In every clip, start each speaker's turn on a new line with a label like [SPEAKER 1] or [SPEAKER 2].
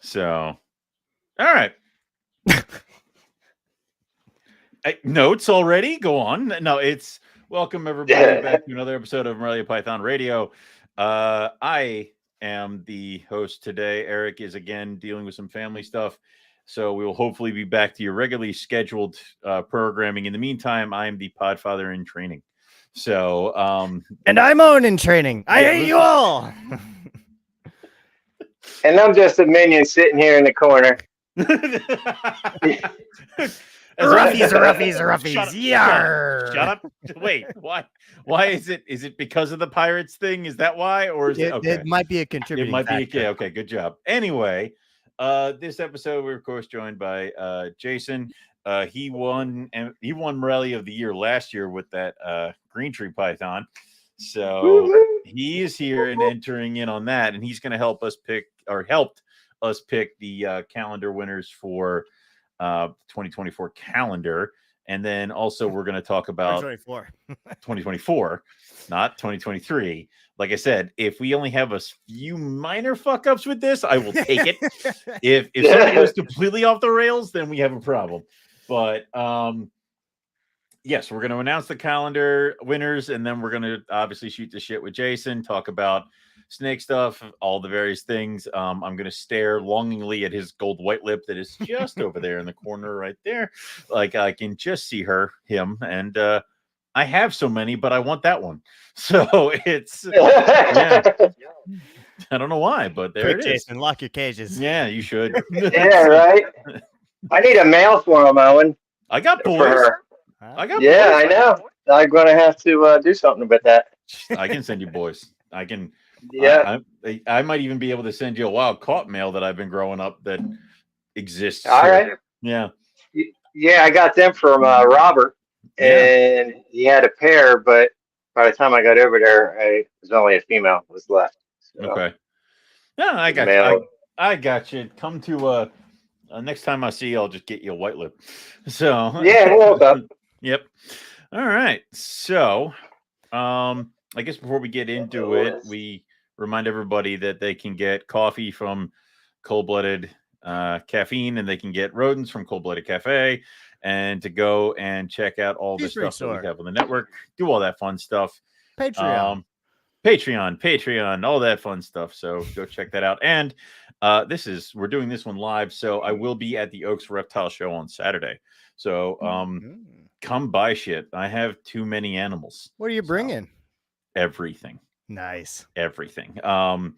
[SPEAKER 1] So, all right. Notes already? Go on. No, it's welcome everybody back to another episode of Morelia Python Radio. I am the host today. Eric is again dealing with some family stuff. So we will hopefully be back to your regularly scheduled programming. In the meantime, I am the Podfather in training. So,
[SPEAKER 2] and I'm Owen in training. I hate you all.
[SPEAKER 3] And I'm just a minion sitting here in the corner.
[SPEAKER 2] Roughies. Yar.
[SPEAKER 1] Shut up. Wait, why? Why is it? Is it because of the pirates thing? Is that why? Or is it okay?
[SPEAKER 2] It might be a contributing factor.
[SPEAKER 1] Okay, good job. Anyway, this episode we're of course joined by Jason. He won Morelia of the Year last year with that green tree python. So he is here and entering in on that, and he's going to helped us pick the calendar winners for 2024 calendar. And then also we're going to talk about 2024, not 2023. Like I said, if we only have a few minor fuck ups with this, I will take it. if something goes completely off the rails, then we have a problem. But yes, we're going to announce the calendar winners, and then we're going to obviously shoot the shit with Jason, talk about snake stuff, all the various things. I'm going to stare longingly at his gold white lip that is just over there in the corner right there. Like I can just see him. And I have so many, but I want that one. So it's, yeah. I don't know why, but there it is.
[SPEAKER 2] Jason, lock your cages.
[SPEAKER 1] Yeah, you should.
[SPEAKER 3] Yeah, right. I need a male for him, Owen.
[SPEAKER 1] I got boys. I
[SPEAKER 3] know. I'm going to have to do something about that.
[SPEAKER 1] I can send you boys. I can.
[SPEAKER 3] Yeah.
[SPEAKER 1] I might even be able to send you a wild caught male that I've been growing up that exists.
[SPEAKER 3] All right.
[SPEAKER 1] Yeah.
[SPEAKER 3] Yeah, I got them from Robert, and he had a pair, but by the time I got over there, it was only a female was left. So.
[SPEAKER 1] Okay. Yeah, I got you. I got you. Come to next time I see you, I'll just get you a white lip. So
[SPEAKER 3] yeah, welcome.
[SPEAKER 1] Yep. All right. So I guess before we get into it, we remind everybody that they can get coffee from Cold-Blooded Caffeine, and they can get rodents from Cold-Blooded Cafe, and to go and check out all the stuff that we have on the network, do all that fun stuff.
[SPEAKER 2] Patreon,
[SPEAKER 1] all that fun stuff. So go check that out. And we're doing this one live, so I will be at the Oaks Reptile Show on Saturday. So come buy shit. I have too many animals.
[SPEAKER 2] What are you bringing?
[SPEAKER 1] Everything.
[SPEAKER 2] Nice.
[SPEAKER 1] Everything. Rhino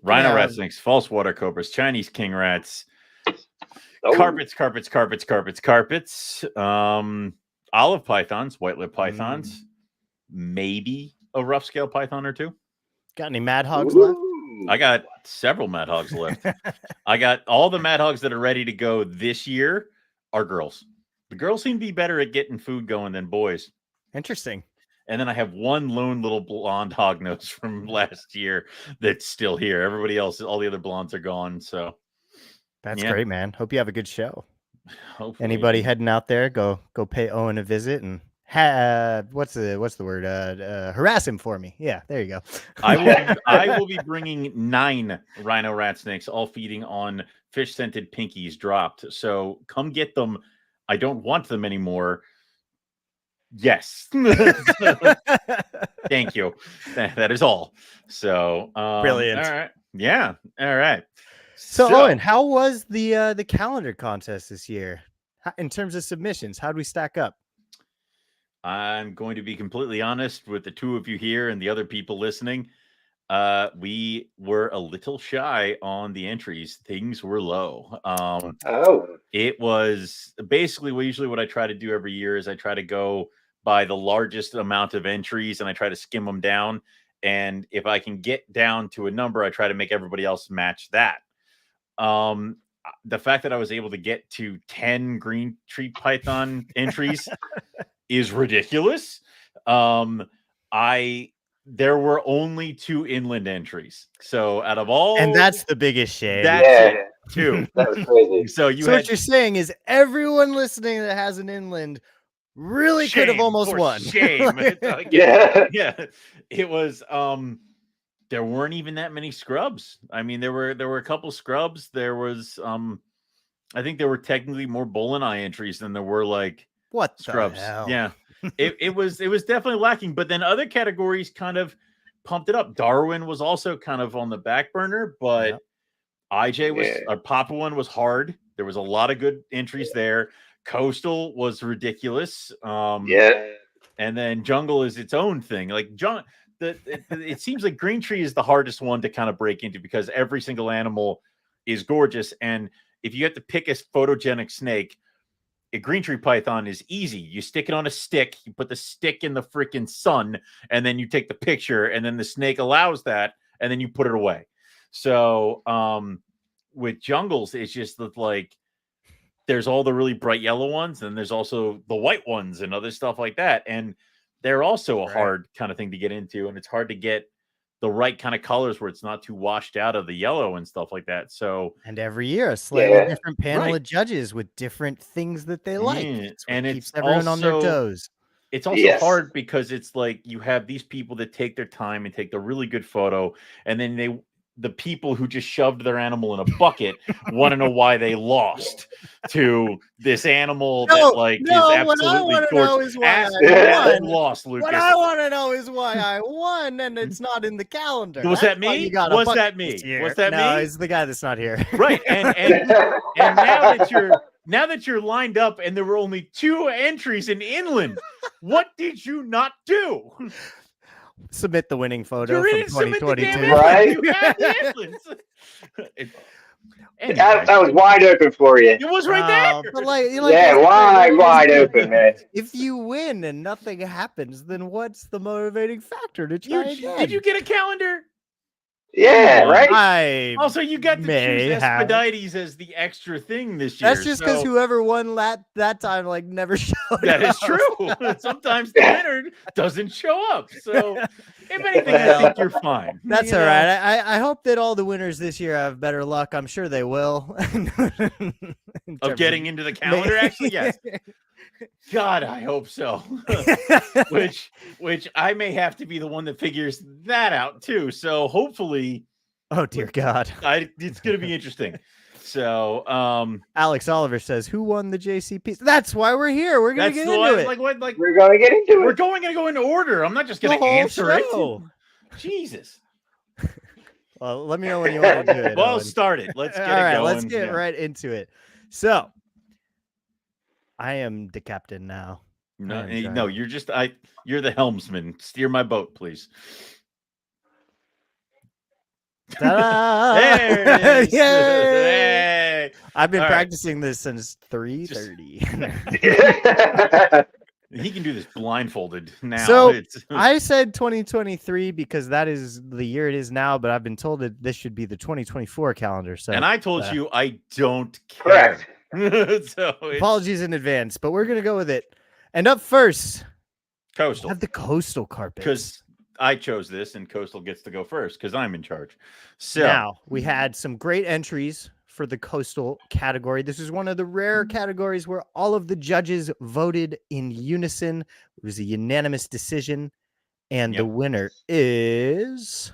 [SPEAKER 1] rat snakes, false water cobras, Chinese king rats, carpets, olive pythons, white lip pythons, maybe a rough scale python or two.
[SPEAKER 2] Got any mad hogs left?
[SPEAKER 1] I got several mad hogs left. I got all the mad hogs that are ready to go this year are girls. The girls seem to be better at getting food going than boys.
[SPEAKER 2] Interesting.
[SPEAKER 1] And then I have one lone little blonde hognose from last year that's still here. Everybody else, all the other blondes are gone. So
[SPEAKER 2] that's great, man. Hope you have a good show.
[SPEAKER 1] Hopefully.
[SPEAKER 2] Anybody heading out there, go pay Owen a visit and what's the word? Harass him for me. Yeah, there you go.
[SPEAKER 1] I will be bringing 9 rhino rat snakes, all feeding on fish scented pinkies dropped. So come get them. I don't want them anymore. Yes. Thank you. That is all. So
[SPEAKER 2] brilliant.
[SPEAKER 1] All right. Yeah. All right.
[SPEAKER 2] So Owen, how was the calendar contest this year? In terms of submissions, how do we stack up?
[SPEAKER 1] I'm going to be completely honest with the two of you here and the other people listening. We were a little shy on the entries. Things were low. It was basically what I try to do every year is I try to go by the largest amount of entries and I try to skim them down. And if I can get down to a number, I try to make everybody else match that. The fact that I was able to get to 10 green tree python entries is ridiculous. There were only 2 inland entries. So out of all,
[SPEAKER 2] and that's the biggest shame.
[SPEAKER 1] That's it, too.
[SPEAKER 3] That was crazy.
[SPEAKER 1] So
[SPEAKER 2] what you're saying is everyone listening that has an inland really could have almost won.
[SPEAKER 1] Shame.
[SPEAKER 3] Yeah.
[SPEAKER 1] It was there weren't even that many scrubs. I mean, there were a couple scrubs. There was I think there were technically more bull and eye entries than there were like
[SPEAKER 2] What
[SPEAKER 1] scrubs.
[SPEAKER 2] the hell?
[SPEAKER 1] Yeah. It was definitely lacking, but then other categories kind of pumped it up. Darwin was also kind of on the back burner, but IJ was Papuan was hard. There was a lot of good entries there. Coastal was ridiculous. And then jungle is its own thing. Like it seems like green tree is the hardest one to kind of break into because every single animal is gorgeous. And if you have to pick a photogenic snake, a green tree python is easy. You stick it on a stick, you put the stick in the freaking sun, and then you take the picture, and then the snake allows that, and then you put it away. So with jungles, it's just like there's all the really bright yellow ones, and there's also the white ones and other stuff like that. And they're also a hard kind of thing to get into, and it's hard to get the right kind of colors where it's not too washed out of the yellow and stuff like that. So,
[SPEAKER 2] and every year a slightly different panel of judges with different things that they like.
[SPEAKER 1] And
[SPEAKER 2] keeps everyone on their toes.
[SPEAKER 1] It's also hard because it's like you have these people that take their time and take the really good photo, and then the people who just shoved their animal in a bucket want to know why they lost to this animal that is absolutely gorgeous. Lost, Lucas.
[SPEAKER 2] What I want to know is why I won, and it's not in the calendar.
[SPEAKER 1] Was that me? Was that me?
[SPEAKER 2] No, it's the guy that's not here.
[SPEAKER 1] Right, and now that you're lined up, and there were only 2 entries in inland, what did you not do?
[SPEAKER 2] Submit the winning photo from 2022.
[SPEAKER 3] Right?
[SPEAKER 1] Anyway.
[SPEAKER 3] That was wide open for you.
[SPEAKER 1] It was right there.
[SPEAKER 2] But
[SPEAKER 3] wide open, man.
[SPEAKER 2] If you win and nothing happens, then what's the motivating factor to try again?
[SPEAKER 1] Did you get a calendar?
[SPEAKER 3] Yeah, right.
[SPEAKER 1] Also, you got to choose Expedites as the extra thing this year.
[SPEAKER 2] That's just because whoever won that time never showed up.
[SPEAKER 1] That is true. Sometimes the winner doesn't show up. So, if anything, I think you're fine.
[SPEAKER 2] That's all right. I hope that all the winners this year have better luck. I'm sure they will.
[SPEAKER 1] Of getting into the calendar, actually, yes. God, I hope so. which I may have to be the one that figures that out too. So hopefully,
[SPEAKER 2] oh dear God,
[SPEAKER 1] it's going to be interesting. So,
[SPEAKER 2] Alex Oliver says, "Who won the JCP?" That's why we're here. We're going to get into it.
[SPEAKER 3] We're going to get into it.
[SPEAKER 1] We're going to go into order. I'm not just going to answer it. Jesus.
[SPEAKER 2] Well, let me know when you want to do it.
[SPEAKER 1] Well, start it. Let's get it going.
[SPEAKER 2] Let's get right into it. So, I am the captain now.
[SPEAKER 1] No, you're just you're the helmsman. Steer my boat, please.
[SPEAKER 2] There it is. Yay! I've been practicing this since 3:30.
[SPEAKER 1] He can do this blindfolded now.
[SPEAKER 2] So I said 2023 because that is the year it is now, but I've been told that this should be the 2024 calendar. So,
[SPEAKER 1] and I told you I don't care.
[SPEAKER 3] Correct.
[SPEAKER 1] So
[SPEAKER 2] apologies in advance, but we're gonna go with it. And up first,
[SPEAKER 1] Coastal.
[SPEAKER 2] Have the coastal carpet
[SPEAKER 1] because I chose this, and Coastal gets to go first because I'm in charge. So
[SPEAKER 2] now we had some great entries for the coastal category. This is one of the rare categories where all of the judges voted in unison. It was a unanimous decision, and the winner is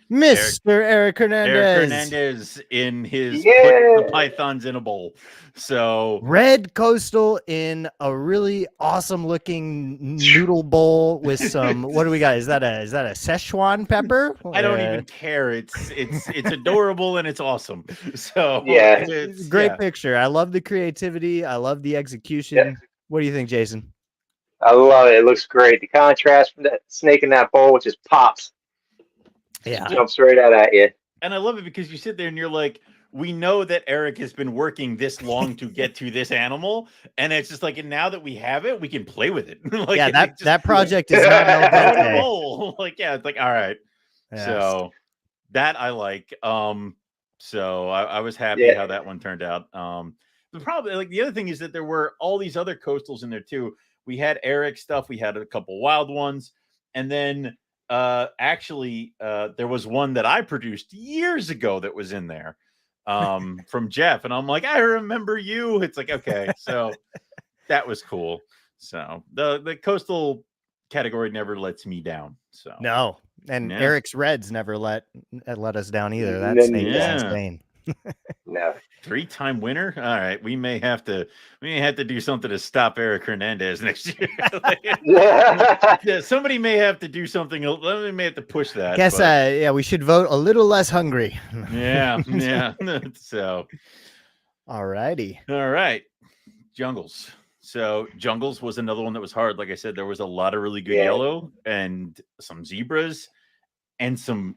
[SPEAKER 2] Mr. Eric Hernandez.
[SPEAKER 1] Eric Hernandez in his put the pythons in a bowl. So
[SPEAKER 2] red coastal in a really awesome looking noodle bowl with some what do we got? Is that a Szechuan pepper?
[SPEAKER 1] I don't even care. It's adorable and it's awesome. So
[SPEAKER 2] it's a great picture. I love the creativity. I love the execution. Yeah. What do you think, Jason?
[SPEAKER 3] I love it. It looks great. The contrast from that snake in that bowl just pops.
[SPEAKER 2] Yeah,
[SPEAKER 3] jumps right out at you.
[SPEAKER 1] And I love it because you sit there and you're like, we know that Eric has been working this long to get to this animal, and it's just like, and now that we have it, we can play with it.
[SPEAKER 2] That project is not
[SPEAKER 1] it's like, all right. Yes. So that I like. So I was happy how that one turned out. The problem, the other thing is that there were all these other coastals in there too. We had Eric stuff, we had a couple wild ones, and then there was one that I produced years ago that was in there from Jeff, and I'm like, I remember you. It's like, okay, so that was cool. So the coastal category never lets me down. So
[SPEAKER 2] No, and
[SPEAKER 1] Yeah.
[SPEAKER 2] Eric's Reds never let us down either. That snake is
[SPEAKER 1] Yeah.
[SPEAKER 2] insane.
[SPEAKER 3] No.
[SPEAKER 1] 3-time winner. All right, we may have to do something to stop Eric Hernandez next year. Yeah, somebody may have to do something. We may have to push that.
[SPEAKER 2] I guess yeah, we should vote a little less hungry.
[SPEAKER 1] Yeah. So
[SPEAKER 2] all righty.
[SPEAKER 1] all right, Jungles. So Jungles was another one that was hard. Like I said, there was a lot of really good yellow and some zebras and some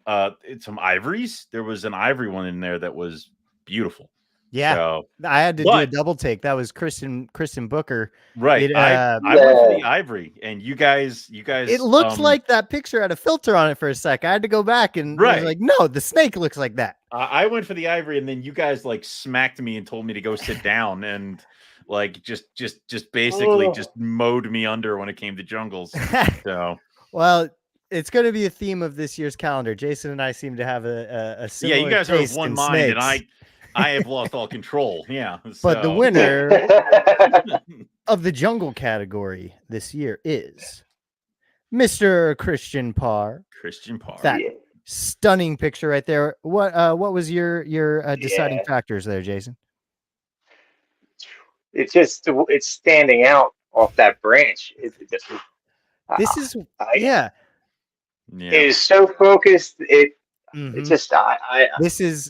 [SPEAKER 1] ivories. There was an ivory one in there that was beautiful.
[SPEAKER 2] Yeah,
[SPEAKER 1] so,
[SPEAKER 2] I had to do a double take. That was Kristen Booker.
[SPEAKER 1] Right. I went for the ivory, and you guys.
[SPEAKER 2] It looks like that picture had a filter on it for a sec. I had to go back and I was like, no, the snake looks like that.
[SPEAKER 1] I went for the ivory, and then you guys like smacked me and told me to go sit down, and like just basically just mowed me under when it came to Jungles. So
[SPEAKER 2] well, it's going to be a theme of this year's calendar. Jason and I seem to have a similar.
[SPEAKER 1] Yeah, you guys are of one mind,
[SPEAKER 2] snakes.
[SPEAKER 1] and I have lost all control. Yeah.
[SPEAKER 2] But the winner of the jungle category this year is Mr. Christian Parr.
[SPEAKER 1] Christian Parr.
[SPEAKER 2] That stunning picture right there. What was your deciding factors there, Jason?
[SPEAKER 3] It's standing out off that branch.
[SPEAKER 2] This is
[SPEAKER 3] It is so focused. It's just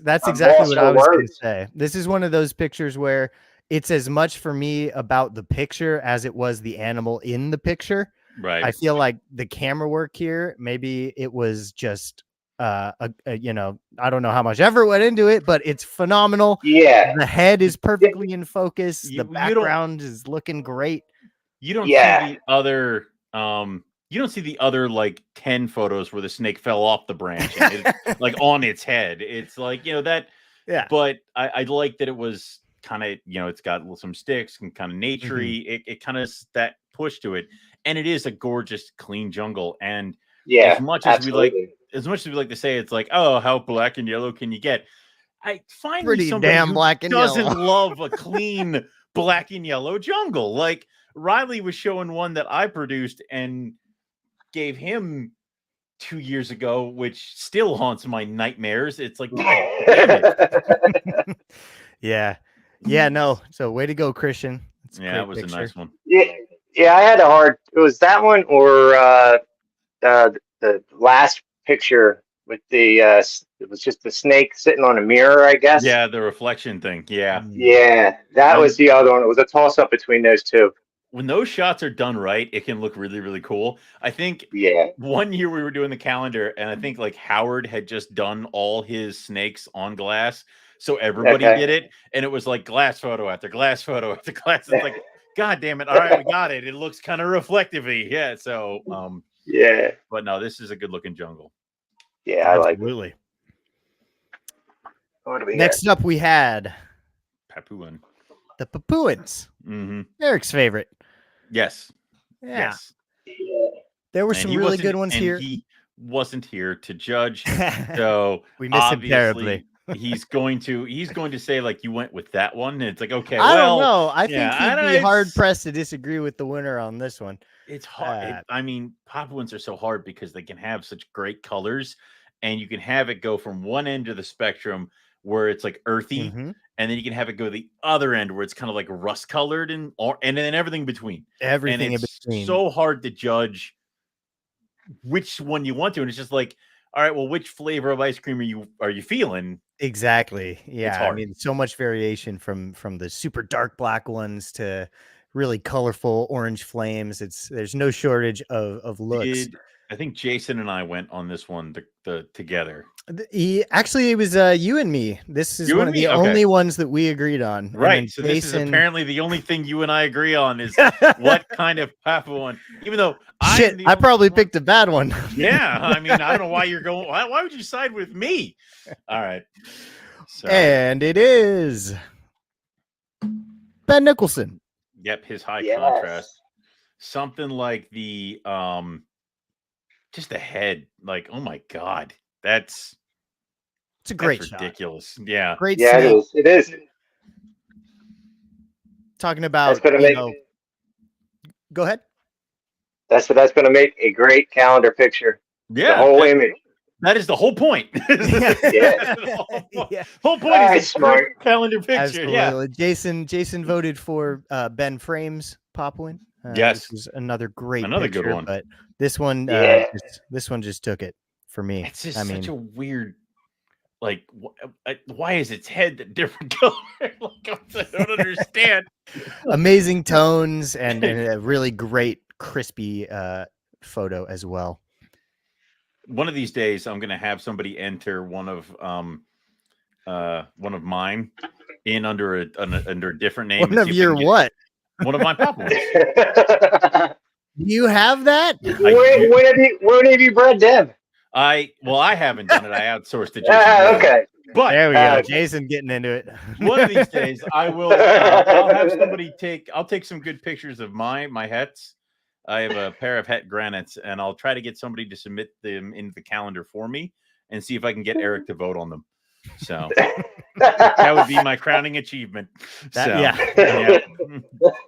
[SPEAKER 2] that's exactly what I was going to say. This is one of those pictures where it's as much for me about the picture as it was the animal in the picture.
[SPEAKER 1] Right.
[SPEAKER 2] I feel like the camera work here, maybe it was just I don't know how much effort went into it, but it's phenomenal.
[SPEAKER 3] Yeah.
[SPEAKER 2] The head is perfectly in focus. The background is looking great.
[SPEAKER 1] You don't see the other you don't see the other like 10 photos where the snake fell off the branch and it's like on its head. It's like, that. Yeah. But I like that it was kind of, it's got some sticks and kind of naturey. It kind of that push to it. And it is a gorgeous, clean jungle. And as much as we like to say, it's like, oh, how black and yellow can you get? I find
[SPEAKER 2] pretty damn black and
[SPEAKER 1] doesn't
[SPEAKER 2] yellow.
[SPEAKER 1] love a clean black and yellow jungle. Like Riley was showing one that I produced and gave him 2 years ago, which still haunts my nightmares. It's like, damn it.
[SPEAKER 2] Yeah, no. So way to go, Christian.
[SPEAKER 1] It was picture. A nice one.
[SPEAKER 3] Yeah, I had it was that one or the last picture with the it was just the snake sitting on a mirror, I guess.
[SPEAKER 1] Yeah, the reflection thing. Yeah.
[SPEAKER 3] Yeah, that was the other one. It was a toss up between those two.
[SPEAKER 1] When those shots are done right, it can look really, really cool. I think 1 year we were doing the calendar, and I think like Howard had just done all his snakes on glass. So everybody did it. And it was like glass photo after glass photo after glass. It's like, God damn it. All right, we got it. It looks kind of reflective-y. Yeah. So but no, this is a good looking jungle.
[SPEAKER 3] Yeah, I like it.
[SPEAKER 2] Absolutely.
[SPEAKER 3] What do we
[SPEAKER 2] Next up we had
[SPEAKER 1] Papuan.
[SPEAKER 2] The Papuans.
[SPEAKER 1] Mm-hmm.
[SPEAKER 2] Eric's favorite.
[SPEAKER 1] Yes.
[SPEAKER 2] Yeah. Yes. There were some really good ones here.
[SPEAKER 1] He wasn't here to judge. So
[SPEAKER 2] we miss him terribly.
[SPEAKER 1] he's going to say like you went with that one. And it's like, okay,
[SPEAKER 2] I don't know. I think he'd be hard pressed to disagree with the winner on this one.
[SPEAKER 1] It's hard. I mean, Papuans are so hard because they can have such great colors, and you can have it go from one end of the spectrum where it's like earthy, and then you can have it go the other end where it's kind of like rust colored and then everything in between.
[SPEAKER 2] Everything in between.
[SPEAKER 1] So hard to judge which one you want to, and it's just like, all right, well, which flavor of ice cream are you feeling?
[SPEAKER 2] Exactly. Yeah. I mean, so much variation from the super dark black ones to really colorful orange flames. There's no shortage of looks.
[SPEAKER 1] I think Jason and I went on this one together.
[SPEAKER 2] It was you and me. This is one of the only ones that we agreed on.
[SPEAKER 1] Right. So this is apparently the only thing you and I agree on is what kind of Papuan. Even though
[SPEAKER 2] I probably picked a bad one.
[SPEAKER 1] Yeah. I mean, I don't know why you're going. Why would you side with me? All right. So.
[SPEAKER 2] And it is Ben Nicholson.
[SPEAKER 1] Yep, his high contrast. Something like the just the head. Like, oh my God. It's
[SPEAKER 2] a great shot.
[SPEAKER 1] Ridiculous. Yeah.
[SPEAKER 2] Great.
[SPEAKER 3] Yeah, it is.
[SPEAKER 2] Talking about, go ahead.
[SPEAKER 3] That's going to make a great calendar picture.
[SPEAKER 1] Yeah,
[SPEAKER 3] the whole image.
[SPEAKER 1] That is the whole point.
[SPEAKER 3] Yeah.
[SPEAKER 1] The whole point is a
[SPEAKER 3] smart
[SPEAKER 1] calendar picture.
[SPEAKER 2] Absolutely.
[SPEAKER 1] Yeah.
[SPEAKER 2] Jason voted for Ben Frame's Pop Win.
[SPEAKER 1] Yes,
[SPEAKER 2] which is another great
[SPEAKER 1] good one.
[SPEAKER 2] But this one, this one just took it for me.
[SPEAKER 1] It's just such a weird. Like, why is its head a different color? Like, I don't understand.
[SPEAKER 2] Amazing tones and a really great crispy photo as well.
[SPEAKER 1] One of these days, I'm going to have somebody enter one of mine in under a different name.
[SPEAKER 2] One of your what?
[SPEAKER 1] One of my Pop Wins.
[SPEAKER 2] You have that?
[SPEAKER 3] When have you bred them?
[SPEAKER 1] I haven't done it. I outsourced it.
[SPEAKER 3] Okay.
[SPEAKER 1] But
[SPEAKER 2] there we go. Jason getting into it.
[SPEAKER 1] One of these days, I will. I'll have somebody I'll take some good pictures of my hets. I have a pair of het granites, and I'll try to get somebody to submit them into the calendar for me, and see if I can get Eric to vote on them. So that would be my crowning achievement.
[SPEAKER 2] Yeah.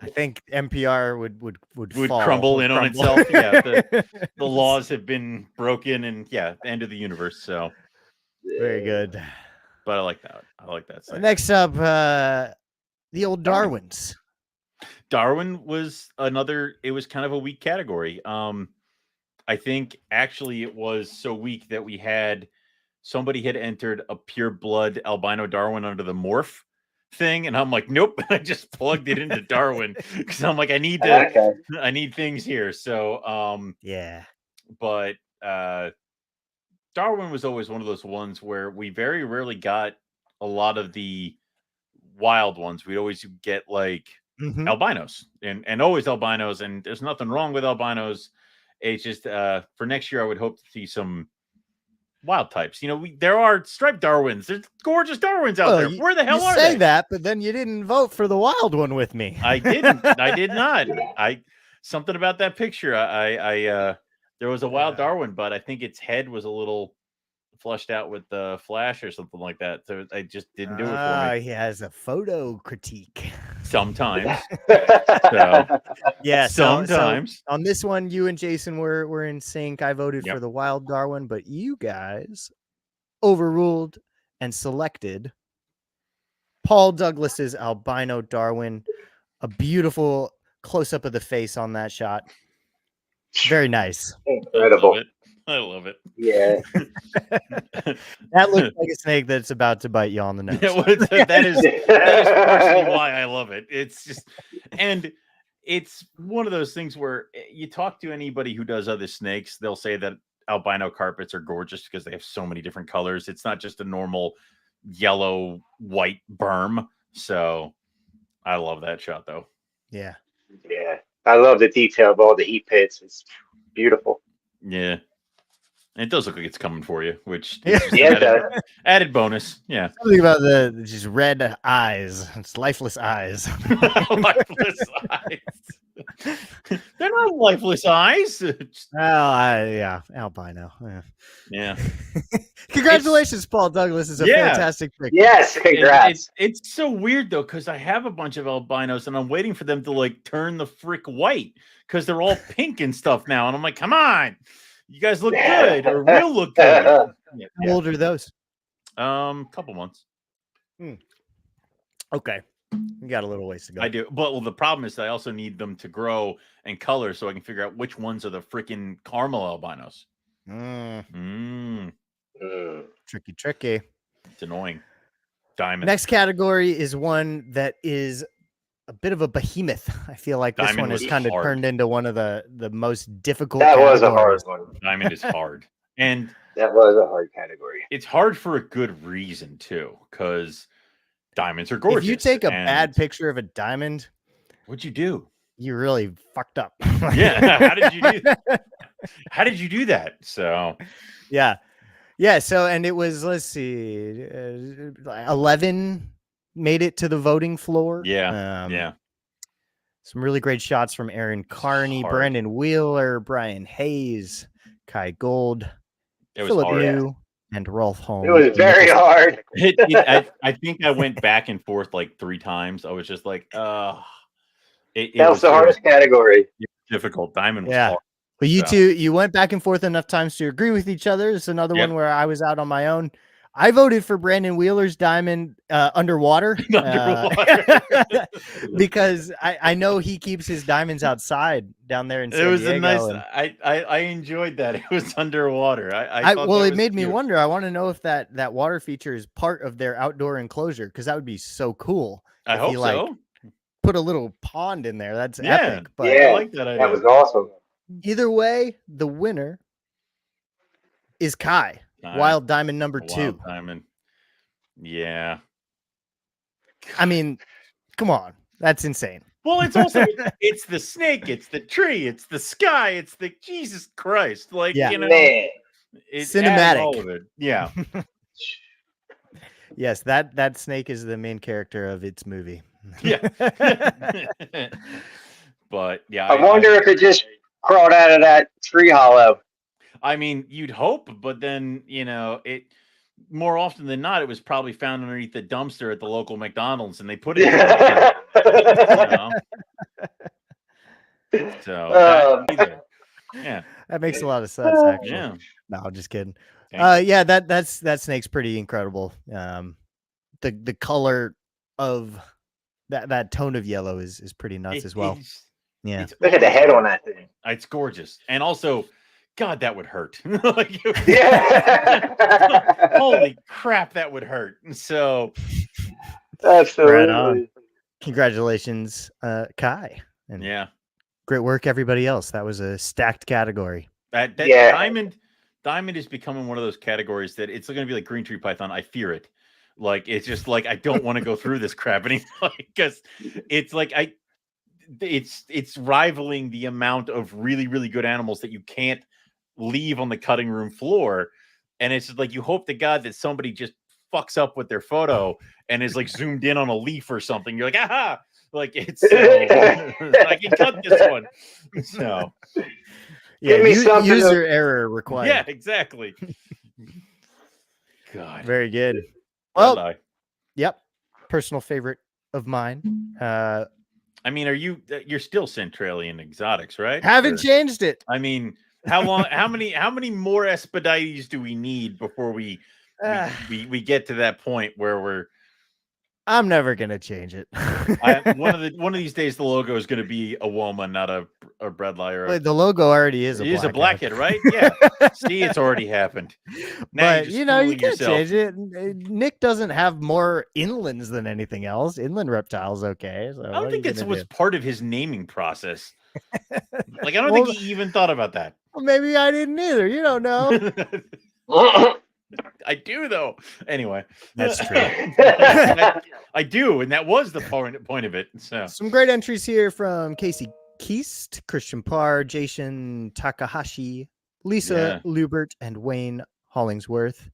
[SPEAKER 2] I think MPR would fall,
[SPEAKER 1] crumble in on itself. Yeah, the laws have been broken, and end of the universe. So
[SPEAKER 2] very good.
[SPEAKER 1] But I like that. I like that.
[SPEAKER 2] Next up, the old Darwins.
[SPEAKER 1] Darwin was another. It was kind of a weak category. I think actually it was so weak that we had. Somebody had entered a pure blood albino Darwin under the morph thing, and I'm like, nope. I just plugged it into Darwin because I'm like, I need things here. So but Darwin was always one of those ones where we very rarely got a lot of the wild ones. We'd always get like albinos and always albinos, and there's nothing wrong with albinos. It's just for next year I would hope to see some wild types. There are striped Darwins. There's gorgeous Darwins out there. Where the hell are they?
[SPEAKER 2] You say that, but then you didn't vote for the wild one with me.
[SPEAKER 1] I didn't. I did not. Something about that picture. There was a wild Darwin, but I think its head was a little flushed out with the flash or something like that. So I just didn't do it for me.
[SPEAKER 2] He has a photo critique.
[SPEAKER 1] Sometimes.
[SPEAKER 2] Sometimes. So on this one, you and Jason were in sync. I voted for the wild Darwin, but you guys overruled and selected Paul Douglas's albino Darwin. A beautiful close-up of the face on that shot. Very nice.
[SPEAKER 3] Incredible.
[SPEAKER 1] I love it.
[SPEAKER 3] Yeah.
[SPEAKER 2] That looks like a snake that's about to bite you on the nose.
[SPEAKER 1] That is partially why I love it. It's just, and it's one of those things where you talk to anybody who does other snakes, they'll say that albino carpets are gorgeous because they have so many different colors. It's not just a normal yellow, white berm. So I love that shot though.
[SPEAKER 2] Yeah.
[SPEAKER 3] Yeah. I love the detail of all the heat pits. It's beautiful.
[SPEAKER 1] Yeah. And it does look like it's coming for you, which added bonus. Yeah.
[SPEAKER 2] Something about the just red eyes. It's lifeless eyes.
[SPEAKER 1] Lifeless eyes. They're not lifeless eyes.
[SPEAKER 2] Albino.
[SPEAKER 1] Yeah.
[SPEAKER 2] Congratulations, Paul Douglas. Is a fantastic picture.
[SPEAKER 3] Yes, congrats.
[SPEAKER 1] It's so weird though, because I have a bunch of albinos and I'm waiting for them to like turn the frick white because they're all pink and stuff now. And I'm like, come on. You guys look good, or will look good.
[SPEAKER 2] How old are those?
[SPEAKER 1] Couple months.
[SPEAKER 2] Okay, we got a little ways to go.
[SPEAKER 1] I do, but the problem is I also need them to grow and color so I can figure out which ones are the freaking caramel albinos.
[SPEAKER 2] Tricky.
[SPEAKER 1] It's annoying. Diamond.
[SPEAKER 2] Next category is one that is a bit of a behemoth. I feel like this one has kind of turned into one of the most difficult.
[SPEAKER 3] That was a hard one.
[SPEAKER 1] Diamond is hard, and
[SPEAKER 3] that was a hard category.
[SPEAKER 1] It's hard for a good reason too, because diamonds are gorgeous.
[SPEAKER 2] If you take a bad picture of a diamond,
[SPEAKER 1] what'd you do?
[SPEAKER 2] You really fucked up.
[SPEAKER 1] Yeah. How did you do that? How did you do that? So,
[SPEAKER 2] yeah. So, and it was, let's see, 11 made it to the voting floor.
[SPEAKER 1] Yeah.
[SPEAKER 2] Some really great shots from Aaron Carney, Brandon Wheeler, Brian Hayes, Kai Gold, Philip New, and Rolf Holm.
[SPEAKER 3] It was very hard.
[SPEAKER 1] I think I went back and forth like 3 times. I was just like,
[SPEAKER 3] that was the hardest category.
[SPEAKER 1] Difficult. Diamond was hard.
[SPEAKER 2] But you went back and forth enough times to agree with each other. It's another one where I was out on my own. I voted for Brandon Wheeler's diamond underwater, because I know he keeps his diamonds outside down there in San Diego.
[SPEAKER 1] It was a nice. I enjoyed that. It was underwater.
[SPEAKER 2] Well, it made me wonder. I want to know if that water feature is part of their outdoor enclosure, because that would be so cool.
[SPEAKER 1] I hope so.
[SPEAKER 2] Put a little pond in there. That's epic.
[SPEAKER 3] But I like that idea. That was awesome.
[SPEAKER 2] Either way, the winner is Kai. Wild Diamond number 2.
[SPEAKER 1] Diamond. Yeah.
[SPEAKER 2] I mean, come on. That's insane.
[SPEAKER 1] Well, it's also it's the snake, it's the tree, it's the sky, it's the Jesus Christ. Like, it's
[SPEAKER 2] cinematic.
[SPEAKER 1] All of it. Yeah.
[SPEAKER 2] Yes, that snake is the main character of its movie.
[SPEAKER 1] Yeah. But yeah.
[SPEAKER 3] I wonder if it just crawled out of that tree hollow.
[SPEAKER 1] I mean, you'd hope, but then, it more often than not, it was probably found underneath the dumpster at the local McDonald's, and they put it in. So, yeah.
[SPEAKER 2] That makes a lot of sense, actually.
[SPEAKER 1] Yeah.
[SPEAKER 2] No, I'm just kidding. That snake's pretty incredible. The color of that tone of yellow is pretty nuts as well.
[SPEAKER 3] Look at the head on that thing.
[SPEAKER 1] It's gorgeous. And also, God, that would hurt. Holy crap, that would hurt. So,
[SPEAKER 3] absolutely.
[SPEAKER 2] Right on. Congratulations, Kai. And great work, everybody else. That was a stacked category.
[SPEAKER 1] Diamond is becoming one of those categories that it's going to be like Green Tree Python. I fear it. Like, it's just like, I don't want to go through this crap anymore, because it's like it's rivaling the amount of really, really good animals that you can't leave on the cutting room floor. And it's just like, you hope to God that somebody just fucks up with their photo and is like zoomed in on a leaf or something. You're like, aha, like it's I can cut this one. So
[SPEAKER 2] user error required.
[SPEAKER 1] Yeah, exactly. God,
[SPEAKER 2] very good. Well, yep, personal favorite of mine.
[SPEAKER 1] I mean, you're still Centralian Exotics, right?
[SPEAKER 2] Haven't changed it.
[SPEAKER 1] I mean, how long? How many more Expedites do we need before we get to that point where
[SPEAKER 2] I'm never gonna change it.
[SPEAKER 1] One of these days, the logo is going to be a woman, not a breadlie.
[SPEAKER 2] The logo already is.
[SPEAKER 1] It is a blackhead, right? Yeah. See, it's already happened.
[SPEAKER 2] Now but you can't change it. Nick doesn't have more inlands than anything else. Inland reptiles, okay. So
[SPEAKER 1] I don't think that was part of his naming process. Like, I don't think he even thought about that.
[SPEAKER 2] Well, maybe I didn't either. You don't know.
[SPEAKER 1] I do, though. Anyway,
[SPEAKER 2] that's true.
[SPEAKER 1] I do, and that was the point of it. So
[SPEAKER 2] some great entries here from Casey Keast, Christian Parr, Jason Takahashi, Lisa Lubert, and Wayne Hollingsworth.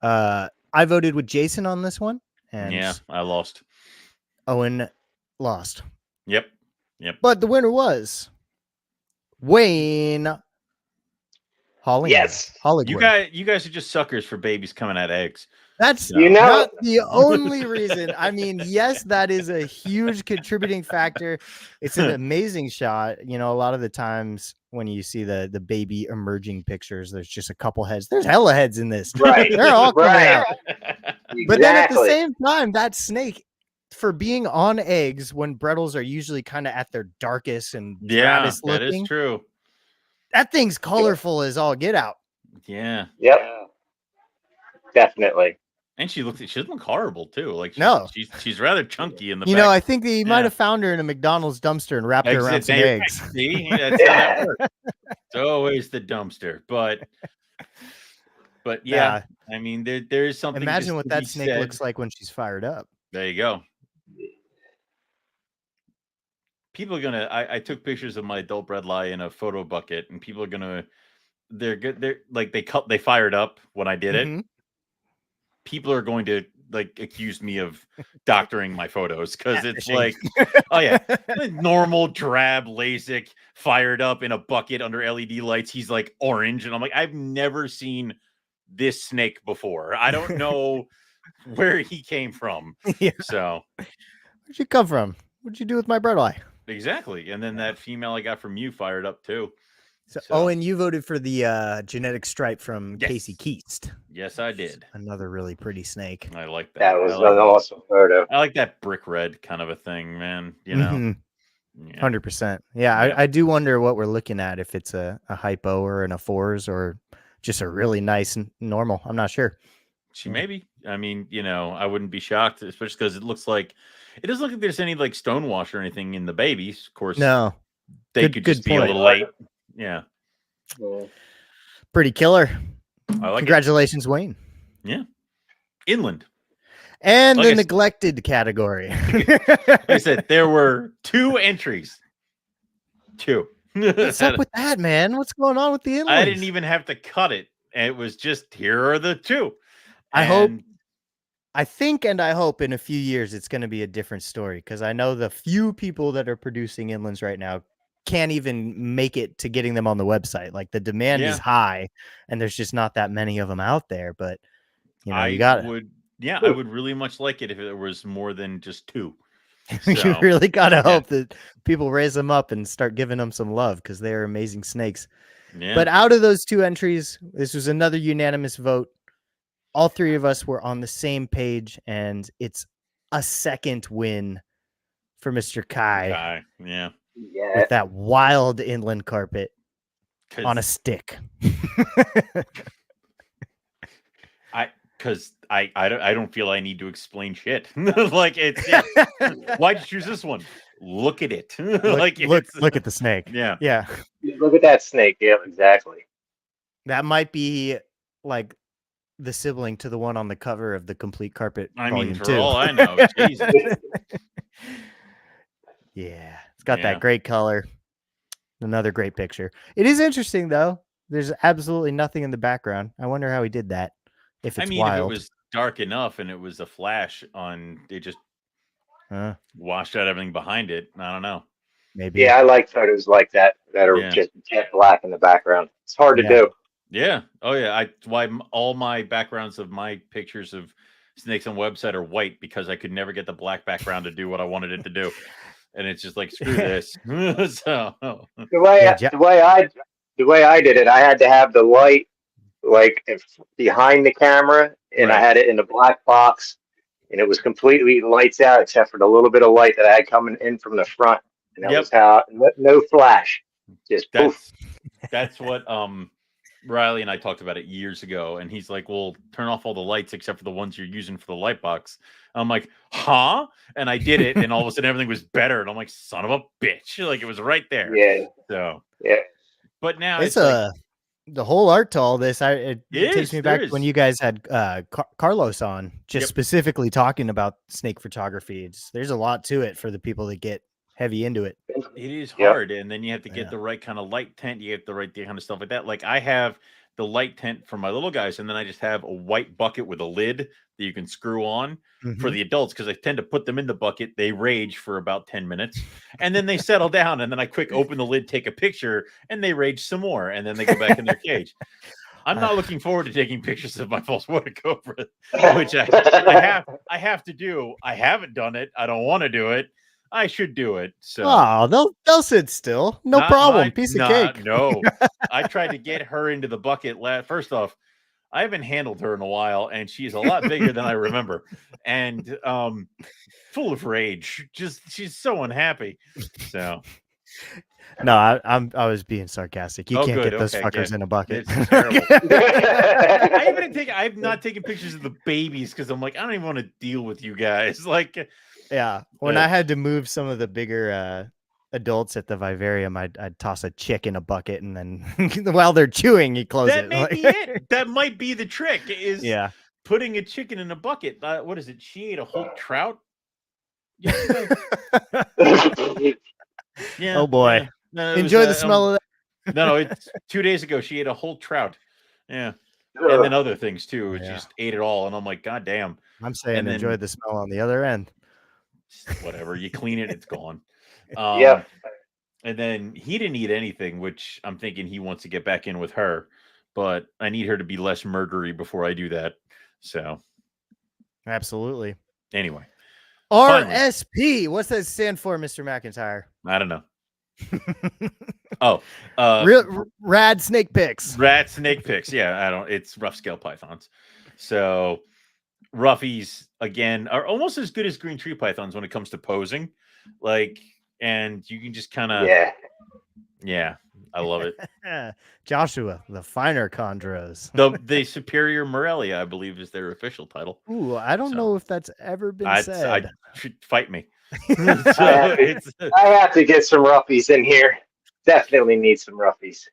[SPEAKER 2] I voted with Jason on this one, and
[SPEAKER 1] I lost.
[SPEAKER 2] Owen lost.
[SPEAKER 1] Yep.
[SPEAKER 2] But the winner was Wayne Hollingsworth.
[SPEAKER 3] Yes.
[SPEAKER 2] Hollingsworth.
[SPEAKER 1] You guys are just suckers for babies coming out of eggs.
[SPEAKER 2] That's not the only reason. I mean, yes, that is a huge contributing factor. It's an amazing shot. A lot of the times when you see the baby emerging pictures, there's just a couple heads. There's hella heads in this.
[SPEAKER 3] Right.
[SPEAKER 2] They're all coming out.
[SPEAKER 3] Exactly.
[SPEAKER 2] But then at the same time, that snake, for being on eggs when Brettles are usually kind of at their darkest and drabbest looking,
[SPEAKER 1] that is true.
[SPEAKER 2] That thing's colorful as all get out.
[SPEAKER 1] Yeah.
[SPEAKER 3] Yep. Definitely.
[SPEAKER 1] And she doesn't look horrible too. Like she's rather chunky in the back.
[SPEAKER 2] I think he might have found her in a McDonald's dumpster and wrapped her around some eggs.
[SPEAKER 1] See, that's how that works. It's always the dumpster. But yeah, I mean there is something.
[SPEAKER 2] Imagine what that snake looks like when she's fired up.
[SPEAKER 1] There you go. People are gonna. I took pictures of my adult breadlie in a photo bucket, and people are they're good. They're like they fired up when I did it. People are going to accuse me of doctoring my photos because it's like, oh yeah, normal drab LASIK fired up in a bucket under LED lights. He's like orange, and I'm like, I've never seen this snake before. I don't know where he came from. So
[SPEAKER 2] where'd you come from? What'd you do with my breadlie?
[SPEAKER 1] Exactly. And then that female I got from you fired up too.
[SPEAKER 2] So, and you voted for the genetic stripe from
[SPEAKER 1] Yes.
[SPEAKER 2] Casey Keast.
[SPEAKER 1] Yes, I did.
[SPEAKER 2] Another really pretty snake.
[SPEAKER 1] I like that.
[SPEAKER 3] That was an awesome photo.
[SPEAKER 1] I like that brick red kind of a thing, man. You know,
[SPEAKER 2] 100%. Yeah, I do wonder what we're looking at, if it's a hypo or an a fours or just a really nice normal. I'm not sure.
[SPEAKER 1] She may be. I mean, you know, I wouldn't be shocked, especially because it doesn't look like there's any like stonewash or anything in the babies. Of course,
[SPEAKER 2] no,
[SPEAKER 1] they could just be a little late. Yeah,
[SPEAKER 2] pretty killer.
[SPEAKER 1] I like
[SPEAKER 2] Congratulations, Wayne.
[SPEAKER 1] Yeah, inland.
[SPEAKER 2] And like the neglected category.
[SPEAKER 1] Like I said, there were 2 entries. 2.
[SPEAKER 2] What's up with that, man? What's going on with the inland?
[SPEAKER 1] I didn't even have to cut it. It was just, here are the 2.
[SPEAKER 2] I think and I hope in a few years it's going to be a different story, because I know the few people that are producing inlands right now can't even make it to getting them on the website. Like the demand is high and there's just not that many of them out there. But you know, I
[SPEAKER 1] would really much like it if it was more than just 2. So,
[SPEAKER 2] you really got to hope that people raise them up and start giving them some love, because they are amazing snakes. Yeah. But out of those 2 entries, this was another unanimous vote. All 3 of us were on the same page, and it's a second win for Mr. Kai.
[SPEAKER 1] Yeah.
[SPEAKER 2] With that wild inland carpet on a stick.
[SPEAKER 1] Because I don't feel I need to explain shit. Like why'd you choose this one? Look at it.
[SPEAKER 2] Look at the snake.
[SPEAKER 1] Yeah.
[SPEAKER 2] Yeah.
[SPEAKER 3] Look at that snake. Yeah, exactly.
[SPEAKER 2] That might be like the sibling to the one on the cover of the Complete Carpet Volume 2.
[SPEAKER 1] All I know. Jesus.
[SPEAKER 2] Yeah. It's got that great color. Another great picture. It is interesting, though. There's absolutely nothing in the background. I wonder how he did that. If it's wild.
[SPEAKER 1] If it was dark enough and it was a flash on, it just washed out everything behind it. I don't know.
[SPEAKER 2] Maybe.
[SPEAKER 3] Yeah, I like photos like that are just jet black in the background. It's hard to do.
[SPEAKER 1] Yeah. Oh yeah. Why all my backgrounds of my pictures of snakes on website are white, because I could never get the black background to do what I wanted it to do, and it's just like, screw this. So
[SPEAKER 3] the way I did it, I had to have the light like behind the camera, and I had it in the black box, and it was completely lights out except for the little bit of light that I had coming in from the front, and that was how no flash, just
[SPEAKER 1] that's what Riley and I talked about it years ago, and he's like, well, turn off all the lights except for the ones you're using for the light box. I'm like, huh? And I did it, and all of a sudden everything was better, and I'm like, son of a bitch. Like, it was right there.
[SPEAKER 3] Yeah.
[SPEAKER 1] So but now
[SPEAKER 2] it's the whole art to all this. It takes me back to when you guys had Carlos on, just specifically talking about snake photography. There's a lot to it for the people that get heavy into it.
[SPEAKER 1] It is hard, and then you have to get the right kind of light tent. You get the right kind of stuff like that. Like, I have the light tent for my little guys, and then I just have a white bucket with a lid that you can screw on for the adults, because I tend to put them in the bucket. They rage for about 10 minutes, and then they settle down, and then I quick open the lid, take a picture, and they rage some more, and then they go back in their cage. I'm not looking forward to taking pictures of my false water cobra, which I have to do. I haven't done it. I don't want to do it. I should do it. So
[SPEAKER 2] they'll sit still. No problem. Piece of cake.
[SPEAKER 1] No. I tried to get her into the bucket. First off, I haven't handled her in a while, and she's a lot bigger than I remember, and full of rage. She's so unhappy. So
[SPEAKER 2] no, I was being sarcastic. You can't get those fuckers in a bucket.
[SPEAKER 1] It's terrible. I've not taken pictures of the babies because I'm like, I don't even want to deal with you guys. Like,
[SPEAKER 2] yeah, when I had to move some of the bigger adults at the vivarium, I'd toss a chick in a bucket, and then while they're chewing, you close it.
[SPEAKER 1] That may be it. That might be the trick. Is putting a chicken in a bucket. What is it? She ate a whole trout.
[SPEAKER 2] Yeah. Oh boy.
[SPEAKER 1] Yeah. No,
[SPEAKER 2] enjoy the smell of that.
[SPEAKER 1] No, it's 2 days ago. She ate a whole trout. Yeah. And then other things too. She just ate it all, and I'm like, God damn.
[SPEAKER 2] I'm saying enjoy the smell on the other end.
[SPEAKER 1] Whatever, you clean it, it's gone.
[SPEAKER 3] And
[SPEAKER 1] then he didn't eat anything, which I'm thinking he wants to get back in with her, but I need her to be less murdery before I do that. So
[SPEAKER 2] absolutely.
[SPEAKER 1] Anyway,
[SPEAKER 2] RSP, what's that stand for, Mr. McIntyre?
[SPEAKER 1] I don't know. Oh,
[SPEAKER 2] rad snake picks.
[SPEAKER 1] Rat snake picks. Yeah, it's rough scale pythons. So roughies again are almost as good as green tree pythons when it comes to posing. Like, and you can just kind of yeah, I love it.
[SPEAKER 2] Joshua, the finer chondros.
[SPEAKER 1] The superior Morelia, I believe, is their official title.
[SPEAKER 2] Ooh, I don't know if that's ever been said.
[SPEAKER 1] Fight me.
[SPEAKER 3] I have to get some roughies in here. Definitely need some roughies.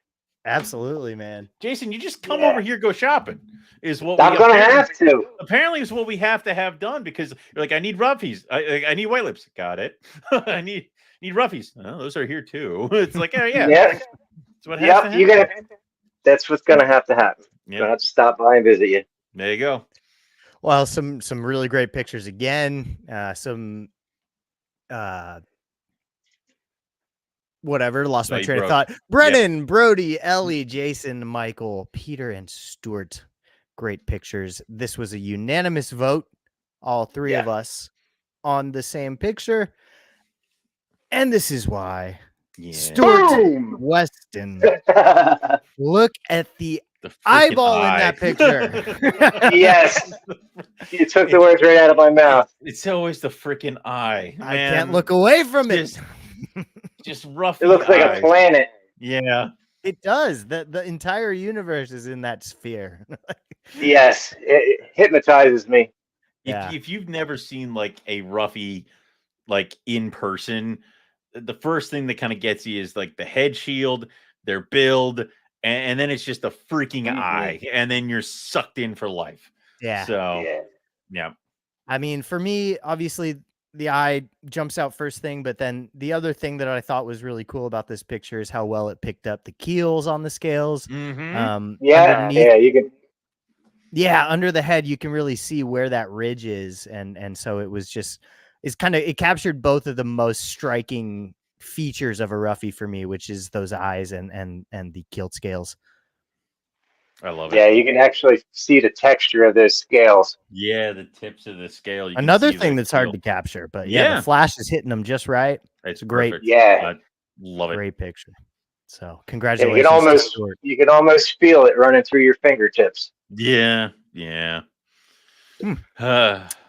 [SPEAKER 2] Absolutely, man.
[SPEAKER 1] Jason, you just come over here, go shopping. Is what
[SPEAKER 3] I'm gonna have to.
[SPEAKER 1] Apparently, is what we have to have done because you're like, I need roughies. I need white lips. Got it. I need roughies. Oh, those are here too. It's like, oh yeah.
[SPEAKER 3] Yep.
[SPEAKER 1] That's what has to happen.
[SPEAKER 3] That's what's gonna have to happen.
[SPEAKER 1] Yep.
[SPEAKER 3] I have to stop by and visit you.
[SPEAKER 1] There you go.
[SPEAKER 2] Well, some really great pictures again. Whatever, lost my train of thought. Brennan, Brody, Ellie, Jason, Michael, Peter, and Stuart. Great pictures. This was a unanimous vote. All three of us on the same picture. And this is why Stuart Weston. Look at the eyeball in that picture.
[SPEAKER 3] Yes. You took the words right out of my mouth.
[SPEAKER 1] It's always the freaking eye.
[SPEAKER 2] I can't look away from it.
[SPEAKER 1] Just rough.
[SPEAKER 3] It looks like a planet.
[SPEAKER 1] Yeah.
[SPEAKER 2] It does. The entire universe is in that sphere.
[SPEAKER 3] Yes. It hypnotizes me.
[SPEAKER 1] If you've never seen like a roughie like in person, the first thing that kind of gets you is like the head shield, their build, and then it's just a freaking eye, and then you're sucked in for life.
[SPEAKER 2] Yeah.
[SPEAKER 1] So yeah.
[SPEAKER 2] I mean, for me, obviously the eye jumps out first thing, but then the other thing that I thought was really cool about this picture is how well it picked up the keels on the scales. Under the head, you can really see where that ridge is. And so it was just, it captured both of the most striking features of a roughie for me, which is those eyes and the keeled scales.
[SPEAKER 1] I love it.
[SPEAKER 3] Yeah, you can actually see the texture of those scales.
[SPEAKER 1] Yeah, the tips of the scale.
[SPEAKER 2] Another thing that's hard to capture, but the flash is hitting them just right.
[SPEAKER 1] It's
[SPEAKER 2] great.
[SPEAKER 1] Perfect.
[SPEAKER 3] Yeah,
[SPEAKER 1] I love it.
[SPEAKER 2] Great picture. So congratulations.
[SPEAKER 3] You can almost feel it running through your fingertips.
[SPEAKER 1] Yeah.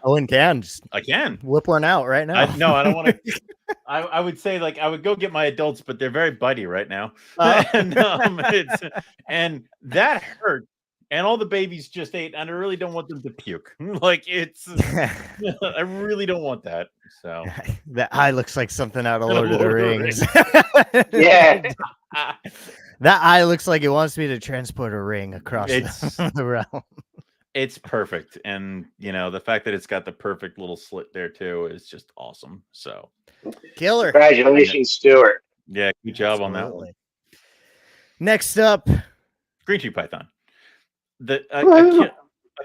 [SPEAKER 2] Owen can.
[SPEAKER 1] I can
[SPEAKER 2] whip one out right now.
[SPEAKER 1] I don't want to. I would say like I would go get my adults, but they're very bitey right now, and that hurt. And all the babies just ate, and I really don't want them to puke. Like I really don't want that. So
[SPEAKER 2] that eye looks like something out of Lord of the Rings.
[SPEAKER 3] Yeah.
[SPEAKER 2] That eye looks like it wants me to transport a ring across the realm.
[SPEAKER 1] It's perfect. And, the fact that it's got the perfect little slit there, too, is just awesome. So,
[SPEAKER 2] killer.
[SPEAKER 3] Congratulations, Stuart.
[SPEAKER 1] Yeah, good job on that one.
[SPEAKER 2] Next up,
[SPEAKER 1] green tree python. A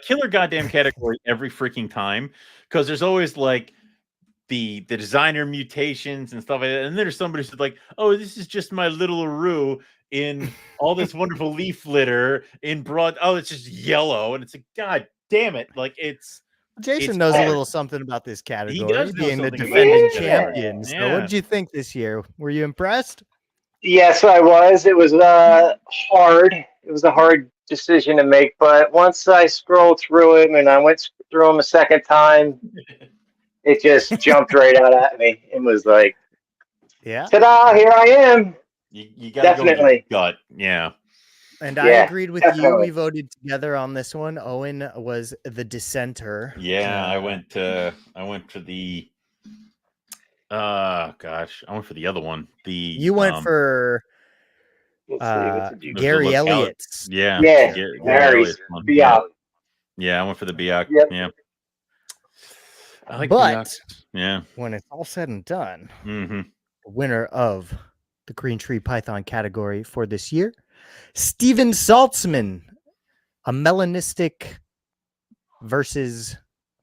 [SPEAKER 1] killer goddamn category every freaking time, because there's always like the designer mutations and stuff like that. And there's somebody who's like, oh, this is just my little Aru in all this wonderful leaf litter in broad. Oh, it's just yellow. And it's like, God damn it. Like
[SPEAKER 2] Jason knows a little something about this category.
[SPEAKER 1] He does
[SPEAKER 2] being the defending champion. So what did you think this year? Were you impressed?
[SPEAKER 3] Yes, I was. It was hard. It was a hard decision to make. But once I scrolled through it and I went through them a second time, it just jumped right out at me. It was like, ta-da, here I am.
[SPEAKER 1] You got definitely go gut. Yeah.
[SPEAKER 2] And I agreed with you. We voted together on this one. Owen was the dissenter.
[SPEAKER 1] Yeah, I went for the I went for the other one. You
[SPEAKER 2] went for Gary Elliott's.
[SPEAKER 1] Yeah.
[SPEAKER 3] Gary's Biak.
[SPEAKER 1] Yeah, I went for the Biak.
[SPEAKER 3] Yep.
[SPEAKER 1] Yeah. I like
[SPEAKER 2] but
[SPEAKER 1] yeah,
[SPEAKER 2] when it's all said and done, the winner of the green tree python category for this year, Steven Saltzman, a melanistic versus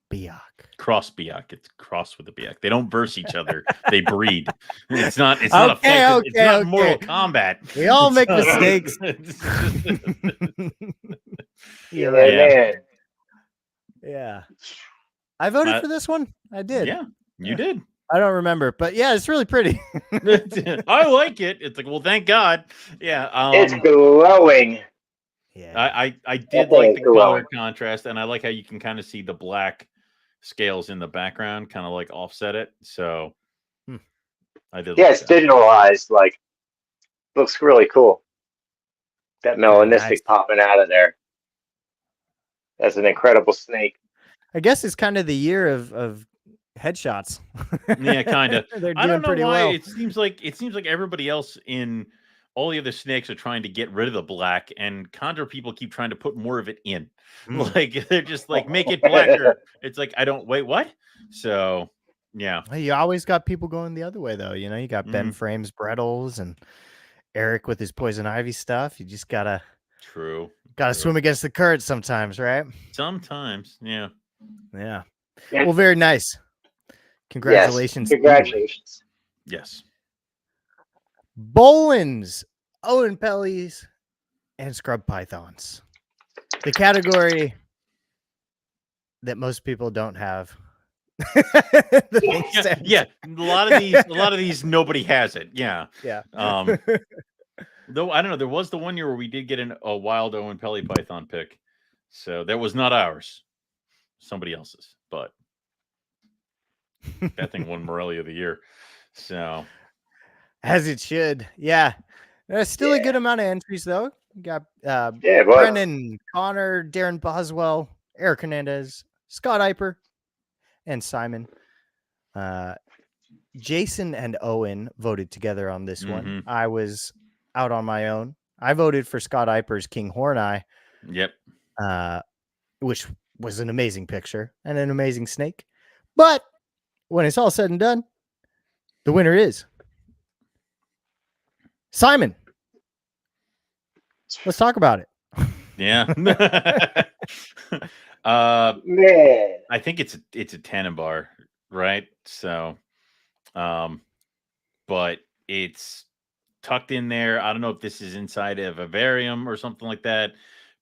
[SPEAKER 2] Biak.
[SPEAKER 1] Cross Biak. It's cross with the Biak. They don't verse each other. They breed. It's not a fight. It's not Mortal Kombat.
[SPEAKER 2] We all make mistakes.
[SPEAKER 3] Yeah.
[SPEAKER 2] I voted for this one. I did.
[SPEAKER 1] Yeah, you did.
[SPEAKER 2] I don't remember, but yeah, it's really pretty.
[SPEAKER 1] I like it. It's like, well, thank God. Yeah.
[SPEAKER 3] It's glowing.
[SPEAKER 2] Yeah.
[SPEAKER 1] I did like the color contrast, and I like how you can kind of see the black scales in the background, kind of like offset it. So I did.
[SPEAKER 3] Yeah,
[SPEAKER 1] like
[SPEAKER 3] it's
[SPEAKER 1] that.
[SPEAKER 3] digitalized. Like, looks really cool. That melanistic popping out of there. That's an incredible snake.
[SPEAKER 2] I guess it's kind of the year of headshots.
[SPEAKER 1] Yeah, kind of.
[SPEAKER 2] They're
[SPEAKER 1] I
[SPEAKER 2] doing
[SPEAKER 1] don't know
[SPEAKER 2] pretty
[SPEAKER 1] why.
[SPEAKER 2] well.
[SPEAKER 1] It seems like everybody else in all the other snakes are trying to get rid of the black, and Condor people keep trying to put more of it in. Like they're just like, make it blacker. It's like, I don't wait, what? So yeah.
[SPEAKER 2] You always got people going the other way though. You know, you got Ben Frames Brettles and Eric with his Poison Ivy stuff. You just gotta swim against the current sometimes, right?
[SPEAKER 1] Sometimes, yeah.
[SPEAKER 2] Well, very nice. Congratulations.
[SPEAKER 3] Yes. Congratulations.
[SPEAKER 1] Yes.
[SPEAKER 2] Bolins, Owen Pellies, and Scrub Pythons. The category that most people don't have.
[SPEAKER 1] Yeah. A lot of these nobody has it. Yeah. Though I don't know, there was the one year where we did get a wild Owen Pelly Python pick. So that was not ours. Somebody else's, but that thing won Morelia of the Year. So
[SPEAKER 2] as it should. Yeah. There's still a good amount of entries though. You got Brennan, Connor, Darren Boswell, Eric Hernandez, Scott Eiper, and Simon. Jason and Owen voted together on this one. I was out on my own. I voted for Scott Eiper's King Horneye.
[SPEAKER 1] Yep.
[SPEAKER 2] Which was an amazing picture and an amazing snake. But when it's all said and done, the winner is Simon. Let's talk about it.
[SPEAKER 1] Yeah. I think it's a Tannenbar, right? So, but it's tucked in there. I don't know if this is inside a vivarium or something like that,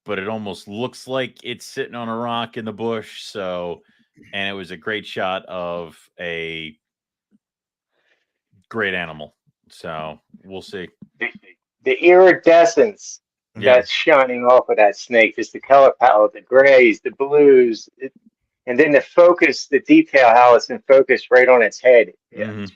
[SPEAKER 1] but it almost looks like it's sitting on a rock in the bush. So, and it was a great shot of a great animal. So we'll see.
[SPEAKER 3] The iridescence that's shining off of that snake, just the color palette, the grays, the blues, and then the focus, the detail, how it's in focus right on its head. Yeah.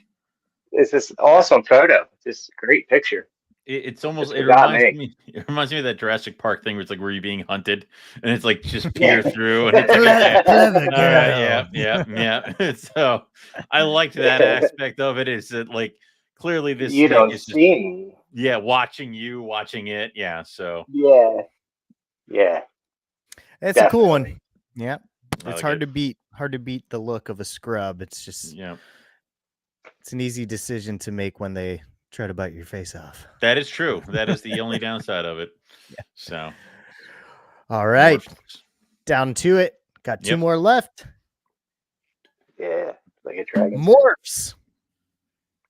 [SPEAKER 3] It's this awesome photo. Just a great picture.
[SPEAKER 1] It reminds me of that Jurassic Park thing where it's like, were you being hunted? And it's like just peer through, and it's like, yeah. So I liked that aspect of it. Is that like clearly this
[SPEAKER 3] you
[SPEAKER 1] snake
[SPEAKER 3] don't
[SPEAKER 1] is just,
[SPEAKER 3] see
[SPEAKER 1] watching it. Yeah. So
[SPEAKER 3] yeah.
[SPEAKER 2] It's a cool one. Yeah. It's hard to beat the look of a scrub. It's just it's an easy decision to make when they try to bite your face off.
[SPEAKER 1] That is true. That is the only downside of it. So
[SPEAKER 2] all right. Down to it. Got two more left.
[SPEAKER 3] Yeah, like a dragon.
[SPEAKER 2] Morphs.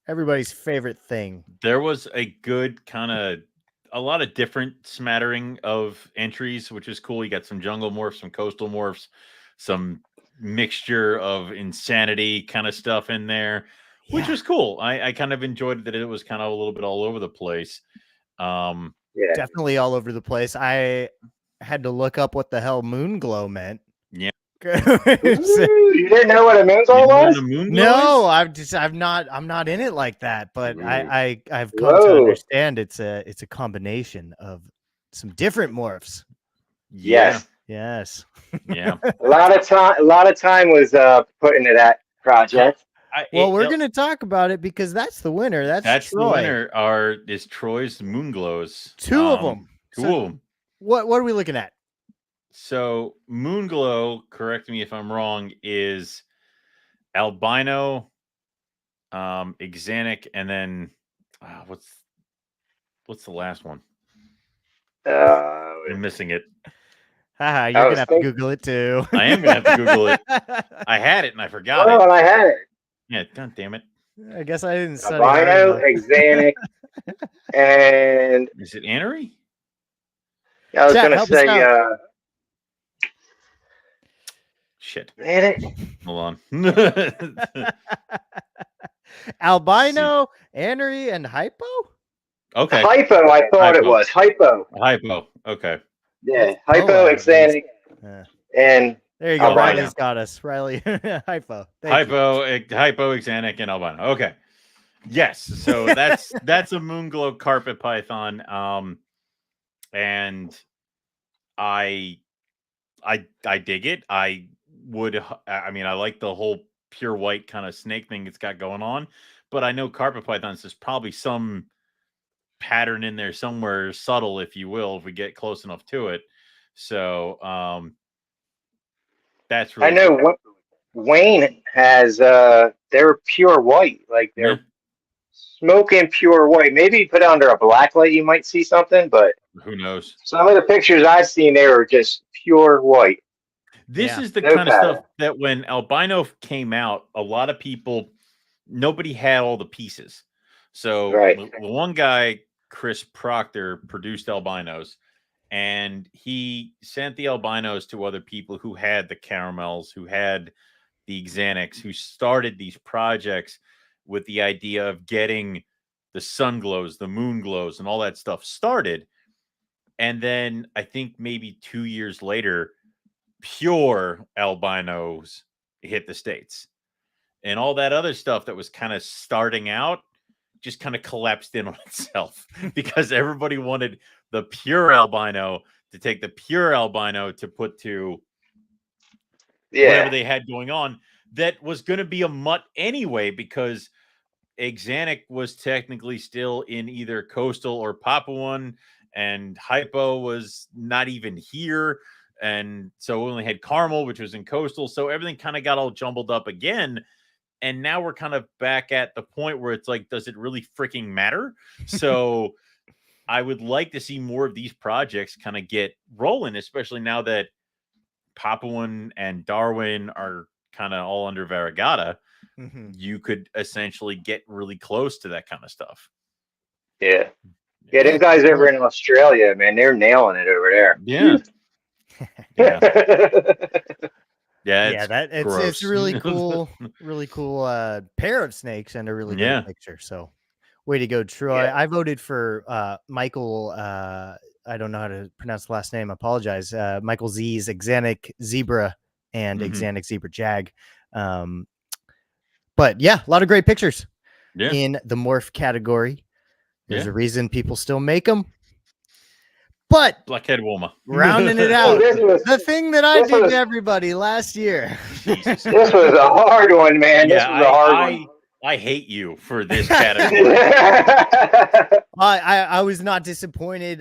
[SPEAKER 2] Everybody's favorite thing.
[SPEAKER 1] There was a good a lot of different smattering of entries, which is cool. You got some jungle morphs, some coastal morphs, some mixture of insanity kind of stuff in there, which was cool. I kind of enjoyed that it was kind of a little bit all over the place.
[SPEAKER 2] Definitely all over the place. I had to look up what the hell moon glow meant.
[SPEAKER 3] Yeah. You didn't know what a moon glow was?
[SPEAKER 2] No, I'm not in it like that, but I've come to understand it's a combination of some different morphs.
[SPEAKER 3] Yes.
[SPEAKER 1] Yeah.
[SPEAKER 3] A lot of time was put into that project.
[SPEAKER 2] We're going to talk about it because that's the winner. That's Troy.
[SPEAKER 1] The winner is Troy's moon glows.
[SPEAKER 2] Two of them. What are we looking at?
[SPEAKER 1] So moon glow, correct me if I'm wrong, is albino, axanthic, and then what's the last one? I'm missing it.
[SPEAKER 2] You're gonna have to Google it too.
[SPEAKER 1] I am gonna have to Google it. I had it and I forgot it.
[SPEAKER 3] Oh, I had it.
[SPEAKER 1] Yeah, god damn it.
[SPEAKER 2] I guess I didn't study.
[SPEAKER 3] Albino, axanthic, and
[SPEAKER 1] is it Anery?
[SPEAKER 3] Yeah, I was gonna say
[SPEAKER 1] shit.
[SPEAKER 3] Man,
[SPEAKER 1] Hold on.
[SPEAKER 2] Albino, Anery, and Hypo.
[SPEAKER 1] Okay.
[SPEAKER 3] Hypo, I thought it was hypo.
[SPEAKER 1] Hypo. Okay.
[SPEAKER 3] Yeah, hypo, Xanac, and
[SPEAKER 2] there you go.
[SPEAKER 3] albino.
[SPEAKER 2] Riley's got us. Riley, hypo.
[SPEAKER 1] Hypo, Xanac, and albino. Okay. Yes. So that's a Moonglow carpet python. And I dig it. I like the whole pure white kind of snake thing it's got going on, but I know carpet pythons, there's probably some pattern in there somewhere, subtle, if you will, if we get close enough to it. So that's really
[SPEAKER 3] I know what Wayne has. They're pure white, like they're smoking pure white. Maybe put it under a black light, you might see something, but
[SPEAKER 1] who knows?
[SPEAKER 3] Some of the pictures I've seen, they were just pure white.
[SPEAKER 1] This is the kind of stuff that when albino came out, a lot of people, nobody had all the pieces. So the one guy, Chris Proctor, produced albinos, and he sent the albinos to other people who had the caramels, who had the Xanax, who started these projects with the idea of getting the sun glows, the moon glows, and all that stuff started. And then I think maybe 2 years later, pure albinos hit the States. And all that other stuff that was kind of starting out just kind of collapsed in on itself because everybody wanted the pure albino to take the pure albino to put to whatever they had going on. That was going to be a mutt anyway, because Xanac was technically still in either coastal or Papuan, and hypo was not even here. And so we only had caramel, which was in coastal. So everything kind of got all jumbled up again. And now we're kind of back at the point where it's like, does it really freaking matter? So I would like to see more of these projects kind of get rolling, especially now that Papuan and Darwin are kind of all under Variegata. Mm-hmm. You could essentially get really close to that kind of stuff.
[SPEAKER 3] Yeah. Yeah, them guys over in Australia, man, they're nailing it over there.
[SPEAKER 1] Yeah. Yeah.
[SPEAKER 2] It's really cool, pair of snakes and a really good picture. So way to go, Troy. Yeah. I voted for Michael. I don't know how to pronounce the last name. I apologize. Michael Z's Xanac Zebra and Xanac Zebra Jag. But yeah, a lot of great pictures in the morph category. There's a reason people still make them. But
[SPEAKER 1] Blackhead Woma,
[SPEAKER 2] rounding it out, the thing that I did to everybody last year.
[SPEAKER 3] This was a hard one, man. This was a hard one.
[SPEAKER 1] I hate you for this category.
[SPEAKER 2] I was not disappointed.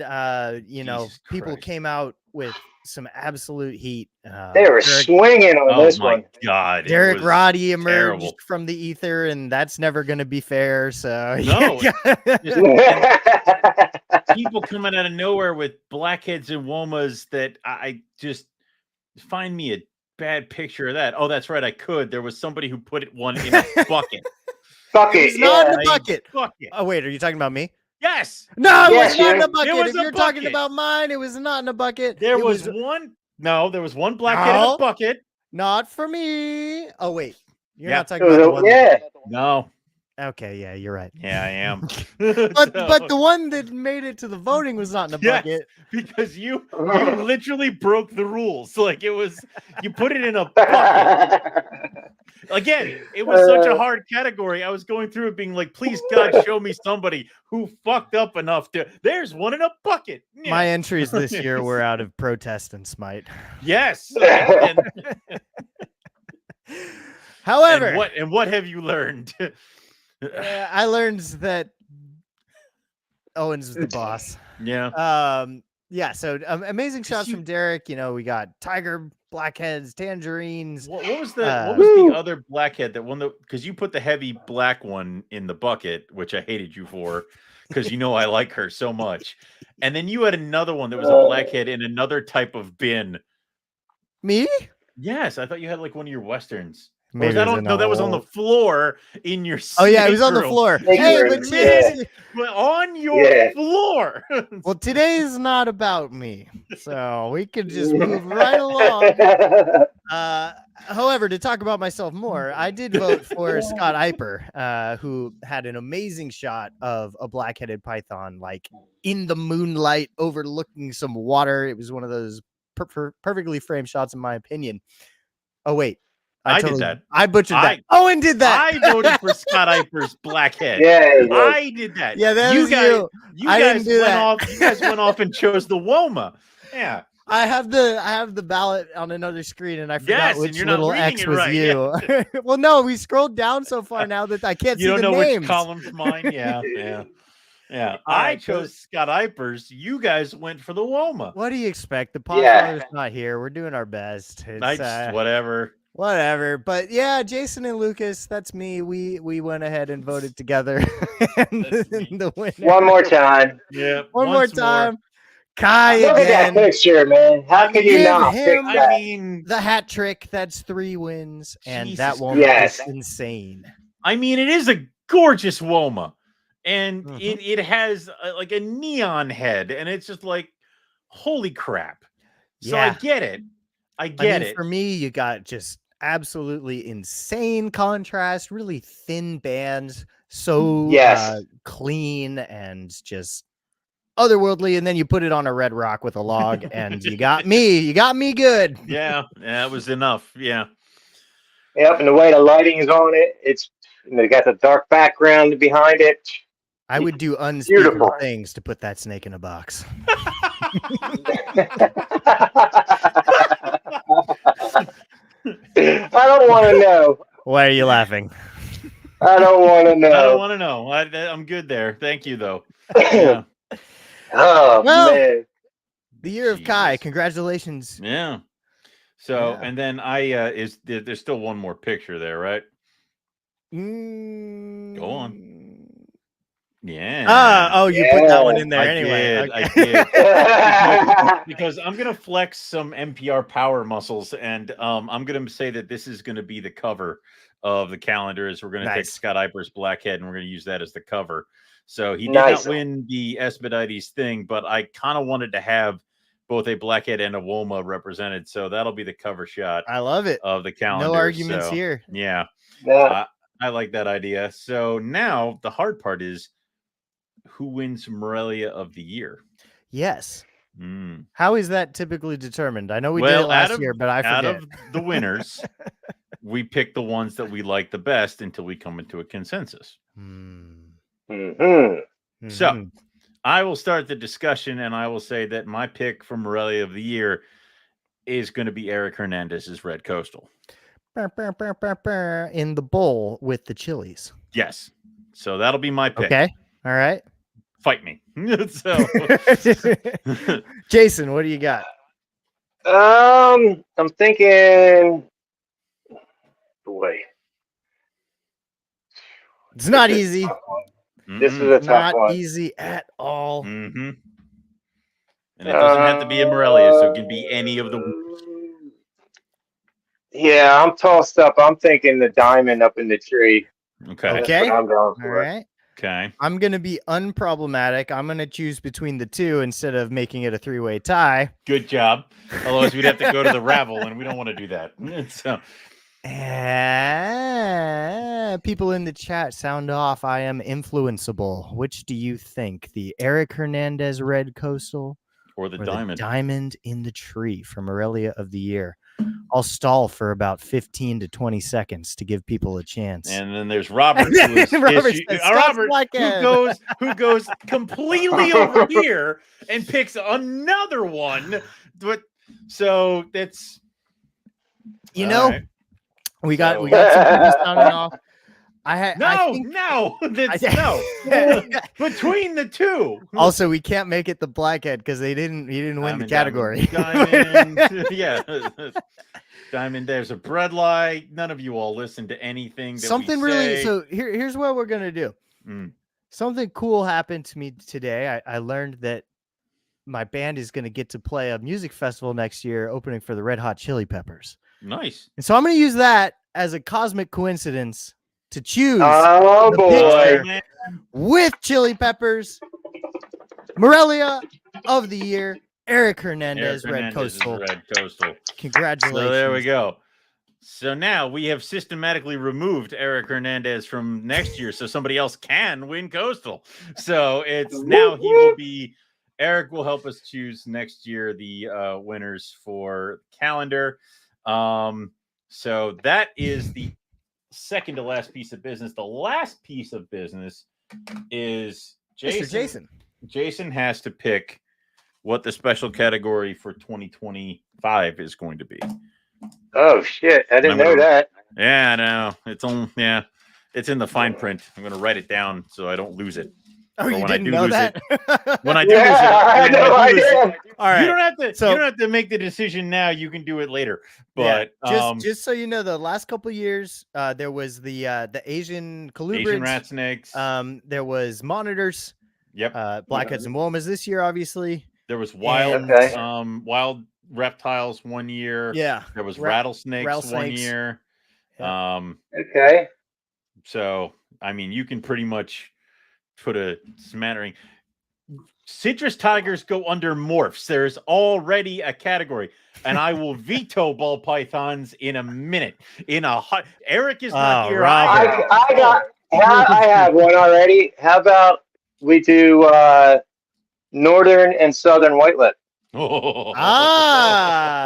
[SPEAKER 2] People came out with some absolute heat.
[SPEAKER 3] They were swinging on this one.
[SPEAKER 1] Oh my God.
[SPEAKER 2] Derek Roddy emerged from the ether, and that's never going to be fair. So
[SPEAKER 1] no. People coming out of nowhere with blackheads and womas that I just find me a bad picture of that. Oh, that's right. I could. There was somebody who put one in a bucket.
[SPEAKER 2] It's not in a bucket. Oh, wait. Are you talking about me?
[SPEAKER 1] Yes.
[SPEAKER 2] No, it was not in a bucket. If you're talking about mine, it was not in a bucket.
[SPEAKER 1] There was one blackhead in a bucket.
[SPEAKER 2] Not for me. Oh, wait. You're not talking about the one.
[SPEAKER 1] No.
[SPEAKER 2] Okay, yeah, you're right.
[SPEAKER 1] Yeah, I am.
[SPEAKER 2] but the one that made it to the voting was not in a bucket.
[SPEAKER 1] Because you literally broke the rules. Like it was, you put it in a bucket. Again, it was such a hard category. I was going through it being like, please God, show me somebody who fucked up enough to, there's one in a bucket.
[SPEAKER 2] Yeah. My entries this year were out of protest and smite.
[SPEAKER 1] Yes.
[SPEAKER 2] However.
[SPEAKER 1] And what have you learned?
[SPEAKER 2] I learned that Owens is the boss.
[SPEAKER 1] Yeah.
[SPEAKER 2] So amazing shots from Derek. We got tiger, blackheads, tangerines.
[SPEAKER 1] What was the other blackhead that one? Because you put the heavy black one in the bucket, which I hated you for, because I like her so much. And then you had another one that was a blackhead in another type of bin.
[SPEAKER 2] Me?
[SPEAKER 1] Yes, I thought you had like one of your westerns.
[SPEAKER 2] Maybe
[SPEAKER 1] that on? No, that was on the floor in your.
[SPEAKER 2] Oh yeah, it was on the floor. Hey, but
[SPEAKER 1] on your floor.
[SPEAKER 2] Well, today's not about me, so we could just move right along. However, to talk about myself more, I did vote for Scott Eiper, who had an amazing shot of a black-headed python, like in the moonlight, overlooking some water. It was one of those perfectly framed shots, in my opinion. Oh wait,
[SPEAKER 1] I did that.
[SPEAKER 2] I butchered that. Owen did that.
[SPEAKER 1] I voted for Scott Eiper's blackhead.
[SPEAKER 3] Yeah,
[SPEAKER 1] I did that.
[SPEAKER 2] Yeah, that was you.
[SPEAKER 1] You guys went off. You guys went off and chose the Woma. Yeah.
[SPEAKER 2] I have the ballot on another screen, and I forgot which little X was you. Yeah. Well, no, we scrolled down so far now that I can't see the names. You don't know
[SPEAKER 1] which column's mine? Yeah. I chose Scott Eiper's. You guys went for the Woma.
[SPEAKER 2] What do you expect? The Podfather's not here. We're doing our best.
[SPEAKER 1] Whatever.
[SPEAKER 2] But yeah, Jason and Lucas, that's me. We went ahead and voted together. And the winner.
[SPEAKER 3] One more time.
[SPEAKER 1] Yeah.
[SPEAKER 2] One more time. Kai
[SPEAKER 3] Look
[SPEAKER 2] again.
[SPEAKER 3] at that picture, man. How can you not pick that?
[SPEAKER 2] I mean, the hat trick. That's 3 wins, and that Woma is insane.
[SPEAKER 1] I mean, it is a gorgeous Woma, and it has like a neon head, and it's just like, holy crap. So I get it. I get it.
[SPEAKER 2] For me, you got just absolutely insane contrast, really thin bands, so clean and just otherworldly, and then you put it on a red rock with a log, and you got me good.
[SPEAKER 1] Yeah, it was enough. Yeah.
[SPEAKER 3] Yep, and the way the lighting is on it, they got the dark background behind it.
[SPEAKER 2] I would do unspeakable things to put that snake in a box.
[SPEAKER 3] I don't want to know.
[SPEAKER 2] Why are you laughing?
[SPEAKER 3] I don't want to know.
[SPEAKER 1] I don't want to know. I'm good there. Thank you, though.
[SPEAKER 3] Yeah. Oh, man.
[SPEAKER 2] The year of Kai. Congratulations.
[SPEAKER 1] Yeah. So, and then there's still one more picture there, right? Go on. Yeah.
[SPEAKER 2] You put that one in there anyway.
[SPEAKER 1] I did. Because I'm going to flex some MPR power muscles, and I'm going to say that this is going to be the cover of the calendar. We're going to take Scott Eiper's blackhead, and we're going to use that as the cover. So he did not win the Expedites thing, but I kind of wanted to have both a blackhead and a Woma represented. So that'll be the cover shot.
[SPEAKER 2] I love it.
[SPEAKER 1] Of the calendar.
[SPEAKER 2] No arguments here.
[SPEAKER 1] Yeah. I like that idea. So now the hard part is who wins Morelia of the year?
[SPEAKER 2] Yes. How is that typically determined? I know we did it last year, but I forget. Out of
[SPEAKER 1] the winners, we pick the ones that we like the best until we come into a consensus. So I will start the discussion, and I will say that my pick for Morelia of the year is going to be Eric Hernandez's Red Coastal.
[SPEAKER 2] In the bowl with the chilies.
[SPEAKER 1] Yes. So that'll be my pick.
[SPEAKER 2] Okay. All right.
[SPEAKER 1] Fight me.
[SPEAKER 2] Jason, what do you got?
[SPEAKER 3] I'm thinking. Boy.
[SPEAKER 2] It's not easy.
[SPEAKER 3] This is a tough one.
[SPEAKER 2] Not easy at all.
[SPEAKER 1] And it doesn't have to be a Morelia, so it can be any of the.
[SPEAKER 3] Yeah, I'm tossed up. I'm thinking the diamond up in the tree.
[SPEAKER 1] Okay.
[SPEAKER 3] That's what I'm going for.
[SPEAKER 2] All right.
[SPEAKER 1] Okay.
[SPEAKER 2] I'm going to be unproblematic. I'm going to choose between the two instead of making it a 3-way tie.
[SPEAKER 1] Good job. Otherwise, we'd have to go to the ravel, and we don't want to do that. So.
[SPEAKER 2] People in the chat sound off. I am influenceable. Which do you think? The Eric Hernandez Red Coastal
[SPEAKER 1] or the diamond?
[SPEAKER 2] The diamond in the tree for Morelia of the year. I'll stall for about 15 to 20 seconds to give people a chance.
[SPEAKER 1] And then there's Robert, who goes completely over here and picks another one. So that's
[SPEAKER 2] right. We got some people sounding off.
[SPEAKER 1] No. Between the two.
[SPEAKER 2] Also, we can't make it the blackhead because he didn't win the category.
[SPEAKER 1] Diamond, Diamond. There's a bread light. None of you all listen to anything.
[SPEAKER 2] Something really. So here's what we're gonna do. Something cool happened to me today. I learned that my band is gonna get to play a music festival next year, opening for the Red Hot Chili Peppers.
[SPEAKER 1] Nice.
[SPEAKER 2] And so I'm going to use that as a cosmic coincidence to choose
[SPEAKER 3] Oh
[SPEAKER 2] the
[SPEAKER 3] boy.
[SPEAKER 2] picture with Chili Peppers, Morelia of the year, Eric Hernandez, Red Coastal.
[SPEAKER 1] Red Coastal.
[SPEAKER 2] Congratulations.
[SPEAKER 1] So there we go. So now we have systematically removed Eric Hernandez from next year, so somebody else can win Coastal. So it's now Eric will help us choose next year the winners for calendar. So that is the second to last piece of business. The last piece of business is
[SPEAKER 2] Mr. Jason.
[SPEAKER 1] Jason has to pick what the special category for 2025 is going to be.
[SPEAKER 3] Oh shit! I didn't know that.
[SPEAKER 1] Yeah, I know. It's in the fine print. I'm going to write it down so I don't lose it.
[SPEAKER 2] Oh, you didn't know that?
[SPEAKER 1] When I do lose it,
[SPEAKER 3] I know I did.
[SPEAKER 2] All right.
[SPEAKER 1] You don't have to make the decision now. You can do it later. But
[SPEAKER 2] just so you know, the last couple of years, there was the Asian colubrids,
[SPEAKER 1] Asian rat snakes.
[SPEAKER 2] There was monitors.
[SPEAKER 1] Yep.
[SPEAKER 2] Blackheads and womas this year, obviously.
[SPEAKER 1] There was wild wild reptiles one year.
[SPEAKER 2] Yeah.
[SPEAKER 1] There was rattlesnakes 1 year.
[SPEAKER 2] Yeah.
[SPEAKER 3] Okay.
[SPEAKER 1] So I mean, you can pretty much put a smattering. Citrus tigers go under morphs. There's already a category, and I will veto ball pythons in a minute. Eric is not here.
[SPEAKER 3] I have one already. How about we do northern and southern white lip?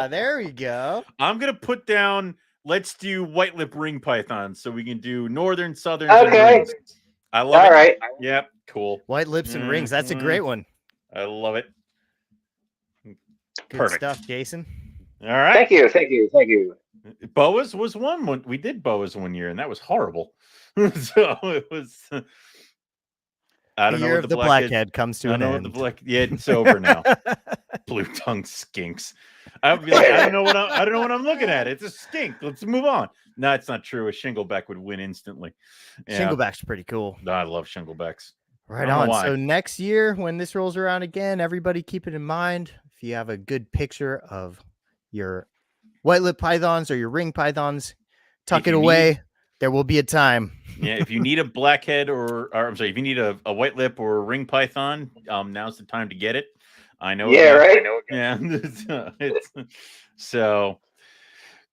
[SPEAKER 2] There we go.
[SPEAKER 1] I'm gonna put down. Let's do white lip ring pythons, so we can do northern, southern.
[SPEAKER 3] Okay.
[SPEAKER 1] I love it.
[SPEAKER 3] All right.
[SPEAKER 1] Yep. Cool.
[SPEAKER 2] White lips and rings. That's a great one.
[SPEAKER 1] I love it.
[SPEAKER 2] Good
[SPEAKER 1] Perfect
[SPEAKER 2] stuff, Jason.
[SPEAKER 1] All right.
[SPEAKER 3] Thank you.
[SPEAKER 1] Boas was one. We did boas 1 year, and that was horrible. So it was. I don't know what
[SPEAKER 2] the blackhead comes to an end.
[SPEAKER 1] It's over now. Blue tongue skinks. I would be like, I don't know what I'm looking at. It's a skink. Let's move on. No, it's not true. A shingleback would win instantly. Yeah.
[SPEAKER 2] Shingleback's pretty cool.
[SPEAKER 1] No, I love shinglebacks.
[SPEAKER 2] Right on. So next year, when this rolls around again, everybody keep it in mind. If you have a good picture of your white lip pythons or your ring pythons, tuck it away. There will be a time.
[SPEAKER 1] Yeah, if you need a blackhead if you need a white lip or a ring python, now's the time to get it. I know.
[SPEAKER 3] Yeah, right.
[SPEAKER 1] Yeah. So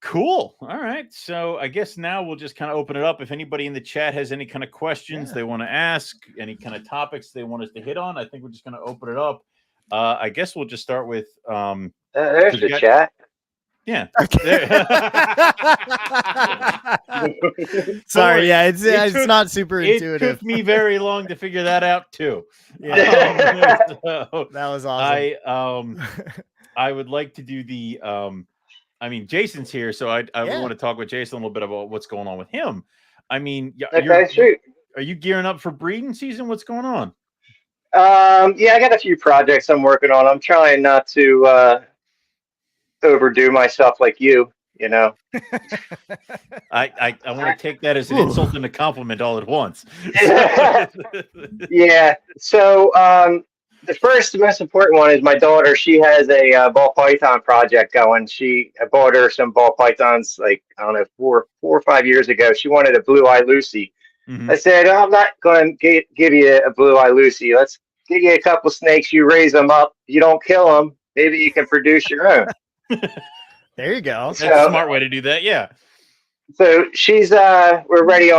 [SPEAKER 1] cool. All right. So I guess now we'll just kind of open it up. If anybody in the chat has any kind of questions they want to ask, any kind of topics they want us to hit on, I think we're just going to open it up. I guess we'll just start with.
[SPEAKER 3] There's the chat.
[SPEAKER 1] Yeah.
[SPEAKER 2] Sorry. Yeah, it's not super intuitive.
[SPEAKER 1] It took me very long to figure that out too.
[SPEAKER 2] Yeah. So, that was awesome.
[SPEAKER 1] I would like to do the. I mean, Jason's here, so I want to talk with Jason a little bit about what's going on with him. I mean, are you gearing up for breeding season? What's going on?
[SPEAKER 3] Yeah, I got a few projects I'm working on. I'm trying not to overdo myself like you know.
[SPEAKER 1] I want to take that as an insult and a compliment all at once.
[SPEAKER 3] Yeah. So the first most important one is my daughter. She has a ball python project going. I bought her some ball pythons, like, I don't know, 4 or 5 years ago. She wanted a blue eye Lucy. Mm-hmm. I said, I'm not going to give you a blue eye Lucy. Let's give you a couple snakes. You raise them up. You don't kill them. Maybe you can produce your own.
[SPEAKER 2] There you go.
[SPEAKER 1] That's a smart way to do that. Yeah.
[SPEAKER 3] So she's we're ready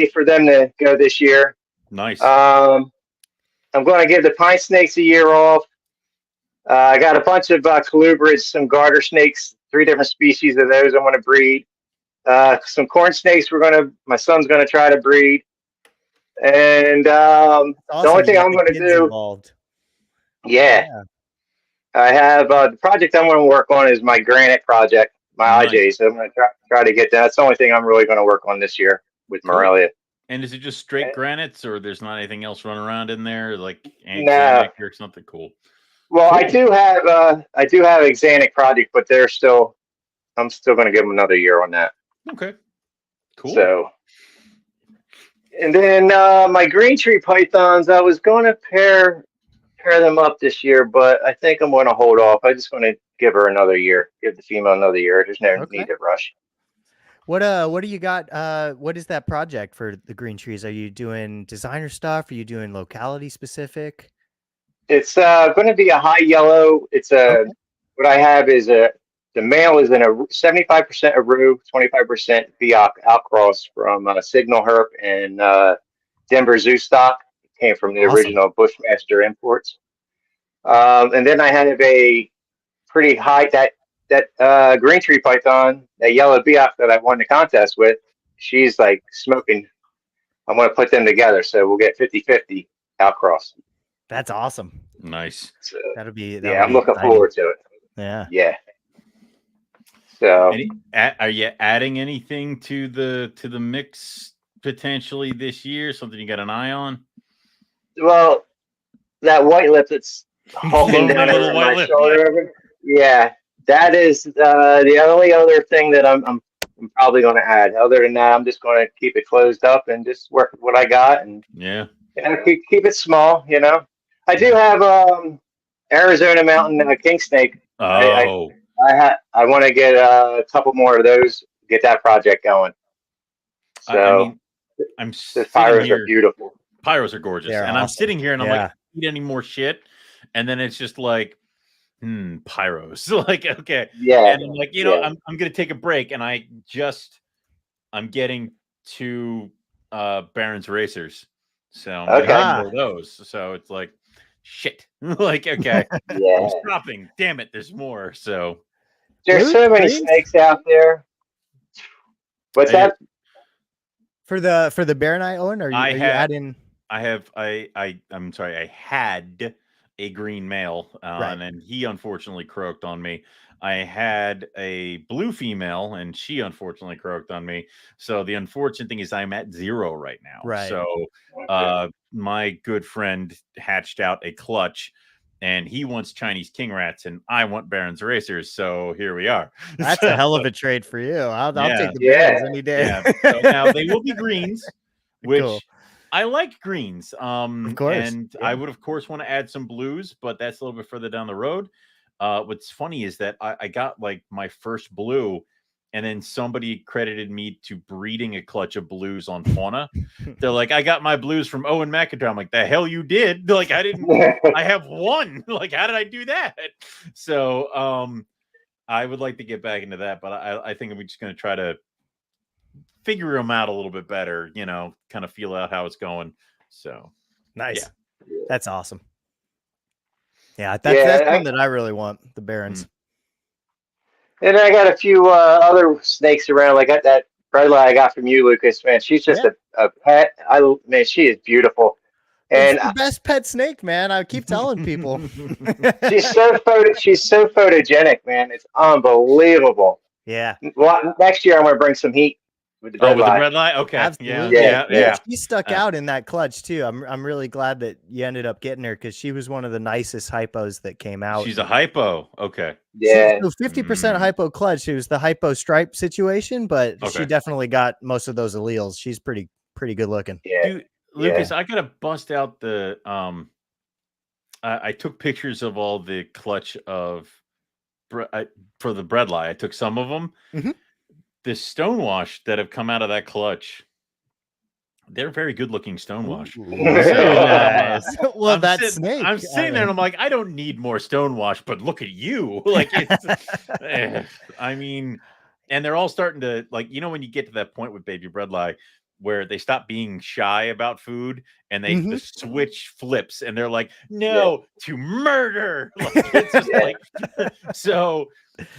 [SPEAKER 3] for them to go this year.
[SPEAKER 1] Nice.
[SPEAKER 3] I'm going to give the pine snakes a year off. I got a bunch of colubrids, some garter snakes, 3 different species of those I want to breed. Some corn snakes my son's going to try to breed. And the only thing I'm going to do. Yeah. I have the project I'm going to work on is my granite project, my IJs. So I'm going to try to get that. That's the only thing I'm really going to work on this year with Morelia.
[SPEAKER 1] And is it just straight granites, or there's not anything else running around in there, like or something cool?
[SPEAKER 3] Well, cool. I do have Exanic project, but I'm still going to give them another year on that.
[SPEAKER 1] Okay, cool.
[SPEAKER 3] So, and then my green tree pythons, I was going to pair pair them up this year, but I think I'm going to hold off. I just want to give her another year, give the female another year. There's no need to rush.
[SPEAKER 2] What do you got? What is that project for the green trees? Are you doing designer stuff? Are you doing locality specific?
[SPEAKER 3] It's going to be a high yellow. It's what I have is the male is in a 75% Aru, 25% Biak outcross from Signal Herp and Denver Zoo stock. It came from the original Bushmaster imports. And then I have a pretty high that green tree python, that yellow Biak that I won the contest with. She's like smoking. I'm going to put them together, so we'll get 50-50 outcross.
[SPEAKER 2] That's awesome.
[SPEAKER 1] Nice.
[SPEAKER 3] So,
[SPEAKER 2] that'll be
[SPEAKER 3] I'm looking forward to it.
[SPEAKER 2] Yeah.
[SPEAKER 3] So,
[SPEAKER 1] are you adding anything to the mix potentially this year? Something you got an eye on?
[SPEAKER 3] Well, that white lip that's hulking down over my shoulder. Yeah, that is the only other thing that I'm probably going to add. Other than that, I'm just going to keep it closed up and just work with what I got and keep it small. I do have Arizona Mountain king snake.
[SPEAKER 1] Oh,
[SPEAKER 3] I want to get a couple more of those. Get that project going. So the pyros are beautiful.
[SPEAKER 1] Pyros are gorgeous, and awesome. I'm sitting here and I'm like, I don't need any more shit, and then it's just like, pyros. Like, okay, and I'm like, I'm gonna take a break, and I'm getting to Barron's Racers, so I'm getting more of those. So it's like, shit. Like, okay, I'm stopping. Damn it, there's more. So
[SPEAKER 3] there's so many snakes out there. What's that?
[SPEAKER 2] For the Baron I own, or are you adding?
[SPEAKER 1] I'm sorry. I had a green male, and he unfortunately croaked on me. I had a blue female, and she unfortunately croaked on me. So the unfortunate thing is I'm at 0 right now.
[SPEAKER 2] Right.
[SPEAKER 1] So my good friend hatched out a clutch, and he wants Chinese king rats, and I want Barron's Racers. So here we are.
[SPEAKER 2] That's a hell of a trade for you. I'll take the Barons any day.
[SPEAKER 1] Yeah. So now they will be greens, which I like greens. Of course. And I would, of course, want to add some blues, but that's a little bit further down the road. What's funny is that I got like my first blue, and then somebody credited me to breeding a clutch of blues on fauna. They're like, I got my blues from Owen McIntyre. I'm like, the hell you did? Like, I didn't. I have one. Like, how did I do that? So I would like to get back into that, but I think I'm just going to try to figure them out a little bit better, kind of feel out how it's going. So
[SPEAKER 2] nice. Yeah. That's awesome. Yeah, that's one that I really want, the Barons.
[SPEAKER 3] And I got a few other snakes around. Like that Bredla I got from you, Lucas. Man, she's just a pet. She is beautiful. And
[SPEAKER 2] it's the best pet snake, man. I keep telling people.
[SPEAKER 3] she's so photogenic, man. It's unbelievable.
[SPEAKER 2] Yeah.
[SPEAKER 3] Well, next year I'm going to bring some heat. With the
[SPEAKER 1] red light? Okay.
[SPEAKER 2] Absolutely. Yeah. She stuck out in that clutch too. I'm really glad that you ended up getting her because she was one of the nicest hypos that came out.
[SPEAKER 1] She's a hypo. Okay.
[SPEAKER 3] Yeah.
[SPEAKER 2] So 50% hypo clutch. It was the hypo stripe situation, but she definitely got most of those alleles. She's pretty good looking.
[SPEAKER 3] Yeah.
[SPEAKER 1] Dude, Lucas, I gotta bust out the I took pictures of all the clutch of for the Bredli. I took some of them.
[SPEAKER 2] Mm-hmm.
[SPEAKER 1] The stonewash that have come out of that clutch, they're very good looking stonewash.
[SPEAKER 2] Nice. Well, snake.
[SPEAKER 1] I'm sitting there and I'm like, I don't need more stonewash, but look at you. Like, it's, I mean, and they're all starting to, like, when you get to that point with baby Bredli where they stop being shy about food and the switch flips and they're like, no, to murder. Like, it's just like, so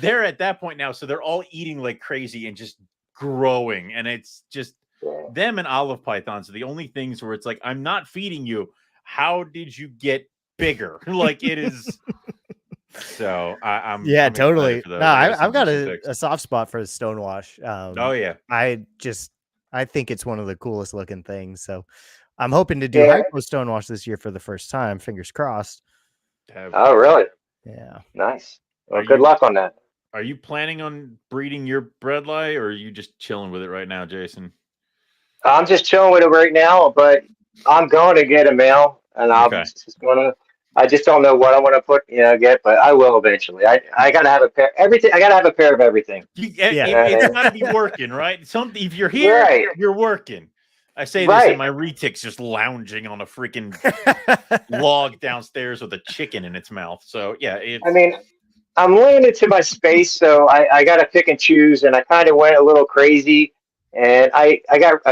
[SPEAKER 1] they're at that point now. So they're all eating like crazy and just growing. And it's just them and olive pythons are the only things where it's like, I'm not feeding you. How did you get bigger? Like, it is. So I'm
[SPEAKER 2] totally. No, I've got a soft spot for the stonewash. I think it's one of the coolest looking things. So I'm hoping to do hypo stonewash this year for the first time. Fingers crossed.
[SPEAKER 3] Oh, really?
[SPEAKER 2] Yeah.
[SPEAKER 3] Nice. Well, good luck on that.
[SPEAKER 1] Are you planning on breeding your Bredli, or are you just chilling with it right now, Jason?
[SPEAKER 3] I'm just chilling with it right now, but I'm going to get a male, and I'm just going to I just don't know what I want to put, get, but I will eventually. I gotta have a pair. Everything. I gotta have a pair of everything.
[SPEAKER 1] It's got to be working, right? If you're here,
[SPEAKER 3] Right.
[SPEAKER 1] you're working. I say this, and my retic's just lounging on a freaking log downstairs with a chicken in its mouth. So yeah,
[SPEAKER 3] I mean, I'm limited to my space, so I got to pick and choose, and I kind of went a little crazy. And I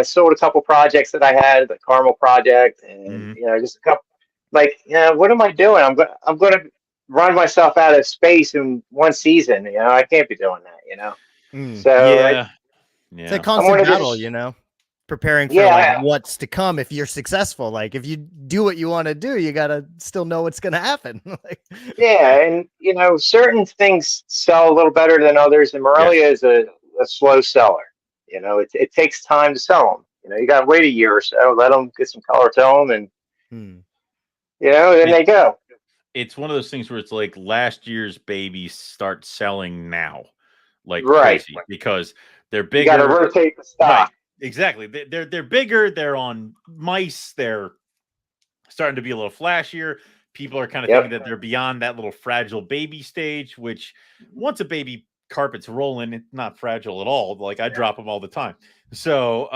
[SPEAKER 3] sold a couple projects that I had, the Carmel project, and just a couple. Like, what am I doing? I'm going to run myself out of space in one season. I can't be doing that. So
[SPEAKER 2] it's a constant battle, preparing for what's to come. If you're successful, like if you do what you want to do, you got to still know what's going to happen.
[SPEAKER 3] And certain things sell a little better than others, and Morelia is a slow seller. It takes time to sell them. You got to wait a year or so, let them get some color to them, and then they go.
[SPEAKER 1] It's one of those things where it's like last year's babies start selling now, like crazy, because they're bigger.
[SPEAKER 3] You got to rotate the stock.
[SPEAKER 1] Right. Exactly. They're bigger. They're on mice. They're starting to be a little flashier. People are kind of thinking that they're beyond that little fragile baby stage, which once a baby carpet's rolling, it's not fragile at all. Like I drop them all the time. So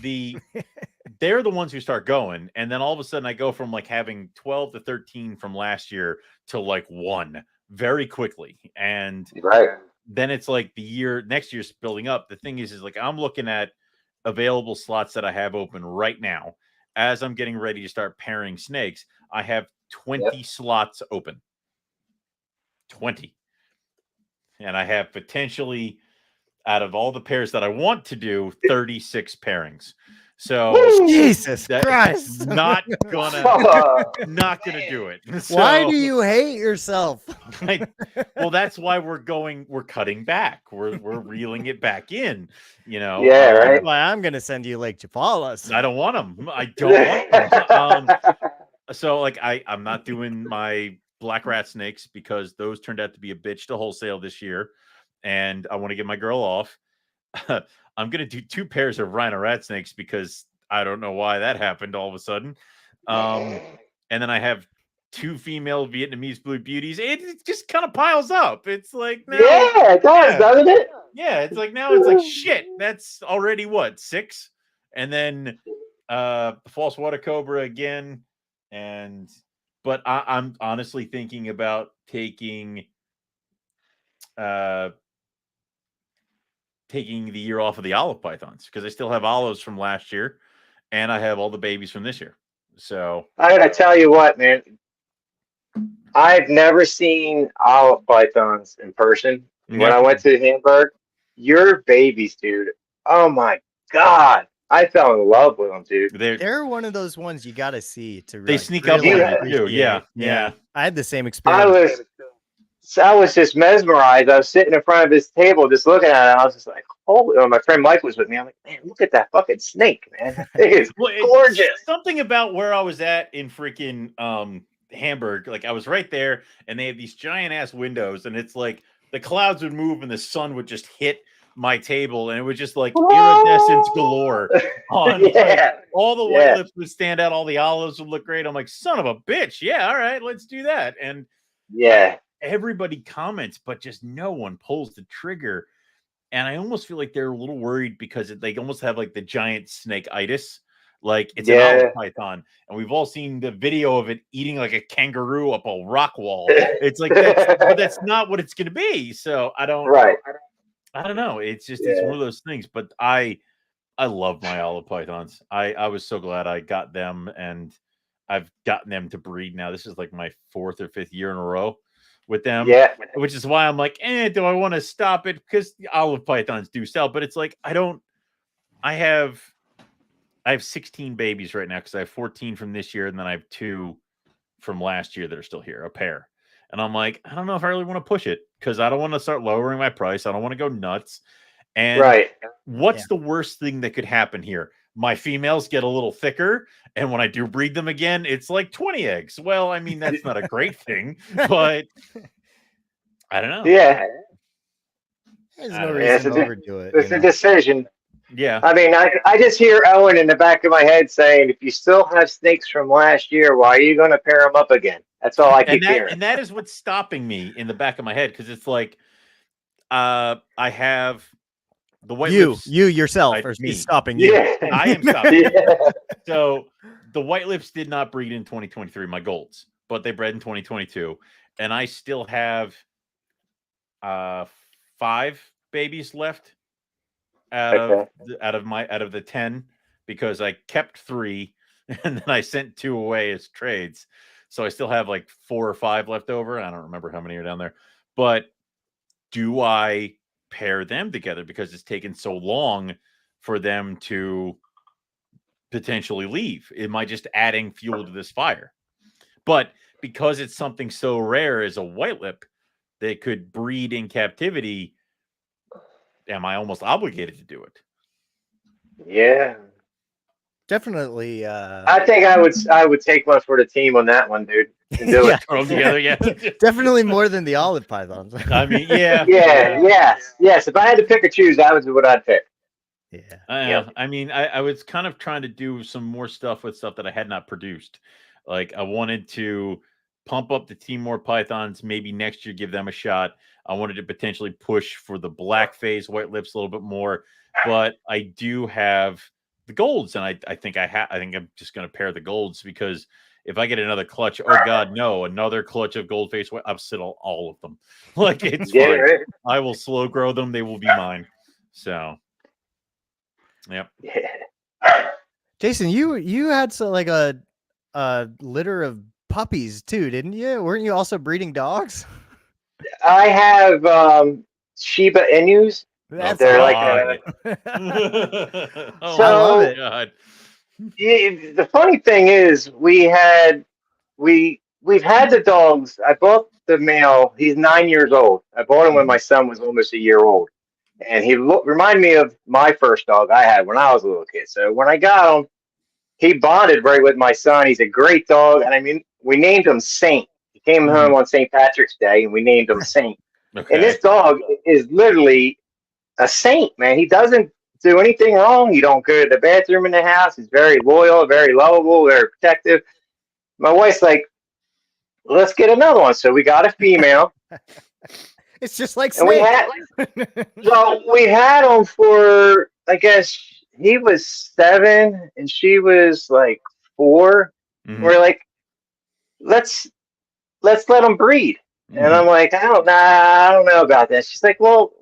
[SPEAKER 1] they're the ones who start going. And then all of a sudden I go from like having 12 to 13 from last year to like 1 very quickly. And then it's like next year's building up. The thing is like I'm looking at available slots that I have open right now. As I'm getting ready to start pairing snakes, I have 20 slots open. 20. And I have potentially, out of all the pairs that I want to do, 36 pairings. So
[SPEAKER 2] Jesus Christ,
[SPEAKER 1] not gonna do it. So,
[SPEAKER 2] why do you hate yourself?
[SPEAKER 1] Well, that's why we're cutting back. We're reeling it back in.
[SPEAKER 2] That's why I'm gonna send you Lake Chapalas.
[SPEAKER 1] I don't want them. I don't want them. So like I'm not doing my black rat snakes because those turned out to be a bitch to wholesale this year, and I want to get my girl off. I'm going to do 2 pairs of rhino rat snakes because I don't know why that happened all of a sudden. And then I have 2 female Vietnamese blue beauties. It just kind of piles up. It's like, now,
[SPEAKER 3] it does, doesn't it?
[SPEAKER 1] Yeah, it's like now it's like shit. That's already what, 6? And then false water cobra again. But I'm honestly thinking about taking the year off of the olive pythons because I still have olives from last year and I have all the babies from this year. So
[SPEAKER 3] I gotta tell you what, man, I've never seen olive pythons in person. When I went to Hamburg, your babies, dude. Oh my God. I fell in love with them, dude.
[SPEAKER 2] They're one of those ones you gotta see to
[SPEAKER 1] they sneak up on you. Yeah.
[SPEAKER 2] I had the same experience.
[SPEAKER 3] I was just mesmerized. I was sitting in front of his table just looking at it. I was just like, holy, my friend Mike was with me. I'm like, man, look at that fucking snake, man. It's gorgeous.
[SPEAKER 1] Something about where I was at in freaking Hamburg. Like I was right there and they had these giant ass windows and it's like the clouds would move and the sun would just hit my table and it was just like iridescence galore on like, all the white lips would stand out, all the olives would look great. I'm like, son of a bitch. Yeah, all right, let's do that. And everybody comments, but just no one pulls the trigger. And I almost feel like they're a little worried because they almost have like the giant snake-itis. Like it's an olive python. And we've all seen the video of it eating like a kangaroo up a rock wall. It's like, that's not what it's going to be. So I don't know. It's just, it's one of those things, but I love my olive pythons. I was so glad I got them and I've gotten them to breed now. This is like my 4th or 5th year in a row with them, which is why I'm like, do I want to stop it? Because the olive pythons do sell, but it's like, I have 16 babies right now because I have 14 from this year and then I have 2 from last year that are still here, a pair. And I'm like, I don't know if I really want to push it because I don't want to start lowering my price. I don't want to go nuts. And what's the worst thing that could happen here? My females get a little thicker, and when I do breed them again, it's like 20 eggs. Well, I mean, that's not a great thing, but I don't know.
[SPEAKER 3] Yeah.
[SPEAKER 2] There's no reason to overdo it.
[SPEAKER 3] It's a decision.
[SPEAKER 1] Yeah.
[SPEAKER 3] I mean, I just hear Owen in the back of my head saying, if you still have snakes from last year, why are you going to pair them up again? That's all I keep hearing.
[SPEAKER 1] And that is what's stopping me in the back of my head, because it's like, I have the white lips.
[SPEAKER 2] You yourself are stopping you.
[SPEAKER 3] Yeah.
[SPEAKER 1] I am stopping.
[SPEAKER 3] Yeah.
[SPEAKER 1] So the white lips did not breed in 2023, my golds, but they bred in 2022, and I still have 5 babies left out of the 10, because I kept 3 and then I sent 2 away as trades. So I still have like 4 or 5 left over. I don't remember how many are down there. But do I pair them together, because it's taken so long for them to potentially leave? Am I just adding fuel to this fire? But because it's something so rare as a white lip that could breed in captivity, am I almost obligated to do it?
[SPEAKER 3] Yeah.
[SPEAKER 2] Definitely.
[SPEAKER 3] I think I would take one for the team on that one, dude. And do it.
[SPEAKER 1] Throw them together, yeah.
[SPEAKER 2] Definitely more than the olive pythons.
[SPEAKER 1] I mean, yeah.
[SPEAKER 3] Yes. If I had to pick or choose, that was what I'd pick.
[SPEAKER 2] Yeah.
[SPEAKER 1] I mean, I was kind of trying to do some more stuff with stuff that I had not produced. Like, I wanted to pump up the Timor pythons, maybe next year give them a shot. I wanted to potentially push for the black phase white lips a little bit more, but I do have the golds, and I think I'm just going to pair the golds, because if I get another clutch, oh God, no, another clutch of gold face, I'll sit all of them. Like, it's fine. Right. I will slow grow them. They will be mine. So, yep.
[SPEAKER 3] Yeah.
[SPEAKER 2] Jason, you had like a litter of puppies too, didn't you? Weren't you also breeding dogs?
[SPEAKER 3] I have Shiba Inus. They're like
[SPEAKER 1] oh,
[SPEAKER 3] so,
[SPEAKER 1] I love it. God.
[SPEAKER 3] The funny thing is, we've had the dogs. I bought the male. He's 9 years old. I bought him when my son was almost a year old, and he reminded me of my first dog I had when I was a little kid. So when I got him, he bonded right with my son. He's a great dog, and I mean, we named him Saint. He came home on St. Patrick's Day, and we named him Saint. Okay. And this dog is literally a saint, man. He doesn't do anything wrong. He don't go to the bathroom in the house. He's very loyal, very lovable, very protective. My wife's like, let's get another one. So we got a female.
[SPEAKER 2] It's just like Snake.
[SPEAKER 3] We had him for, I guess, he was 7 and she was like 4. Mm-hmm. We're like, let's let them breed. Mm-hmm. And I'm like, I don't know about that. She's like, well,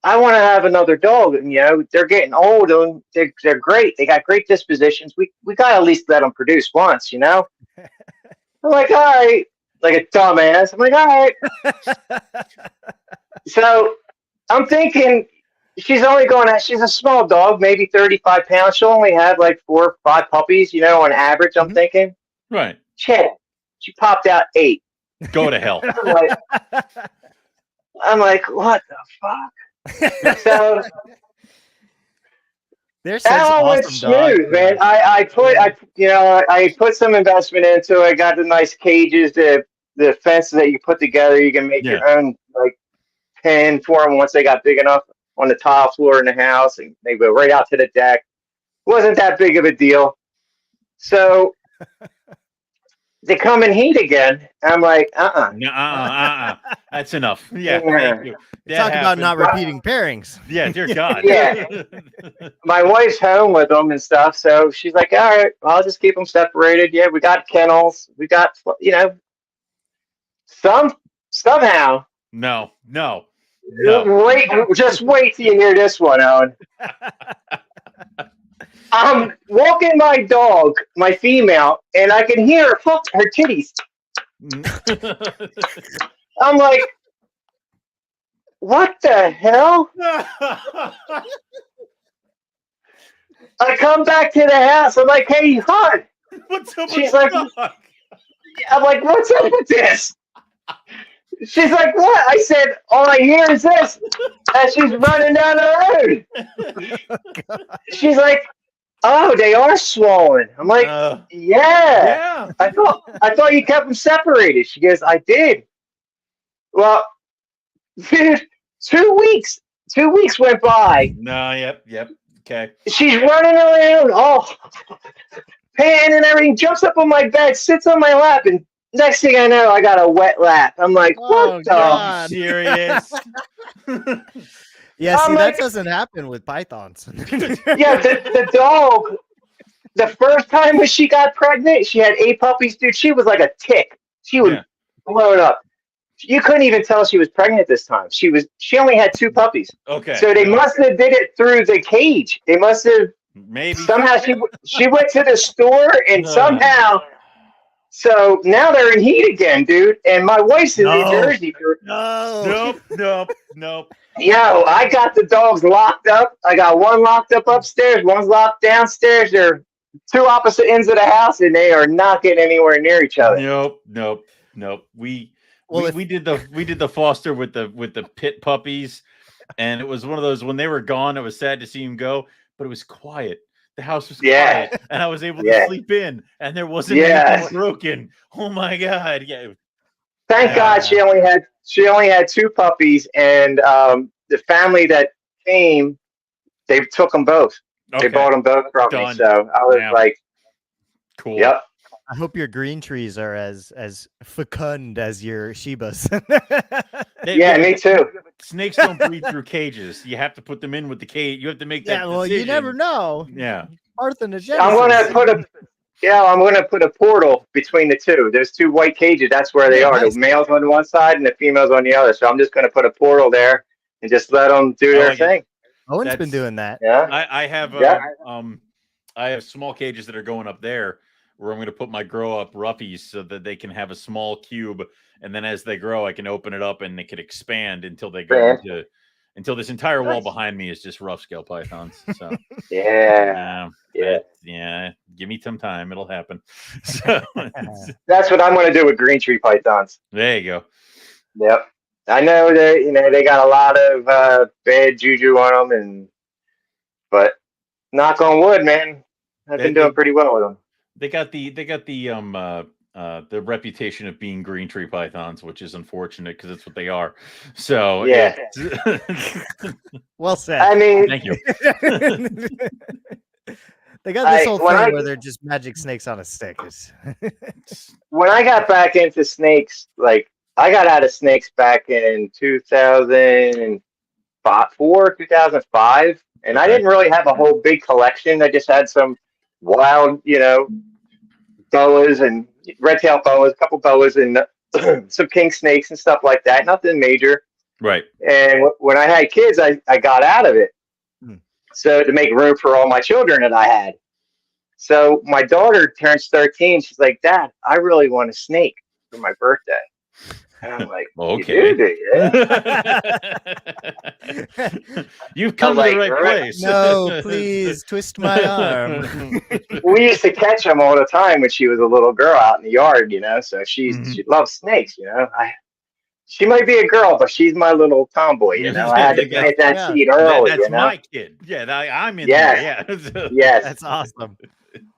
[SPEAKER 3] I want to have another dog. And, you know, they're getting old and they're great. They got great dispositions. We got to at least let them produce once, you know? I'm like, all right. Like a dumbass. I'm like, all right. So I'm thinking she's a small dog, maybe 35 pounds. She'll only have like 4 or 5 puppies, you know, on average, I'm thinking.
[SPEAKER 1] Right.
[SPEAKER 3] She popped out 8.
[SPEAKER 1] Go to hell.
[SPEAKER 3] I'm like, what the fuck? So
[SPEAKER 2] there's such awesome
[SPEAKER 3] smooth, man. I put some investment into it. I got the nice cages, the fences that you put together. You can make your own like pen for them once they got big enough on the tile floor in the house, and they go right out to the deck. Wasn't that big of a deal. So they come in heat again. I'm like,
[SPEAKER 1] that's enough. Yeah, thank you.
[SPEAKER 2] Talk about not repeating pairings.
[SPEAKER 1] Yeah, dear God.
[SPEAKER 3] Yeah. My wife's home with them and stuff, so she's like, all right, I'll just keep them separated. Yeah, we got kennels. We got, you know, somehow.
[SPEAKER 1] No.
[SPEAKER 3] Wait, just wait till you hear this one, Owen. I'm walking my dog, my female, and I can hear her titties. I'm like, what the hell? I come back to the house. I'm like, hey, hon.
[SPEAKER 1] What's up?
[SPEAKER 3] She's like, I'm like, what's up with this? She's like, what? I said, all I hear is this. And she's running down the road. She's like, oh, they are swollen. I'm like, yeah. I thought you kept them separated. She goes, I did. Well, dude, 2 weeks went by.
[SPEAKER 1] No, yep. Okay.
[SPEAKER 3] She's running around, all pan and everything, jumps up on my bed, sits on my lap, and next thing I know, I got a wet lap. I'm like, what the?
[SPEAKER 1] Are you serious?
[SPEAKER 2] Yeah, see, that doesn't happen with pythons.
[SPEAKER 3] Yeah, the dog, the first time when she got pregnant, she had 8 puppies, dude. She was like a tick. She was blown up. You couldn't even tell she was pregnant this time. She only had 2 puppies.
[SPEAKER 1] Okay.
[SPEAKER 3] So they must have did it through the cage. They must have somehow she went to the store and somehow. So now they're in heat again, dude. And my wife's in New Jersey.
[SPEAKER 1] Nope.
[SPEAKER 3] Yo, I got the dogs locked up. I got one locked up upstairs, one's locked downstairs. They're 2 opposite ends of the house, and they are not getting anywhere near each other.
[SPEAKER 1] Nope. We did the foster with the pit puppies, and it was one of those when they were gone. It was sad to see them go, but it was quiet. The house was quiet, and I was able to sleep in, and there wasn't anything broken. Oh my god! Yeah.
[SPEAKER 3] Thank God she only had 2 puppies, and the family that came, they took them both. Okay. They bought them both from me. So I was like,
[SPEAKER 1] cool.
[SPEAKER 3] Yep.
[SPEAKER 2] I hope your green trees are as fecund as your Shibas.
[SPEAKER 3] Yeah, me too.
[SPEAKER 1] Snakes don't breed through cages. You have to put them in with the cage. You have to make that decision.
[SPEAKER 2] You never know.
[SPEAKER 1] Yeah.
[SPEAKER 2] Parthenogenesis.
[SPEAKER 3] I'm gonna put a portal between the 2. There's 2 white cages. That's where they are. Nice. The males on one side and the females on the other. So I'm just gonna put a portal there and just let them do their thing.
[SPEAKER 2] Owen's been doing that.
[SPEAKER 3] Yeah.
[SPEAKER 1] I have small cages that are going up there where I'm going to put my grow up roughies so that they can have a small cube, and then as they grow, I can open it up and they can expand until they go until this entire wall behind me is just rough scale pythons. So
[SPEAKER 3] yeah,
[SPEAKER 1] give me some time, it'll happen. So
[SPEAKER 3] that's what I'm going to do with green tree pythons.
[SPEAKER 1] There you go.
[SPEAKER 3] Yep, I know that they got a lot of bad juju on them, but knock on wood, man, I've been doing pretty well with them.
[SPEAKER 1] They got the reputation of being green tree pythons, which is unfortunate because that's what they are. So
[SPEAKER 3] yeah.
[SPEAKER 2] Well said.
[SPEAKER 3] I mean,
[SPEAKER 1] thank you.
[SPEAKER 2] They got this whole thing where they're just magic snakes on a stick.
[SPEAKER 3] When I got back into snakes, like I got out of snakes back in 2004, 2005, and I didn't really have a whole big collection. I just had some wild, boas and red-tailed boas, a couple boas, and some king snakes and stuff like that. Nothing major.
[SPEAKER 1] Right.
[SPEAKER 3] And when I had kids, I got out of it. So to make room for all my children that I had. So my daughter turns 13. She's like, Dad, I really want a snake for my birthday. And I'm like,
[SPEAKER 1] okay. You've come to the right place.
[SPEAKER 2] No, please twist my arm.
[SPEAKER 3] We used to catch them all the time when she was a little girl out in the yard, So she loves snakes, She might be a girl, but she's my little tomboy, I had to plant that seed early.
[SPEAKER 1] That's my kid. Yeah, I'm in
[SPEAKER 3] there.
[SPEAKER 1] Yeah.
[SPEAKER 3] Yes.
[SPEAKER 2] That's awesome.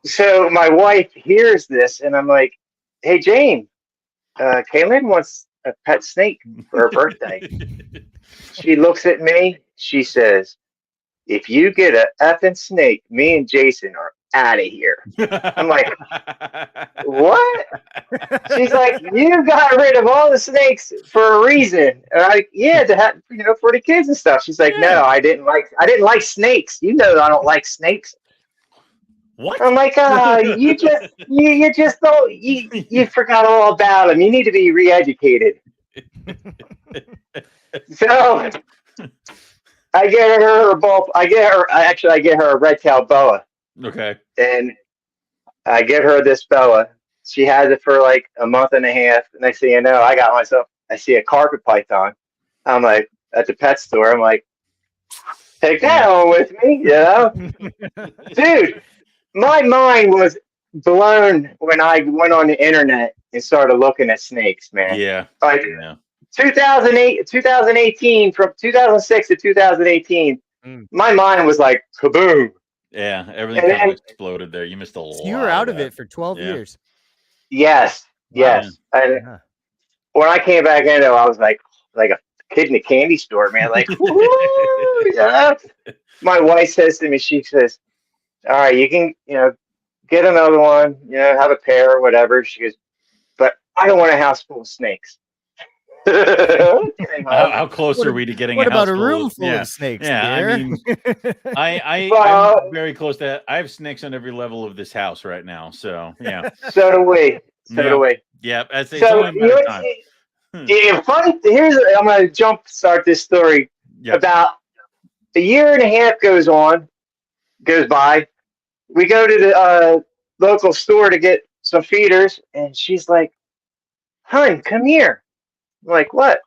[SPEAKER 3] So my wife hears this, and I'm like, hey, Jane, Kaylin wants a pet snake for her birthday. She looks at me. She says, if you get an effing snake, me and Jason are out of here. I'm like, what? She's like, you got rid of all the snakes for a reason. And I'm like, yeah, to have, for the kids and stuff. She's like, no, I didn't like snakes. I don't like snakes.
[SPEAKER 1] What?
[SPEAKER 3] I'm like, you just don't, you forgot all about them. You need to be re-educated. So I get her a red-tailed boa.
[SPEAKER 1] Okay.
[SPEAKER 3] And I give her this boa. She has it for like a month and a half. Next thing you know, I see a carpet python. I'm like, at the pet store, I'm like, take that home with me, Dude, my mind was blown when I went on the internet and started looking at snakes, man.
[SPEAKER 1] Yeah.
[SPEAKER 3] 2018, from 2006 to 2018, my mind was like, kaboom.
[SPEAKER 1] Yeah, everything kind of exploded there. You missed a lot.
[SPEAKER 2] So you were out of it for 12 years.
[SPEAKER 3] Yes. And when I came back in, though, I was like a kid in a candy store, man. Like, woo, yeah. My wife says to me, she says, all right, you can, get another one, have a pair or whatever. She goes, but I don't want a house full of snakes.
[SPEAKER 1] How close are we to getting
[SPEAKER 2] what
[SPEAKER 1] a house
[SPEAKER 2] about a room full
[SPEAKER 1] yeah.
[SPEAKER 2] of snakes?
[SPEAKER 1] Yeah,
[SPEAKER 2] dear?
[SPEAKER 1] I mean, I'm very close to that. I have snakes on every level of this house right now. So yeah.
[SPEAKER 3] So do we. So do we.
[SPEAKER 1] Yeah, it's
[SPEAKER 3] So
[SPEAKER 1] only a matter of time.
[SPEAKER 3] Funny. I'm gonna start this story.
[SPEAKER 1] Yep.
[SPEAKER 3] About a year and a half goes by. We go to the local store to get some feeders, and she's like, "Hun, come here." I'm like, "What?"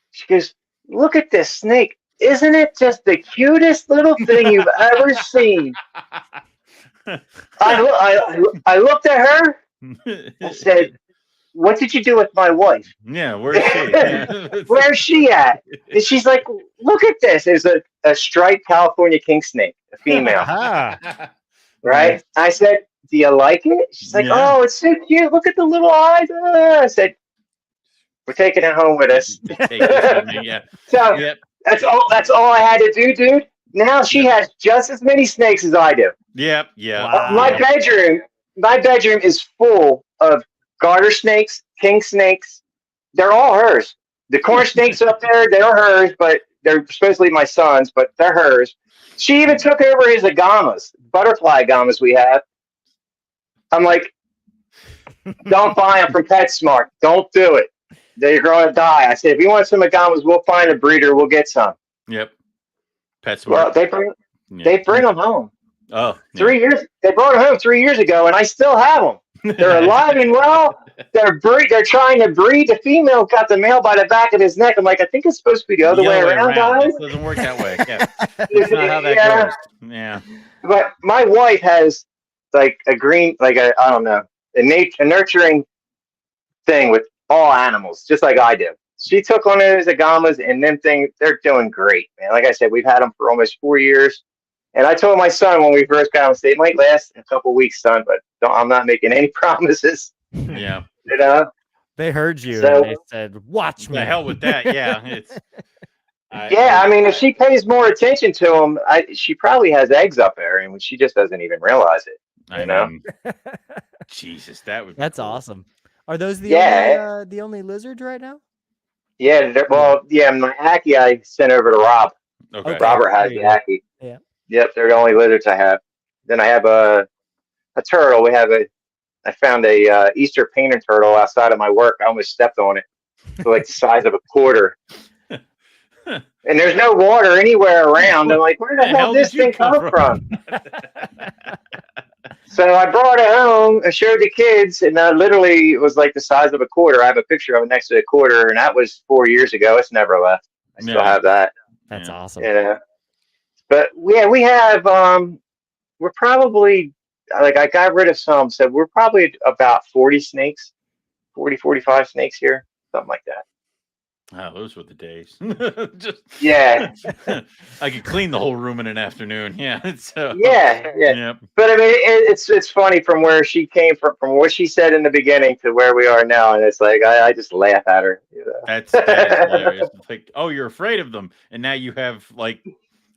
[SPEAKER 3] She goes, "Look at this snake. Isn't it just the cutest little thing you've ever seen?" I looked at her. I said, "What did you do with my wife?"
[SPEAKER 1] Yeah, where's she?
[SPEAKER 3] Where's she at? And she's like, "Look at this. There's a striped California king snake, a female." Right? I said, "Do you like it?" She's like, "Oh, it's so cute. Look at the little eyes." I said, "We're taking it home with us."
[SPEAKER 1] Yeah.
[SPEAKER 3] So that's all I had to do, dude. Now she has just as many snakes as I do.
[SPEAKER 1] Yep. Yeah.
[SPEAKER 3] Wow. My bedroom is full of garter snakes, king snakes. They're all hers. The corn snakes up there, they're hers, but they're supposedly my son's, but they're hers. She even took over his agamas, butterfly agamas we have. I'm like, don't buy them from PetSmart. Don't do it. They're going to die. I said, if you want some agamas, we'll find a breeder. We'll get some.
[SPEAKER 1] Yep. PetSmart.
[SPEAKER 3] Well, they bring them home.
[SPEAKER 1] Oh,
[SPEAKER 3] 3 years. They brought them home 3 years ago, and I still have them. They're alive and well. They're trying to breed. The female got the male by the back of his neck. I'm like, I think it's supposed to be the other way around, guys.
[SPEAKER 1] It doesn't work that way. Yeah, that's not how that goes. Yeah.
[SPEAKER 3] But my wife has like I don't know, a nurturing thing with all animals, just like I do. She took on those agamas, and them things, they're doing great, man. Like I said, we've had them for almost 4 years. And I told my son when we first got them, they might last a couple weeks, son, but I'm not making any promises.
[SPEAKER 1] Yeah.
[SPEAKER 2] They heard you and they said, "Watch me."
[SPEAKER 1] The hell with that. Yeah.
[SPEAKER 3] I mean, if she pays more attention to them, she probably has eggs up there, and she just doesn't even realize it. You know?
[SPEAKER 1] Jesus,
[SPEAKER 2] that's cool. Awesome. Are those the only lizards right now?
[SPEAKER 3] Yeah. My Ackie I sent over to Rob. Okay. Robert has the Ackie.
[SPEAKER 2] Yeah.
[SPEAKER 3] Yep, they're the only lizards I have. Then I have a turtle. I found a Easter painted turtle outside of my work. I almost stepped on it. It's like the size of a quarter. And there's no water anywhere around. I'm like, where the hell did this thing come from? So I brought it home and showed the kids, and literally it was like the size of a quarter. I have a picture of it next to the quarter, and that was 4 years ago. It's never left. I still have that.
[SPEAKER 2] That's awesome.
[SPEAKER 3] Yeah. But yeah, we have, we're probably, like I got rid of some, so we're probably about 40 snakes, 45 snakes here, something like that.
[SPEAKER 1] Oh, those were the days. I could clean the whole room in an afternoon. Yeah.
[SPEAKER 3] Yeah. But I mean, it's funny from where she came from what she said in the beginning to where we are now, and it's like I just laugh at her. You know?
[SPEAKER 1] That's hilarious. It's like, oh, you're afraid of them, and now you have like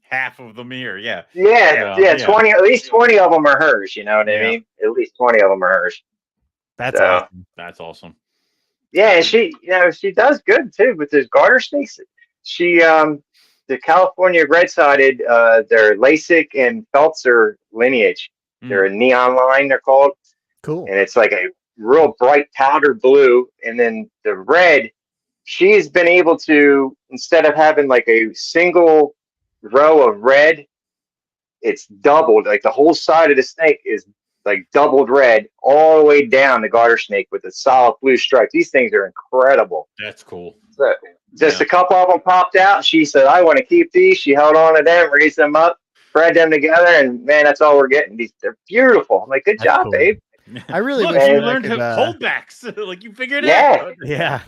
[SPEAKER 1] half of them here. Yeah.
[SPEAKER 3] 20, at least 20 of them are hers. You know what I mean? At least 20 of them are hers.
[SPEAKER 2] That's awesome.
[SPEAKER 1] That's awesome.
[SPEAKER 3] Yeah, and she does good too with those garter snakes. She the California red-sided, they're Lasik and Peltzer lineage. They're a neon line, they're called.
[SPEAKER 2] Cool.
[SPEAKER 3] And it's like a real bright powder blue, and then the red. She's been able to, instead of having like a single row of red, it's doubled. Like the whole side of the snake is like doubled red all the way down the garter snake with a solid blue stripe. These things are incredible.
[SPEAKER 1] That's cool.
[SPEAKER 3] So just a couple of them popped out. She said, I want to keep these. She held on to them, raised them up, bred them together, and man, that's all we're getting. They're beautiful. I'm like, good job, babe.
[SPEAKER 2] I really
[SPEAKER 1] wish you learned holdbacks. Like you figured it out.
[SPEAKER 2] Yeah.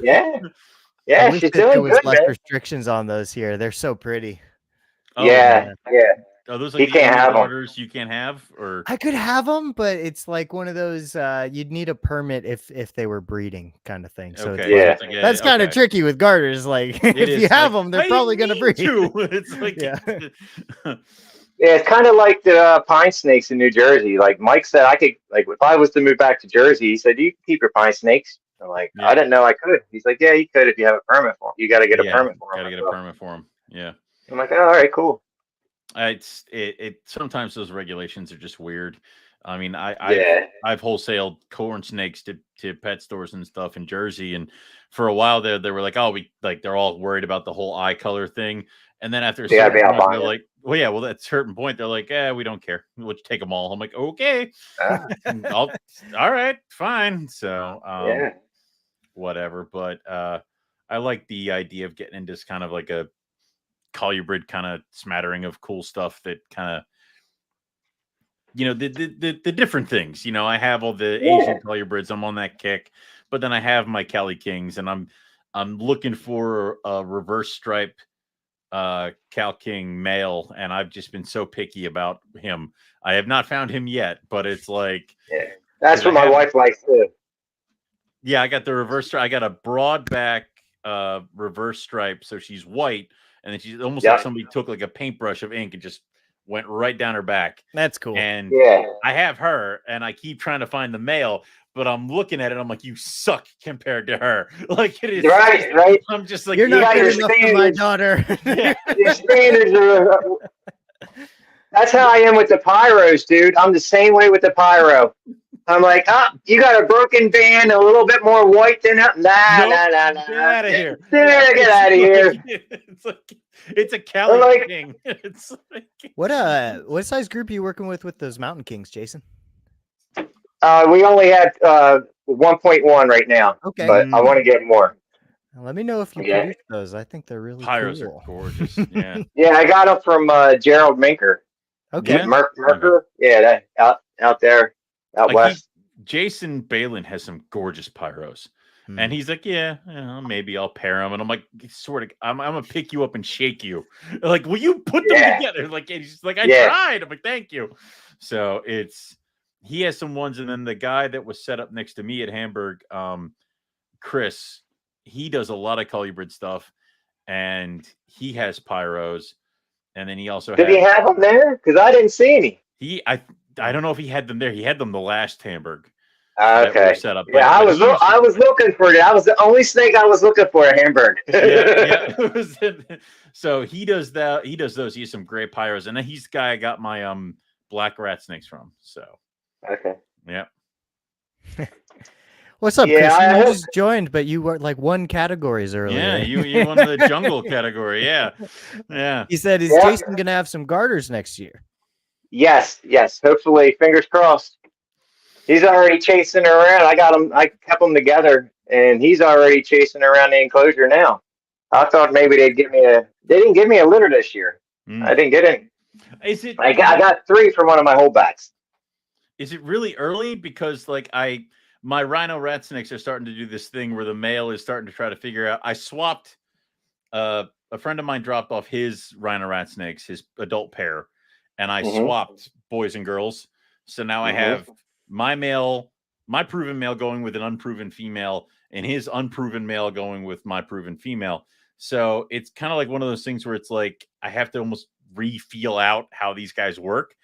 [SPEAKER 3] She's doing
[SPEAKER 2] there was
[SPEAKER 3] good,
[SPEAKER 2] less
[SPEAKER 3] man.
[SPEAKER 2] restrictions on those here. They're so pretty.
[SPEAKER 3] Yeah.
[SPEAKER 1] Are those like
[SPEAKER 3] he can't have
[SPEAKER 1] garters you can't have? Or
[SPEAKER 2] I could have them, but it's like one of those you'd need a permit if they were breeding kind of thing. So
[SPEAKER 1] okay,
[SPEAKER 2] it's
[SPEAKER 3] yeah.
[SPEAKER 2] like, that's kind of tricky with garters. Like if you have them, they're probably going to breed.
[SPEAKER 1] It's like
[SPEAKER 2] Yeah.
[SPEAKER 3] Yeah, it's kind of like the pine snakes in New Jersey. Like Mike said, I could, like, if I was to move back to Jersey, he said, you can keep your pine snakes. I'm like, I didn't know I could. He's like, yeah, you could if you have a permit for them. You got to get a permit for them.
[SPEAKER 1] Got to get a permit for them. Yeah.
[SPEAKER 3] I'm like, oh, all right, cool.
[SPEAKER 1] It sometimes those regulations are just weird. I mean, I've wholesaled corn snakes to pet stores and stuff in Jersey, and for a while there, they were like, oh, they're all worried about the whole eye color thing, and then after a certain point, they're like, well, yeah, well, at a certain point, they're like, we don't care, we'll take them all. I'm like, okay, all right, fine. So, whatever. But I like the idea of getting into this kind of like a colubrid kind of smattering of cool stuff that kind of, the different things. I have all the Asian colubrids. I'm on that kick, but then I have my Cali Kings, and I'm looking for a reverse stripe Cal King male, and I've just been so picky about him. I have not found him yet, but it's like,
[SPEAKER 3] that's what my wife likes too.
[SPEAKER 1] Yeah, I got the reverse stripe. I got a broad back reverse stripe, so she's white, and then she's almost like somebody took like a paintbrush of ink and just went right down her back.
[SPEAKER 2] That's cool.
[SPEAKER 1] And I have her, and I keep trying to find the male, but I'm looking at it. I'm like, you suck compared to her. Like, it is
[SPEAKER 3] right.
[SPEAKER 1] I'm just like,
[SPEAKER 2] you're not good enough for my daughter.
[SPEAKER 3] Your standards are. That's how I am with the pyros, dude. I'm the same way with the pyro. I'm like, you got a broken band, a little bit more white than that. Nah.
[SPEAKER 1] Get out of here.
[SPEAKER 3] Get out of here.
[SPEAKER 1] It's like, it's a Cali King. It's like,
[SPEAKER 2] what size group are you working with those Mountain Kings, Jason?
[SPEAKER 3] We only had 1.1 right now.
[SPEAKER 2] Okay.
[SPEAKER 3] But I want to get more.
[SPEAKER 2] Let me know if you produce those. I think they're really
[SPEAKER 1] pyros
[SPEAKER 2] cool.
[SPEAKER 1] are gorgeous. Yeah.
[SPEAKER 3] Yeah, I got them from Gerald Minker.
[SPEAKER 2] Okay.
[SPEAKER 3] Merker. Yeah, out there. Out west.
[SPEAKER 1] Jason Balin has some gorgeous pyros. And he's like, maybe I'll pair them. And I'm like, sort of, I'm gonna pick you up and shake you. Like, will you put them together? Like, and he's just like, I tried. I'm like, thank you. So he has some ones, and then the guy that was set up next to me at Hamburg, Chris, he does a lot of colubrid stuff, and he has pyros. And then he also
[SPEAKER 3] did he have them there? Because I didn't see any.
[SPEAKER 1] I don't know if he had them there. He had them the last Hamburg.
[SPEAKER 3] Okay.
[SPEAKER 1] Set up.
[SPEAKER 3] Yeah, I was looking for it. I was the only snake I was looking for at Hamburg.
[SPEAKER 1] So he does that. He does those. He has some great pyros, and then he's the guy I got my black rat snakes from. So
[SPEAKER 3] okay.
[SPEAKER 1] Yeah.
[SPEAKER 2] What's up, Chris? You just joined, but you were like one categories earlier.
[SPEAKER 1] Yeah, you won the jungle category. Yeah.
[SPEAKER 2] He said, "Is Jason gonna have some garters next year?"
[SPEAKER 3] Yes. Hopefully, fingers crossed. He's already chasing around. I kept them together, and he's already chasing around the enclosure now. I thought maybe they'd give me they didn't give me a litter this year. I didn't get any. I got 3 from one of my holdbacks.
[SPEAKER 1] Is it really early? Because like my rhino rat snakes are starting to do this thing where the male is starting to try to figure out. I swapped, a friend of mine dropped off his rhino rat snakes, his adult pair, and I swapped boys and girls. So now I have my proven male going with an unproven female, and his unproven male going with my proven female. So it's kind of like one of those things where it's like I have to almost re-feel out how these guys work.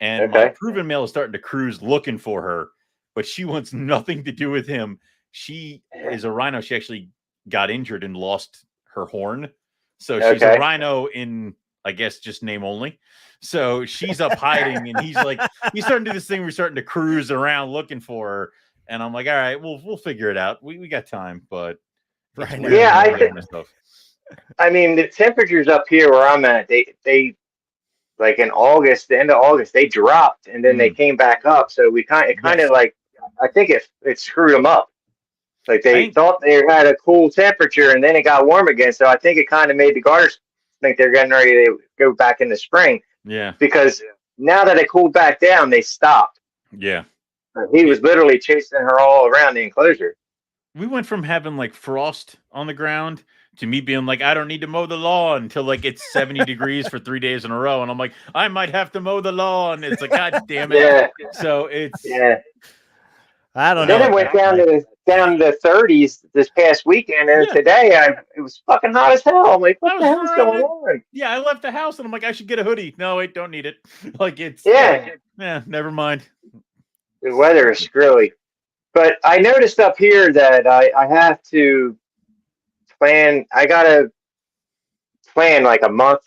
[SPEAKER 1] And my proven male is starting to cruise looking for her, but she wants nothing to do with him. She is a rhino. She actually got injured and lost her horn. So she's a rhino in, I guess, just name only. So she's up hiding, and he's starting to do this thing. We're starting to cruise around looking for her, and I'm like, all right, we'll figure it out. We got time, but
[SPEAKER 2] right.
[SPEAKER 3] I mean, the temperatures up here where I'm at, they like in August, the end of August, they dropped, and then they came back up. So we kind of like, I think it screwed them up. Like they thought they had a cool temperature, and then it got warm again. So I think it kind of made the garters think they're getting ready to go back in the spring.
[SPEAKER 1] Yeah.
[SPEAKER 3] Because now that it cooled back down, they stopped.
[SPEAKER 1] Yeah.
[SPEAKER 3] He was literally chasing her all around the enclosure.
[SPEAKER 1] We went from having like frost on the ground to me being like, I don't need to mow the lawn until like it's 70 degrees for 3 days in a row. And I'm like, I might have to mow the lawn. It's like, God damn it.
[SPEAKER 3] Yeah.
[SPEAKER 1] So it's,
[SPEAKER 2] I don't know.
[SPEAKER 3] Then it went down to the 30s this past weekend, and today it was fucking hot as hell. I'm like, what the hell's going on?
[SPEAKER 1] Yeah, I left the house and I'm like, I should get a hoodie. No, wait, don't need it. Like it's never mind.
[SPEAKER 3] The weather is screwy. But I noticed up here that I have to plan. I gotta plan like a month.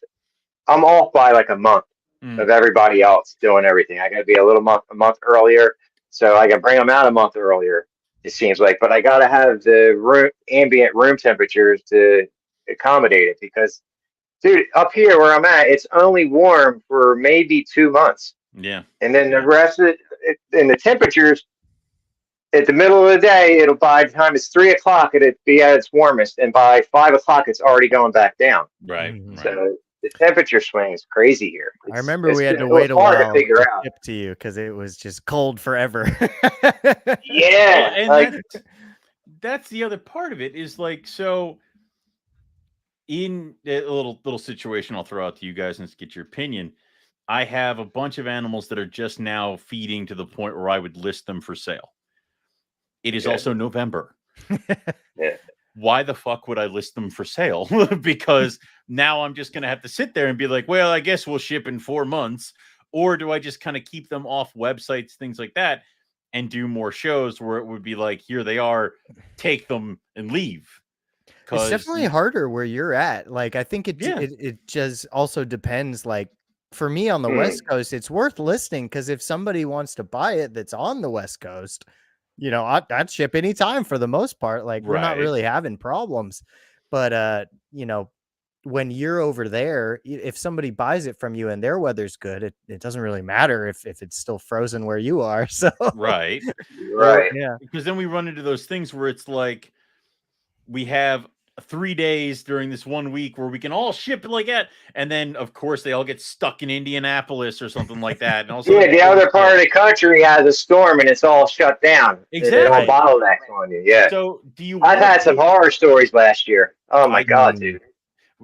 [SPEAKER 3] I'm off by like a month of everybody else doing everything. I gotta be a month earlier, so I can bring them out a month earlier. It seems like, but I gotta have the ambient room temperatures to accommodate it because, dude, up here where I'm at, it's only warm for maybe 2 months.
[SPEAKER 1] Yeah,
[SPEAKER 3] and then the rest of it, and the temperatures. At the middle of the day, by the time it's 3 o'clock, it'll be at its warmest, and by 5 o'clock, it's already going back down.
[SPEAKER 1] Right.
[SPEAKER 3] So the temperature swing is crazy here.
[SPEAKER 2] I remember we had to wait a while to ship to you because it was just cold forever.
[SPEAKER 3] Yeah,
[SPEAKER 1] and that's the other part of it is like, so in a little situation I'll throw out to you guys and get your opinion. I have a bunch of animals that are just now feeding to the point where I would list them for sale. It is also November. Why the fuck would I list them for sale? Because now I'm just going to have to sit there and be like, well, I guess we'll ship in 4 months. Or do I just kind of keep them off websites, things like that, and do more shows where it would be like, here they are, take them and leave?
[SPEAKER 2] It's definitely harder where you're at. Like, I think it just also depends. Like, for me on the West Coast, it's worth listing because if somebody wants to buy it that's on the West Coast, you know, I'd ship anytime for the most part. Like, we're not really having problems. But, you know, when you're over there, if somebody buys it from you and their weather's good, it doesn't really matter if it's still frozen where you are. So,
[SPEAKER 1] right.
[SPEAKER 2] Yeah.
[SPEAKER 1] Because then we run into those things where it's like we have 3 days during this 1 week where we can all ship like that, and then of course they all get stuck in Indianapolis or something like that. And also,
[SPEAKER 3] the other part of the country has a storm and it's all shut down.
[SPEAKER 1] Exactly,
[SPEAKER 3] they don't bottleneck on you. Yeah.
[SPEAKER 1] So do you?
[SPEAKER 3] I've had some horror stories last year. Oh my god, dude!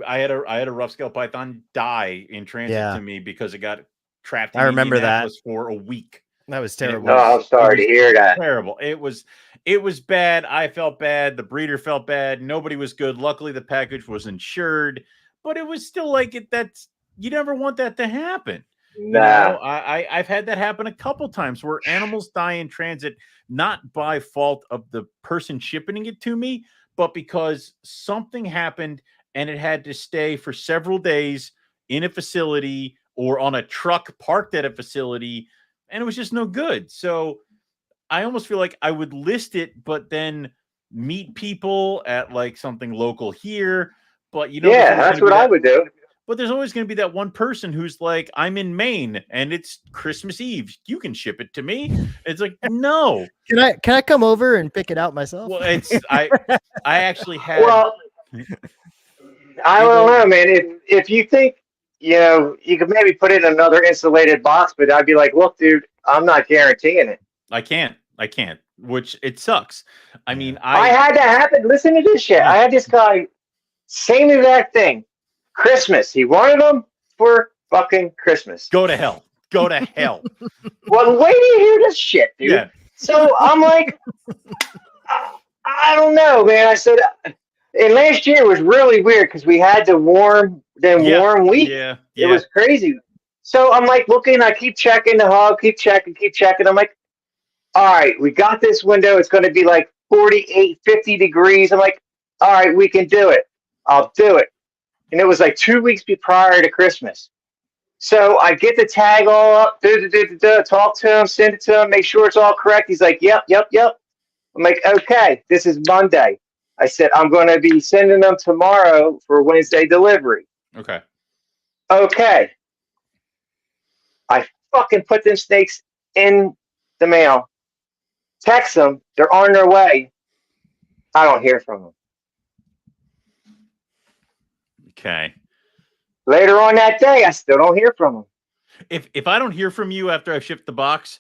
[SPEAKER 1] I had a rough scale python die in transit to me because it got trapped in Indianapolis for a week.
[SPEAKER 2] That was terrible.
[SPEAKER 3] I'm sorry to hear that.
[SPEAKER 1] Terrible. It was bad. I felt bad. The breeder felt bad. Nobody was good. Luckily, the package was insured, but it was still like you never want that to happen.
[SPEAKER 3] Nah.
[SPEAKER 1] You know, I've had that happen a couple times where animals die in transit, not by fault of the person shipping it to me, but because something happened and it had to stay for several days in a facility or on a truck parked at a facility. And it was just no good. So I almost feel like I would list it, but then meet people at like something local here. But you know,
[SPEAKER 3] that's what I would do.
[SPEAKER 1] But there's always going to be that one person who's like, I'm in Maine and it's Christmas Eve. You can ship it to me. It's like, no.
[SPEAKER 2] Can I come over and pick it out myself?
[SPEAKER 1] Well, I actually had.
[SPEAKER 3] Well, I don't know, man. If you think, you know, you could maybe put it in another insulated box, but I'd be like, look, dude, I'm not guaranteeing it.
[SPEAKER 1] I can't, which it sucks. I mean,
[SPEAKER 3] I had that happen. Listen to this shit. I had this guy, same exact thing. Christmas. He wanted them for fucking Christmas.
[SPEAKER 1] Go to hell. Go to hell.
[SPEAKER 3] Well, wait till you hear this shit, dude. Yeah. So I'm like, I don't know, man. I said, and last year was really weird because we had the warm week.
[SPEAKER 1] Yeah.
[SPEAKER 3] It was crazy. So I'm like looking, I keep checking the hub, keep checking. I'm like, all right, we got this window. It's going to be like 48, 50 degrees. I'm like, all right, we can do it. I'll do it. And it was like 2 weeks prior to Christmas. So I get the tag all up, talk to him, send it to him, make sure it's all correct. He's like, yep. I'm like, okay, this is Monday. I said, I'm going to be sending them tomorrow for Wednesday delivery.
[SPEAKER 1] Okay.
[SPEAKER 3] I fucking put them snakes in the mail. Text them. They're on their way. I don't hear from them.
[SPEAKER 1] Okay.
[SPEAKER 3] Later on that day, I still don't hear from them.
[SPEAKER 1] If I don't hear from you after I've shipped the box,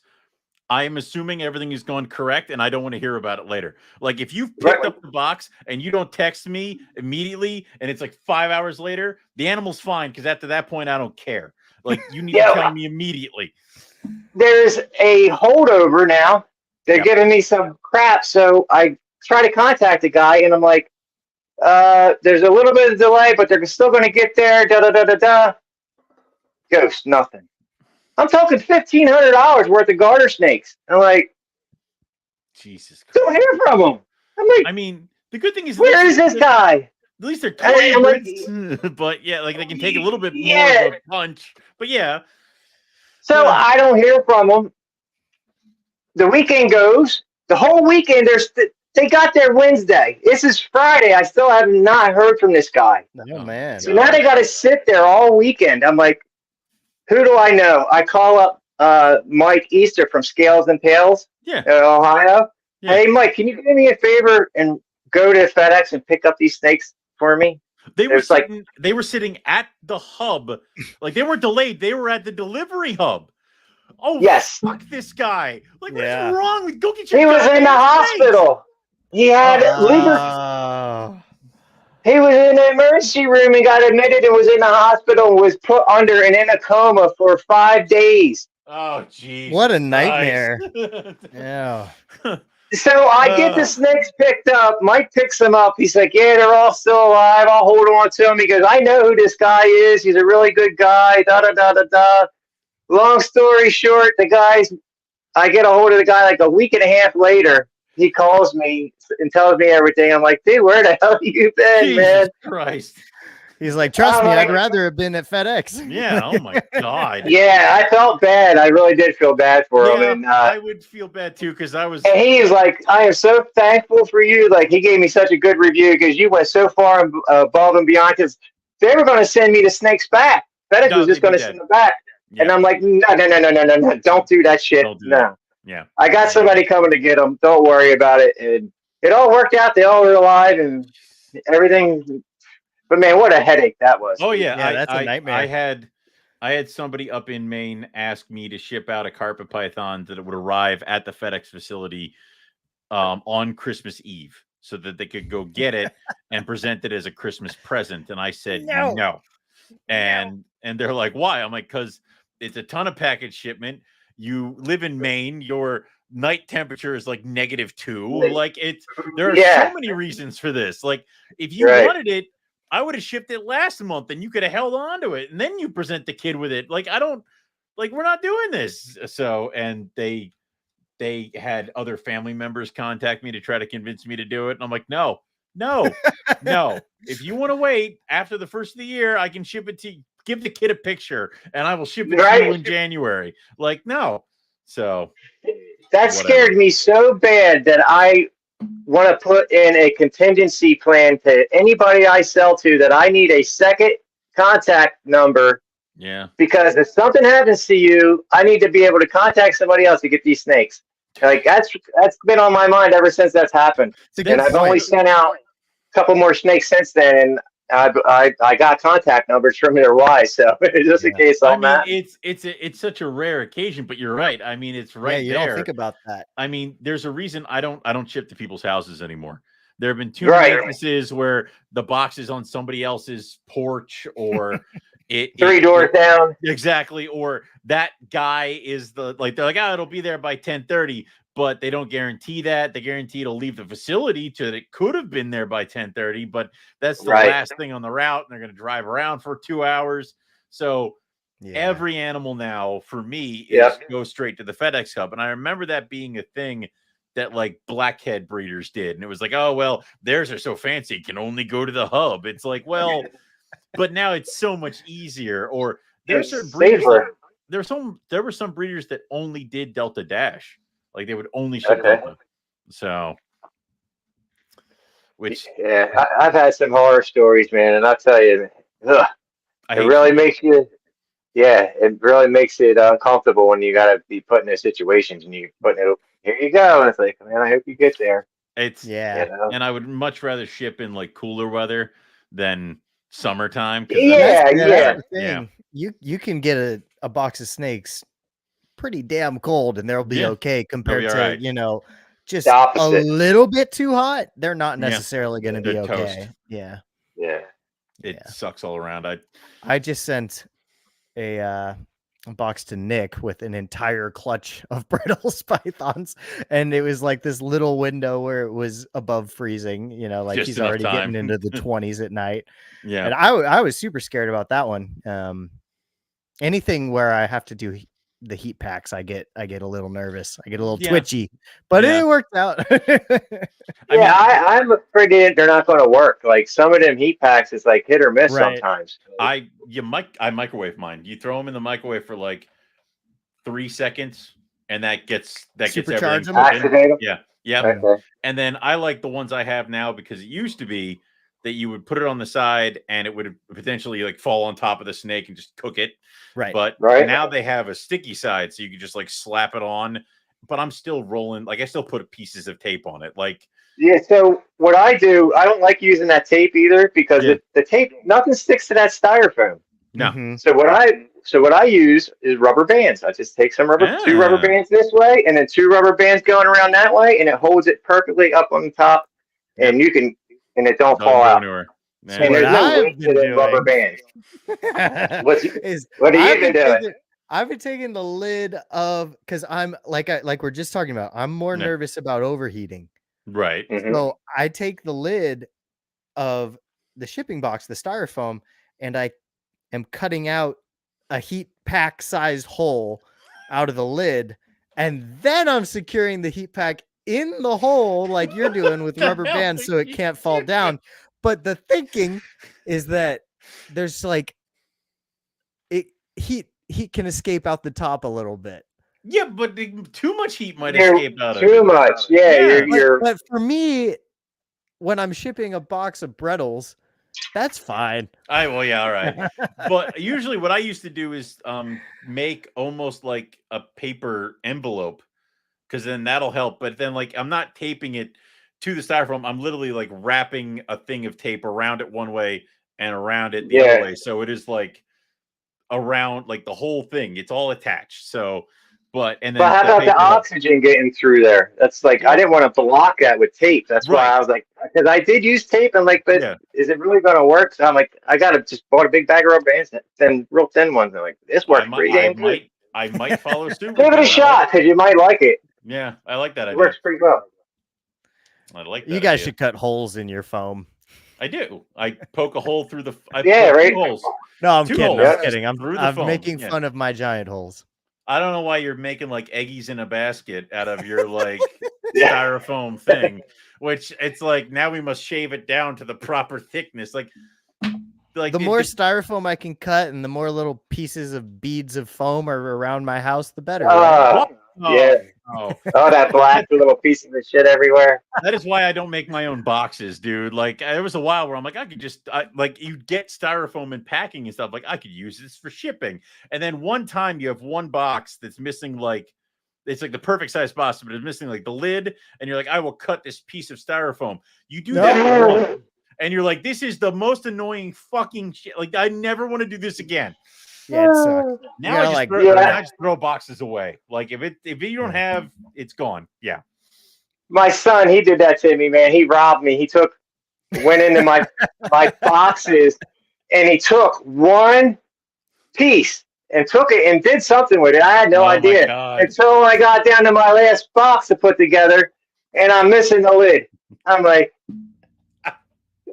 [SPEAKER 1] I am assuming everything is going correct, and I don't want to hear about it later. Like, if you've picked up the box and you don't text me immediately, and it's like 5 hours later, the animal's fine, because after that point, I don't care. Like, you need to tell me immediately.
[SPEAKER 3] There's a holdover now. They're giving me some crap, so I try to contact the guy, and I'm like, there's a little bit of delay, but they're still going to get there. Da da da da da. Ghost, nothing. I'm talking $1,500 worth of garter snakes. I'm like,
[SPEAKER 1] Jesus Christ.
[SPEAKER 3] Don't hear from them. I'm like,
[SPEAKER 1] I mean, the good thing is,
[SPEAKER 3] where is this guy?
[SPEAKER 1] At least they're hybrids, but yeah, like they can take a little bit more of a punch. But yeah.
[SPEAKER 3] So I don't hear from them. The weekend goes. The whole weekend, they got there Wednesday. This is Friday. I still have not heard from this guy.
[SPEAKER 2] Oh, man.
[SPEAKER 3] So now they got to sit there all weekend. I'm like, who do I know? I call up Mike Easter from Scales and Pails in Ohio. Yeah. Hey, Mike, can you do me a favor and go to FedEx and pick up these snakes for me?
[SPEAKER 1] They were sitting at the hub. Like, they were delayed. They were at the delivery hub. Oh, yes. Fuck this guy. Like, what's wrong with go get your
[SPEAKER 3] He was in the hospital. He had liver. He was in the emergency room and got admitted and was in the hospital and was put under and in a coma for 5 days.
[SPEAKER 1] Oh, geez.
[SPEAKER 2] What a nightmare. Yeah.
[SPEAKER 3] So I get the snakes picked up. Mike picks them up. He's like, yeah, they're all still alive. I'll hold on to them because I know who this guy is. He's a really good guy. Da da da da da. Long story short, I get a hold of the guy like a week and a half later. He calls me and tells me everything. I'm like, dude, where the hell have you been,
[SPEAKER 1] Jesus
[SPEAKER 3] man?
[SPEAKER 1] Christ.
[SPEAKER 2] He's like, trust me, I'd rather have been at FedEx.
[SPEAKER 1] Yeah, oh my God.
[SPEAKER 3] Yeah, I felt bad. I really did feel bad for him. And,
[SPEAKER 1] I would feel bad too, because I was.
[SPEAKER 3] And he's like, I am so thankful for you. Like, he gave me such a good review because you went so far above and beyond. Because they were going to send me the snakes back. FedEx was just going to send them back. Yeah. And I'm like, no, don't do that shit. No.
[SPEAKER 1] Yeah.
[SPEAKER 3] I got somebody coming to get them. Don't worry about it. And it all worked out. They all were alive and everything. But man, what a headache that was.
[SPEAKER 1] Oh yeah,
[SPEAKER 2] that's a nightmare.
[SPEAKER 1] I had somebody up in Maine ask me to ship out a carpet python that would arrive at the FedEx facility on Christmas Eve, so that they could go get it and present it as a Christmas present. And I said no. And they're like, why? I'm like, because it's a ton of package shipment. You live in Maine. Your night temperature is like -2. Like, there are so many reasons for this. Like, if you wanted it, I would have shipped it last month and you could have held on to it. And then you present the kid with it. Like, we're not doing this. So, and they had other family members contact me to try to convince me to do it. And I'm like, no. If you want to wait after the first of the year, I can ship it to you. Give the kid a picture and I will ship it to you in January. Like, no. So
[SPEAKER 3] that scared me so bad that I want to put in a contingency plan to anybody I sell to that I need a second contact number.
[SPEAKER 1] Yeah.
[SPEAKER 3] Because if something happens to you, I need to be able to contact somebody else to get these snakes. Like, that's been on my mind ever since that's happened. And I've only sent out a couple more snakes since then, and I got contact numbers from their wives, so just in case on that.
[SPEAKER 1] It's such a rare occasion, but you're right. I mean, it's right
[SPEAKER 2] you
[SPEAKER 1] there.
[SPEAKER 2] Don't think about that.
[SPEAKER 1] I mean, there's a reason I don't ship to people's houses anymore. There have been too many instances where the box is on somebody else's porch, or
[SPEAKER 3] three doors down.
[SPEAKER 1] Exactly, or that guy is they're like, it'll be there by 10:30. But they don't guarantee that. They guarantee it'll leave the facility to that it could have been there by 10:30, but that's the last thing on the route, and they're going to drive around for 2 hours. So every animal now, for me, is go straight to the FedEx hub. And I remember that being a thing that like blackhead breeders did. And it was like, oh, well, theirs are so fancy, it can only go to the hub. It's like, well, but now it's so much easier. Or there's certain breeders there were some breeders that only did Delta Dash. Like, they would only ship Delta. So, which
[SPEAKER 3] I've had some horror stories, man, and I'll tell you, it really makes you, it really makes it uncomfortable when you got to be put in those situations and you putting it. Here you go, and it's like, man, I hope you get there.
[SPEAKER 1] It's and I would much rather ship in like cooler weather than summertime.
[SPEAKER 2] You can get a box of snakes pretty damn cold and they'll be okay compared to,
[SPEAKER 1] right.
[SPEAKER 2] just a little bit too hot. They're not
[SPEAKER 1] Yeah.
[SPEAKER 2] necessarily going to be okay.
[SPEAKER 1] Toast.
[SPEAKER 2] Yeah.
[SPEAKER 1] It sucks all around.
[SPEAKER 2] I just sent a box to Nick with an entire clutch of Brittles pythons, and it was like this little window where it was above freezing, like
[SPEAKER 1] Just
[SPEAKER 2] he's
[SPEAKER 1] enough
[SPEAKER 2] already
[SPEAKER 1] time.
[SPEAKER 2] getting into the 20s at night.
[SPEAKER 1] Yeah.
[SPEAKER 2] And I was super scared about that one. Anything where I have to do the heat packs, I get a little nervous. I get a little twitchy, but it worked out.
[SPEAKER 3] I'm afraid they're not going to work. Like some of them heat packs is like hit or miss sometimes.
[SPEAKER 1] I microwave mine. You throw them in the microwave for like 3 seconds, and that gets
[SPEAKER 2] supercharge
[SPEAKER 1] everything.
[SPEAKER 2] Them.
[SPEAKER 3] Activate them?
[SPEAKER 1] Yeah.
[SPEAKER 3] Okay.
[SPEAKER 1] And then I like the ones I have now because it used to be that you would put it on the side and it would potentially like fall on top of the snake and just cook it.
[SPEAKER 2] Right.
[SPEAKER 1] But now they have a sticky side, so you can just like slap it on. But I'm still rolling. Like I still put pieces of tape on it. Like
[SPEAKER 3] so what I do, I don't like using that tape either because the tape, nothing sticks to that styrofoam.
[SPEAKER 1] No.
[SPEAKER 2] Mm-hmm.
[SPEAKER 3] So what I use is rubber bands. I just take some two rubber bands this way and then 2 rubber bands going around that way, and it holds it perfectly up on the top, and and it don't fall out.
[SPEAKER 1] Anywhere.
[SPEAKER 3] And there's no weight to the rubber bands. What have you been doing?
[SPEAKER 2] I've been taking the lid of, because I'm like we're just talking about, I'm more nervous about overheating.
[SPEAKER 1] Right.
[SPEAKER 3] Mm-hmm.
[SPEAKER 2] So I take the lid of the shipping box, the styrofoam, and I am cutting out a heat pack sized hole out of the lid, and then I'm securing the heat pack in the hole like you're doing with rubber bands so it can't fall down. But the thinking is that there's like heat can escape out the top a little bit.
[SPEAKER 1] Yeah, but too much heat might escape out of it.
[SPEAKER 3] Too much. Yeah.
[SPEAKER 2] But for me, when I'm shipping a box of Brettles, that's fine.
[SPEAKER 1] All right. But usually what I used to do is make almost like a paper envelope, because then that'll help. But then like I'm not taping it to the styrofoam. I'm literally like wrapping a thing of tape around it one way and around it the other way. So it is like around like the whole thing. It's all attached. So but how
[SPEAKER 3] about the oxygen getting through there? That's like I didn't want to block that with tape. That's why I was like, because I did use tape and like, but is it really going to work? So I'm like, I just bought a big bag of rubber bands, real thin ones. And like, this works pretty damn good.
[SPEAKER 1] I might follow suit.
[SPEAKER 3] Give it a shot because you might like it.
[SPEAKER 1] Yeah, I like that idea.
[SPEAKER 3] It works pretty well.
[SPEAKER 1] I like that.
[SPEAKER 2] You guys should cut holes in your foam.
[SPEAKER 1] I do. I poke a hole through the.
[SPEAKER 3] Right.
[SPEAKER 1] Holes.
[SPEAKER 2] No, I'm kidding.
[SPEAKER 1] Holes.
[SPEAKER 2] I'm kidding. I'm making fun of my giant holes.
[SPEAKER 1] I don't know why you're making like eggies in a basket out of your like styrofoam thing, which it's like now we must shave it down to the proper thickness. Like
[SPEAKER 2] the more styrofoam I can cut and the more little pieces of beads of foam are around my house, the better.
[SPEAKER 3] That black little pieces of shit everywhere.
[SPEAKER 1] That is why I don't make my own boxes, dude. Like there was a while where I'm like, I could just like you get styrofoam and packing and stuff. Like I could use this for shipping. And then one time you have one box that's missing like it's like the perfect size box, but it's missing like the lid. And you're like, I will cut this piece of styrofoam. You do that once, and you're like, this is the most annoying fucking shit. Like I never want to do this again.
[SPEAKER 2] Yeah, it sucks.
[SPEAKER 1] Now I just throw boxes away. Like if you don't have, it's gone. Yeah.
[SPEAKER 3] My son, he did that to me, man. He robbed me. He went into my boxes, and he took one piece and took it and did something with it. I had no idea until I got down to my last box to put together, and I'm missing the lid. I'm like,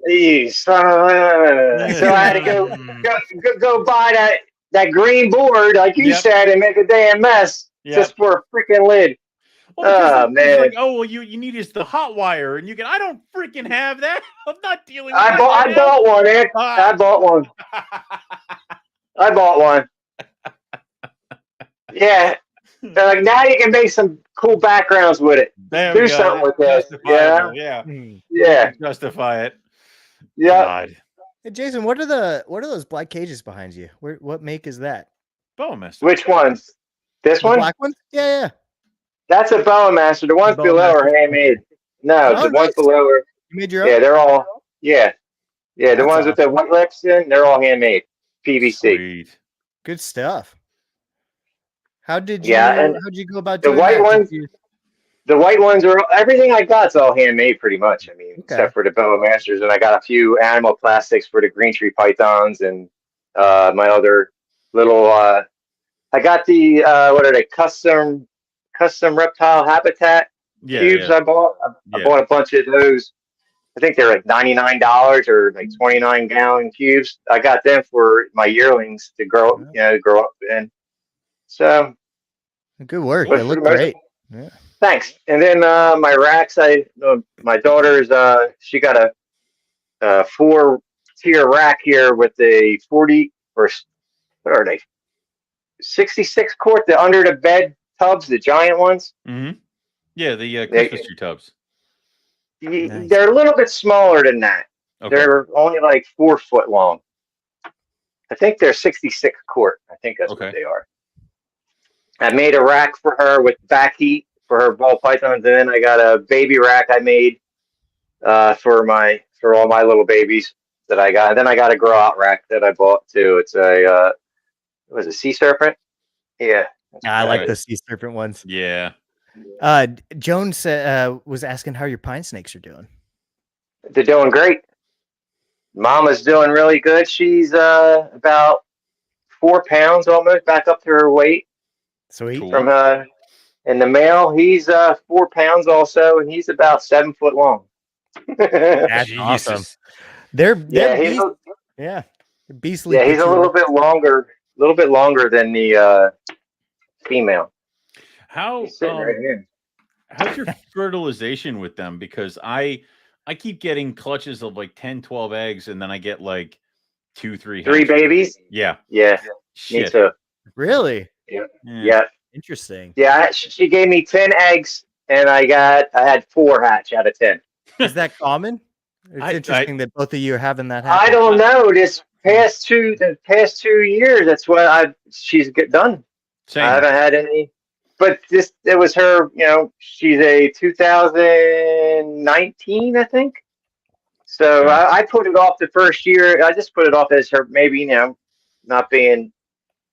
[SPEAKER 3] geez. So I had to go buy that green board, like you said, and make a damn mess just for a freaking lid.
[SPEAKER 1] Well, man. Like, you need is the hot wire, and I don't freaking have that. I'm not dealing with that.
[SPEAKER 3] I bought one, Ed. I bought one. I bought one. Yeah. So like now you can make some cool backgrounds with it. Do something with that. Yeah.
[SPEAKER 1] Justify it.
[SPEAKER 3] Yeah.
[SPEAKER 2] God. Hey, Jason, what are those black cages behind you? What make is that?
[SPEAKER 1] Bowmaster.
[SPEAKER 3] Which ones? This one?
[SPEAKER 2] Black one? Yeah.
[SPEAKER 3] That's a Bowmaster. The ones below are handmade. No, the ones below are.
[SPEAKER 2] You made your own?
[SPEAKER 3] Yeah, they're all. Yeah. Yeah, the ones with the white lips in, they're all handmade. PVC.
[SPEAKER 1] Sweet.
[SPEAKER 2] Good stuff. How did you?
[SPEAKER 3] Yeah, and
[SPEAKER 2] how'd you go about
[SPEAKER 3] the
[SPEAKER 2] doing
[SPEAKER 3] white
[SPEAKER 2] that?
[SPEAKER 3] ones. The white ones are everything I got's all handmade pretty much. I mean, except for the Boa Masters, and I got a few animal plastics for the green tree pythons and my other little. I got the what are they custom reptile habitat cubes I bought. I bought a bunch of those. I think they're like $99 or like 29-gallon cubes. I got them for my yearlings to grow up in. So
[SPEAKER 2] good work. They look great. Yeah.
[SPEAKER 3] Thanks. And then my racks, my daughter's she got a 4-tier rack here with a 40 or what are they? 66 quart, the under the bed tubs, the giant ones.
[SPEAKER 1] Mm-hmm. Yeah, the Christmas tree tubs.
[SPEAKER 2] Nice.
[SPEAKER 3] They're a little bit smaller than that.
[SPEAKER 1] Okay.
[SPEAKER 3] They're only like 4 foot long. I think they're 66 quart. I think that's what they are. I made a rack for her with back heat for her ball pythons, and then I got a baby rack I made for all my little babies that I got. And then I got a grow out rack that I bought too. It's it was a sea serpent. Yeah,
[SPEAKER 2] I like the sea serpent ones.
[SPEAKER 1] Yeah.
[SPEAKER 2] Jones was asking how your pine snakes are doing.
[SPEAKER 3] They're doing great. Mama's doing really good. She's about 4 pounds almost back up to her weight.
[SPEAKER 2] Sweet.
[SPEAKER 3] Cool. From and the male, he's 4 pounds also, and he's about 7 foot long.
[SPEAKER 2] That's awesome. They're beastly.
[SPEAKER 3] Yeah, he's a little bit longer than the female.
[SPEAKER 1] How's your fertilization with them? Because I keep getting clutches of like 10, 12 eggs, and then I get like 2, 3
[SPEAKER 3] babies.
[SPEAKER 1] Yeah.
[SPEAKER 3] Me too.
[SPEAKER 2] Really?
[SPEAKER 3] Yeah.
[SPEAKER 2] Interesting.
[SPEAKER 3] Yeah, she gave me 10 eggs, and I had 4 hatch out of 10.
[SPEAKER 2] Is that common? It's interesting that both of you are having that happen.
[SPEAKER 3] I don't know. The past 2 years, that's what she's done.
[SPEAKER 1] Same.
[SPEAKER 3] I haven't had any. But it was her, she's a 2019, I think. So I put it off the first year. I just put it off as her maybe, not being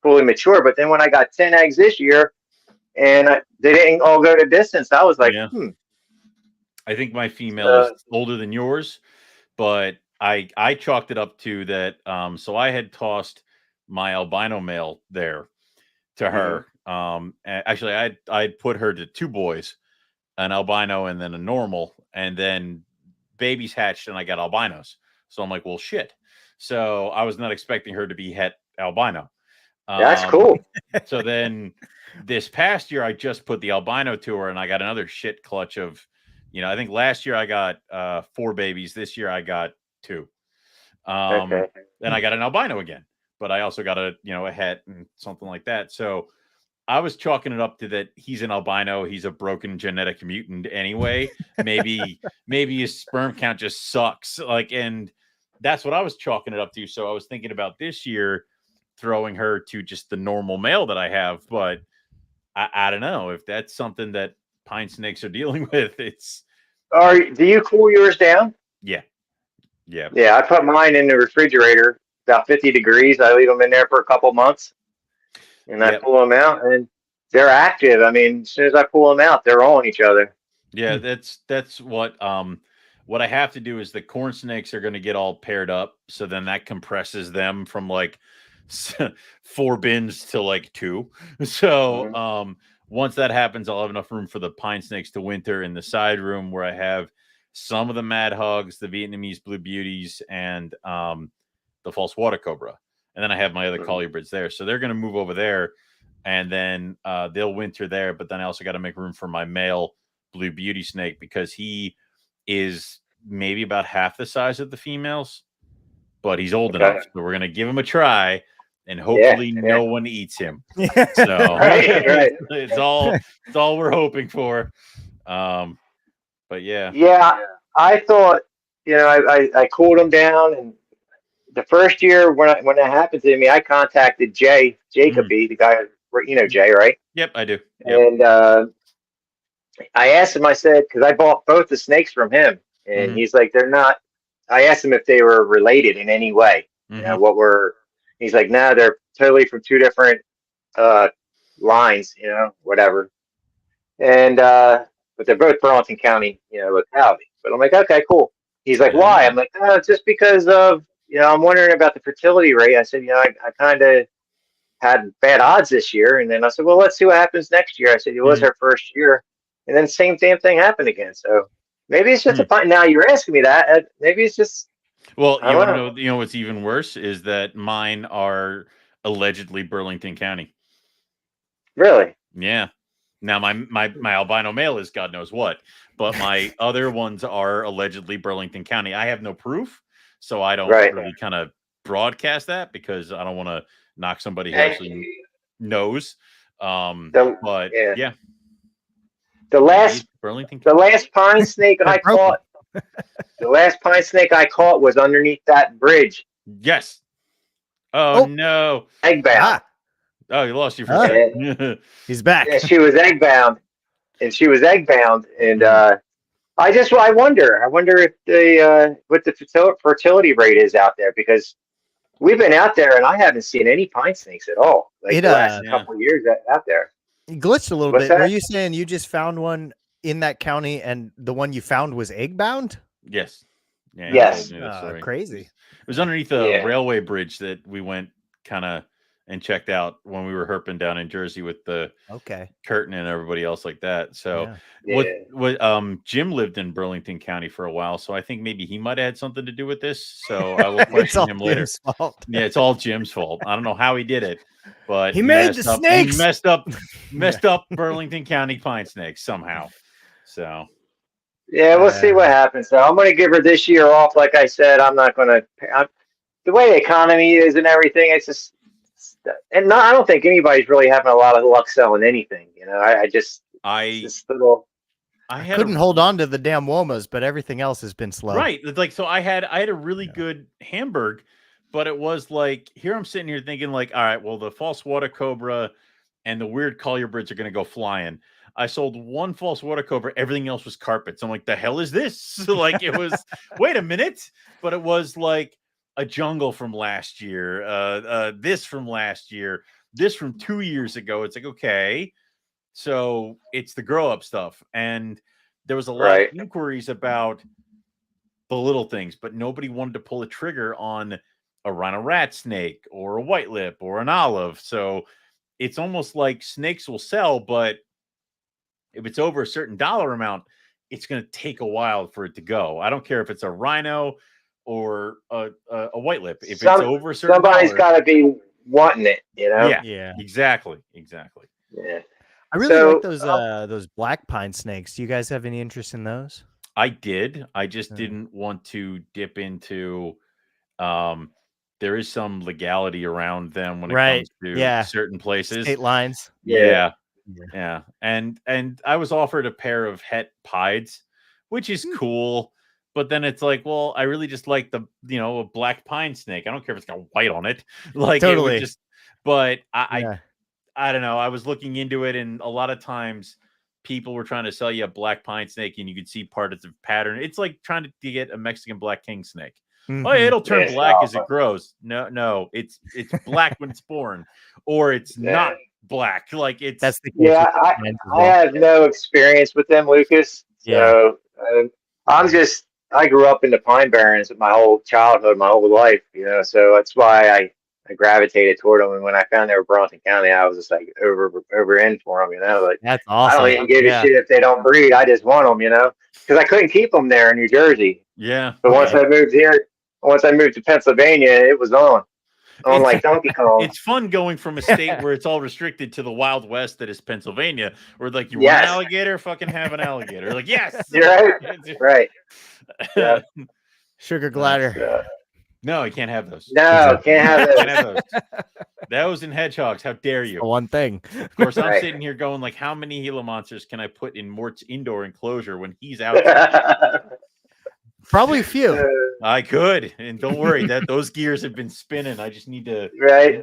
[SPEAKER 3] fully mature. But then when I got 10 eggs this year and they didn't all go to distance, I was like,
[SPEAKER 1] I think my female is older than yours, but I chalked it up to that. So I had tossed my albino male there to her. Actually, I'd put her to 2 boys, an albino and then a normal, and then babies hatched and I got albinos. So I'm like, well, shit. So I was not expecting her to be het albino.
[SPEAKER 3] That's cool.
[SPEAKER 1] So then this past year, I just put the albino to her and I got another shit clutch of, I think last year I got 4 babies. This year I got 2. Then I got an albino again, but I also got a het and something like that. So I was chalking it up to that he's an albino. He's a broken genetic mutant anyway. Maybe his sperm count just sucks. And that's what I was chalking it up to. So I was thinking about this year throwing her to just the normal male that I have, but I don't know if that's something that pine snakes are dealing with.
[SPEAKER 3] Do you cool yours down?
[SPEAKER 1] Yeah.
[SPEAKER 3] I put mine in the refrigerator about 50 degrees. I leave them in there for a couple months. And I pull them out, and they're active. I mean, as soon as I pull them out, they're on each other.
[SPEAKER 1] Yeah, that's what I have to do is the corn snakes are going to get all paired up, so then that compresses them from like 4 bins to like 2. So once that happens, I'll have enough room for the pine snakes to winter in the side room where I have some of the mad hogs, the Vietnamese blue beauties, and the false water cobra. And then I have my other colubrids there. So they're going to move over there, and then they'll winter there. But then I also got to make room for my male blue beauty snake because he is maybe about half the size of the females, but he's old enough. So we're going to give him a try, and hopefully no one eats him. So it's all we're hoping for. But yeah. Yeah,
[SPEAKER 3] I thought, I cooled him down, and the first year when that happened to me, I contacted Jacoby, the guy, Jay, right?
[SPEAKER 1] Yep, I do.
[SPEAKER 3] Yep. And I asked him, I said, because I bought both the snakes from him, and he's like, they're not. I asked him if they were related in any way. He's like, no, they're totally from 2 different lines, whatever. And but they're both Burlington County, locality. But I'm like, okay, cool. He's like, why? I'm like, just because of, I'm wondering about the fertility rate. I said, I kind of had bad odds this year. And then I said, well, let's see what happens next year. I said, it was her first year. And then same damn thing happened again. So maybe it's just a fine. Now you're asking me that. Maybe it's just.
[SPEAKER 1] Well, you want to know, what's even worse is that mine are allegedly Burlington County.
[SPEAKER 3] Really?
[SPEAKER 1] Yeah. Now my albino male is God knows what, but my other ones are allegedly Burlington County. I have no proof, so I don't really kind of broadcast that because I don't want to knock somebody who actually knows. But yeah.
[SPEAKER 3] The last pine snake I caught. The last pine snake I caught was underneath that bridge.
[SPEAKER 1] Yes. Oh no.
[SPEAKER 3] Eggbound.
[SPEAKER 1] Oh, you lost your first.
[SPEAKER 2] He's back.
[SPEAKER 3] Yeah, she was eggbound, and I wonder if what the fertility rate is out there, because we've been out there and I haven't seen any pine snakes at all. Like the last couple of years out there.
[SPEAKER 2] It glitched a little bit. Were you saying you just found one in that county and the one you found was egg-bound?
[SPEAKER 1] Yes. Yeah,
[SPEAKER 3] yes.
[SPEAKER 2] Crazy.
[SPEAKER 1] It was underneath a railway bridge that we went kind of and checked out when we were herping down in Jersey with the curtain and everybody else like that. So what Jim lived in Burlington County for a while, so I think maybe he might have had something to do with this. So I will question him later. Yeah, it's all Jim's fault. I don't know how he did it, but
[SPEAKER 2] he made the snakes.
[SPEAKER 1] He messed up Burlington County pine snakes somehow. So
[SPEAKER 3] we'll see what happens. So I'm going to give her this year off. Like I said, I'm not going to. The way the economy is and everything, it's just. And I don't think anybody's really having a lot of luck selling anything. I
[SPEAKER 2] couldn't hold on to the damn Womas, but everything else has been slow.
[SPEAKER 1] Right. Like, so I had a really good Hamburg, but it was like, here I'm sitting here thinking like, all right, well, the false water cobra and the weird collier birds are going to go flying. I sold one false water cobra. Everything else was carpets. I'm like, the hell is this? Like, it was, wait a minute. But it was like, a jungle from last year, this from last year, this from 2 years ago. It's like, okay, so it's the grow up stuff. And there was a lot of inquiries about the little things, but nobody wanted to pull a trigger on a rhino rat snake or a white lip or an olive. So it's almost like snakes will sell, but if it's over a certain dollar amount, it's going to take a while for it to go. I don't care if it's a rhino or a white lip. If it's over a certain
[SPEAKER 3] somebody's got to be wanting it,
[SPEAKER 1] Yeah, exactly.
[SPEAKER 3] Yeah,
[SPEAKER 2] I really like those black pine snakes. Do you guys have any interest in those?
[SPEAKER 1] I did. I just didn't want to dip into. There is some legality around them when it comes to certain places,
[SPEAKER 2] state lines.
[SPEAKER 1] Yeah. And I was offered a pair of het pieds, which is cool. But then it's like, well, I really just like a black pine snake. I don't care if it's got white on it. Like,
[SPEAKER 2] totally.
[SPEAKER 1] It would just, but I don't know. I was looking into it, and a lot of times people were trying to sell you a black pine snake, and you could see part of the pattern. It's like trying to get a Mexican black king snake. Mm-hmm. Oh, it'll turn black as it grows. No, it's black when it's born, or it's not black. Like
[SPEAKER 2] that's the
[SPEAKER 3] case. Yeah, I have no experience with them, Lucas. So I grew up in the Pine Barrens my whole childhood, my whole life, so that's why I gravitated toward them. And when I found they were Burlington County, I was just like over in for them, Like,
[SPEAKER 2] that's awesome.
[SPEAKER 3] I don't even give a shit if they don't breed. I just want them, because I couldn't keep them there in New Jersey.
[SPEAKER 1] Yeah.
[SPEAKER 3] But once I moved to Pennsylvania, it was on like Donkey Kong.
[SPEAKER 1] It's fun going from a state where it's all restricted to the Wild West that is Pennsylvania, where like you want an alligator, fucking have an alligator. Like, yes.
[SPEAKER 3] You're right. Yeah.
[SPEAKER 2] Sugar glider.
[SPEAKER 1] No, you can't have those.
[SPEAKER 3] No, can't have those.
[SPEAKER 1] Can't have those. Those and hedgehogs. How dare you?
[SPEAKER 2] One thing.
[SPEAKER 1] Of course, I'm sitting here going like, how many Gila monsters can I put in Mort's indoor enclosure when he's out?
[SPEAKER 2] Probably a few.
[SPEAKER 1] I could, and don't worry, that those gears have been spinning. I just need to.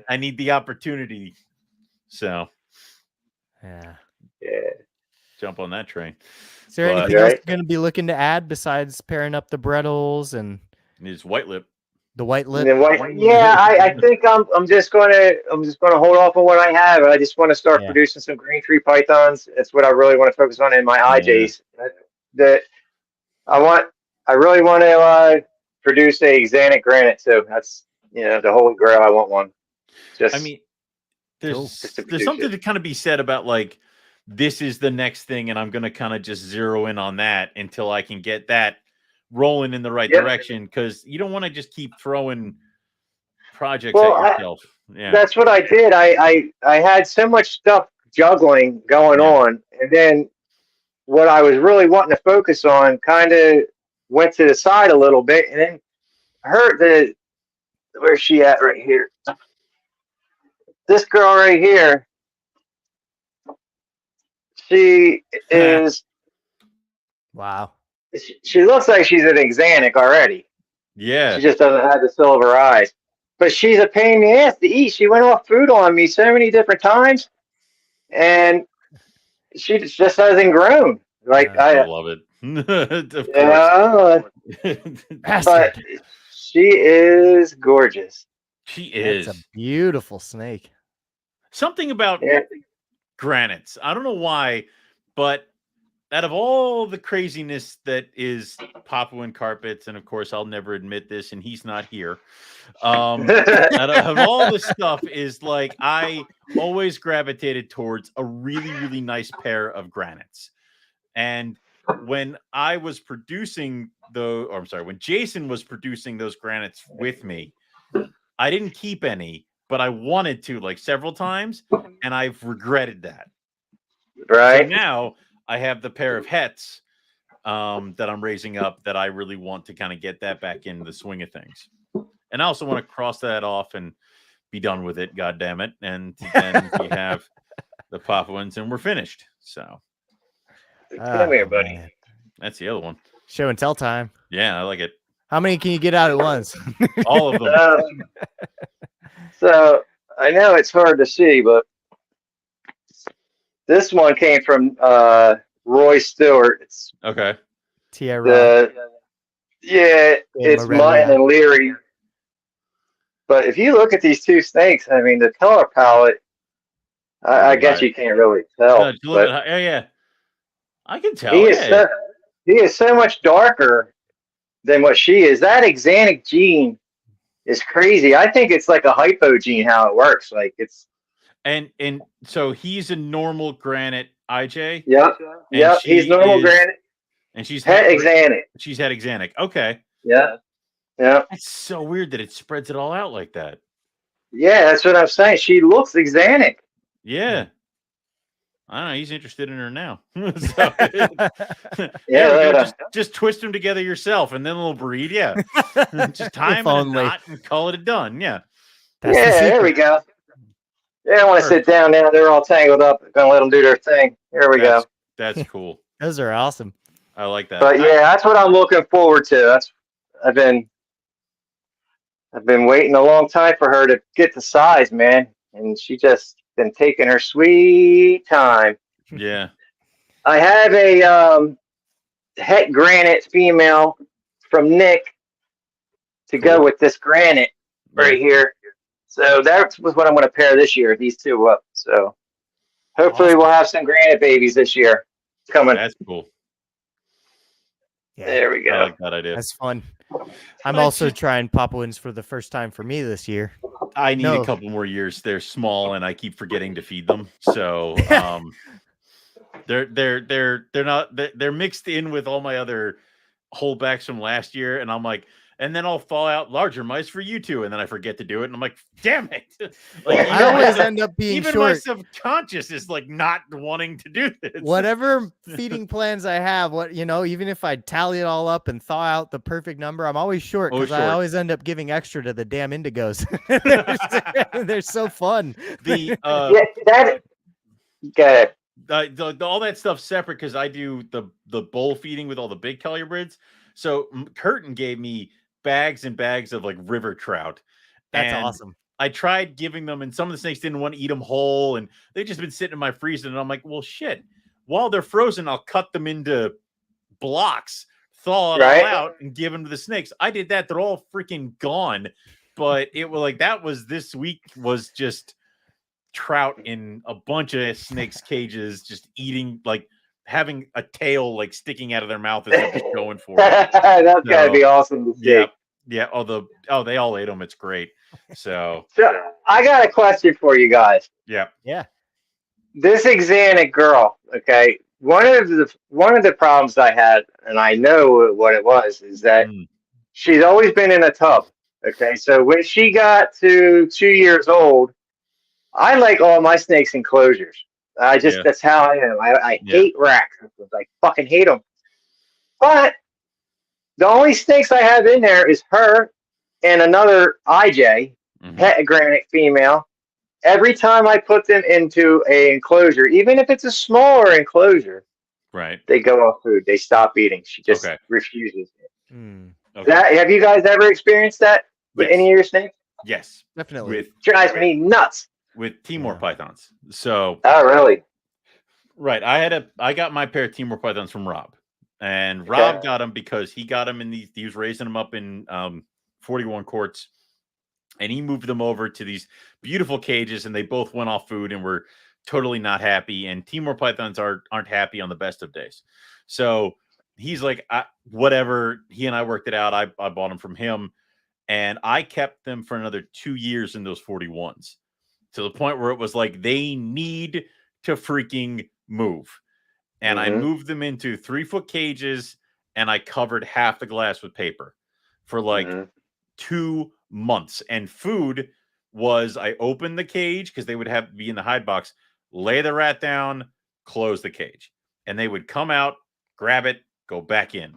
[SPEAKER 1] I need the opportunity. So.
[SPEAKER 2] Yeah.
[SPEAKER 1] Jump on that train.
[SPEAKER 2] Is there anything else you're going to be looking to add besides pairing up the Brettles and
[SPEAKER 1] his white lip?
[SPEAKER 2] The white lip.
[SPEAKER 3] Yeah, I think I'm just gonna hold off on what I have. I just want to start producing some green tree pythons. That's what I really want to focus on in my IJs. That I really want to produce a Xanic granite too. That's the holy grail. I want one.
[SPEAKER 1] I mean, there's something to kind of be said about like this is the next thing, and I'm gonna kind of just zero in on that until I can get that rolling in the right direction, because you don't want to just keep throwing projects at yourself.
[SPEAKER 3] That's what I did. I had so much stuff juggling going on, and then what I was really wanting to focus on kind of went to the side a little bit, and then where's she at right here? This girl right here, she is
[SPEAKER 2] wow.
[SPEAKER 3] She looks like she's an Xanic already.
[SPEAKER 1] Yeah.
[SPEAKER 3] She just doesn't have the silver eyes. But she's a pain in the ass to eat. She went off food on me so many different times, and she just hasn't grown. Like
[SPEAKER 1] I love it. Of course.
[SPEAKER 3] But she is gorgeous.
[SPEAKER 1] She is.
[SPEAKER 2] It's a beautiful snake.
[SPEAKER 1] Something about granites. I don't know why, but out of all the craziness that is Papuan carpets, and of course I'll never admit this, and he's not here. Out of all the stuff is like I always gravitated towards a really, really nice pair of granites. And when I was producing when Jason was producing those granites with me, I didn't keep any, but I wanted to like several times, and I've regretted that.
[SPEAKER 3] Right.
[SPEAKER 1] So now I have the pair of hets that I'm raising up that I really want to kind of get that back into the swing of things. And I also want to cross that off and be done with it, God damn it. And then we have the Papuans and we're finished. So
[SPEAKER 3] come here, buddy.
[SPEAKER 2] Man.
[SPEAKER 1] That's the other one.
[SPEAKER 2] Show and tell time.
[SPEAKER 1] Yeah, I like it.
[SPEAKER 2] How many can you get out at once?
[SPEAKER 1] All of them.
[SPEAKER 3] So I know it's hard to see, but this one came from Roy Stewart. It's
[SPEAKER 1] okay.
[SPEAKER 2] Tierra.
[SPEAKER 3] It's Mutton and Leary. But if you look at these two snakes, I mean, the color palette, I guess you can't really tell.
[SPEAKER 1] Yeah. I can tell.
[SPEAKER 3] He is so much darker than what she is. That Xanic gene is crazy. I think it's like a hypo gene, how it works. Like it's.
[SPEAKER 1] And so he's a normal granite IJ.
[SPEAKER 3] Yep. He's normal granite.
[SPEAKER 1] And she's
[SPEAKER 3] het Xanic.
[SPEAKER 1] She's het Xanic. Okay.
[SPEAKER 3] Yeah.
[SPEAKER 1] It's so weird that it spreads it all out like that.
[SPEAKER 3] Yeah, that's what I'm saying. She looks Xanic.
[SPEAKER 1] Yeah. I don't know. He's interested in her now. Just twist them together yourself, and then they'll breed. Yeah. Just tie them in a knot and call it done. Yeah.
[SPEAKER 3] There we go. They don't want to sit down now. They're all tangled up. Gonna let them do their thing. Here we go.
[SPEAKER 1] That's cool.
[SPEAKER 2] Those are awesome.
[SPEAKER 1] I like that.
[SPEAKER 3] But yeah, that's what I'm looking forward to. I've been waiting a long time for her to get the size, man, and she just been taking her sweet time.
[SPEAKER 1] Yeah.
[SPEAKER 3] I have a het granite female from Nick to go with this granite right here. So that's what I'm going to pair this year, these two up. So hopefully we'll have some granite babies this year coming.
[SPEAKER 1] That's cool.
[SPEAKER 2] Yeah.
[SPEAKER 3] There we go.
[SPEAKER 1] I like that idea.
[SPEAKER 2] That's fun. I'm also trying Papuans for the first time for me this year.
[SPEAKER 1] I need a couple more years. They're small and I keep forgetting to feed them. So they're mixed in with all my other holdbacks from last year. And I'm like, and then I'll fall out larger mice for you two, and then I forget to do it, and I'm like, "Damn it!" Like,
[SPEAKER 2] I always end up being
[SPEAKER 1] even
[SPEAKER 2] short.
[SPEAKER 1] my subconscious is like not wanting to do this.
[SPEAKER 2] Whatever feeding plans I have, even if I tally it all up and thaw out the perfect number, I'm always short because I always end up giving extra to the damn indigos. They're so fun.
[SPEAKER 1] All that stuff separate because I do the bowl feeding with all the big colubrids. So Curtin gave me bags and bags of like river trout.
[SPEAKER 2] That's awesome.
[SPEAKER 1] I tried giving them, and some of the snakes didn't want to eat them whole, and they've just been sitting in my freezer. And I'm like, well, shit. While they're frozen, I'll cut them into blocks, thaw it all out and give them to the snakes. I did that. They're all freaking gone. But it was like that was this week was just trout in a bunch of snakes cages, just eating, like having a tail like sticking out of their mouth as they're just going for it.
[SPEAKER 3] That's gotta be awesome to see.
[SPEAKER 1] Yeah. They all ate them. It's great. So
[SPEAKER 3] I got a question for you guys.
[SPEAKER 2] Yeah.
[SPEAKER 3] This Xanax girl, okay. One of the problems I had, and I know what it was, is that she's always been in a tub. Okay, so when she got to 2 years old, I like all my snakes in closures. That's how I am. I hate racks. I fucking hate them. But the only snakes I have in there is her and another IJ, pet granite female. Every time I put them into an enclosure, even if it's a smaller enclosure, they go off food. They stop eating. She just refuses it. Have you guys ever experienced that with any of your snakes?
[SPEAKER 1] Yes,
[SPEAKER 2] definitely.
[SPEAKER 3] Drives me nuts.
[SPEAKER 1] With Timor pythons. So
[SPEAKER 3] really?
[SPEAKER 1] Right. I got my pair of Timor pythons from Rob. And Rob got them because he got them he was raising them up in 41 quarts. And he moved them over to these beautiful cages, and they both went off food and were totally not happy. And Timor pythons aren't happy on the best of days. So he's like, whatever. He and I worked it out. I bought them from him, and I kept them for another 2 years in those 41s, to the point where it was like they need to freaking move. And I moved them into 3-foot cages, and I covered half the glass with paper for like 2 months. And food was, I opened the cage because they would have to be in the hide box, lay the rat down, close the cage, and they would come out, grab it, go back in.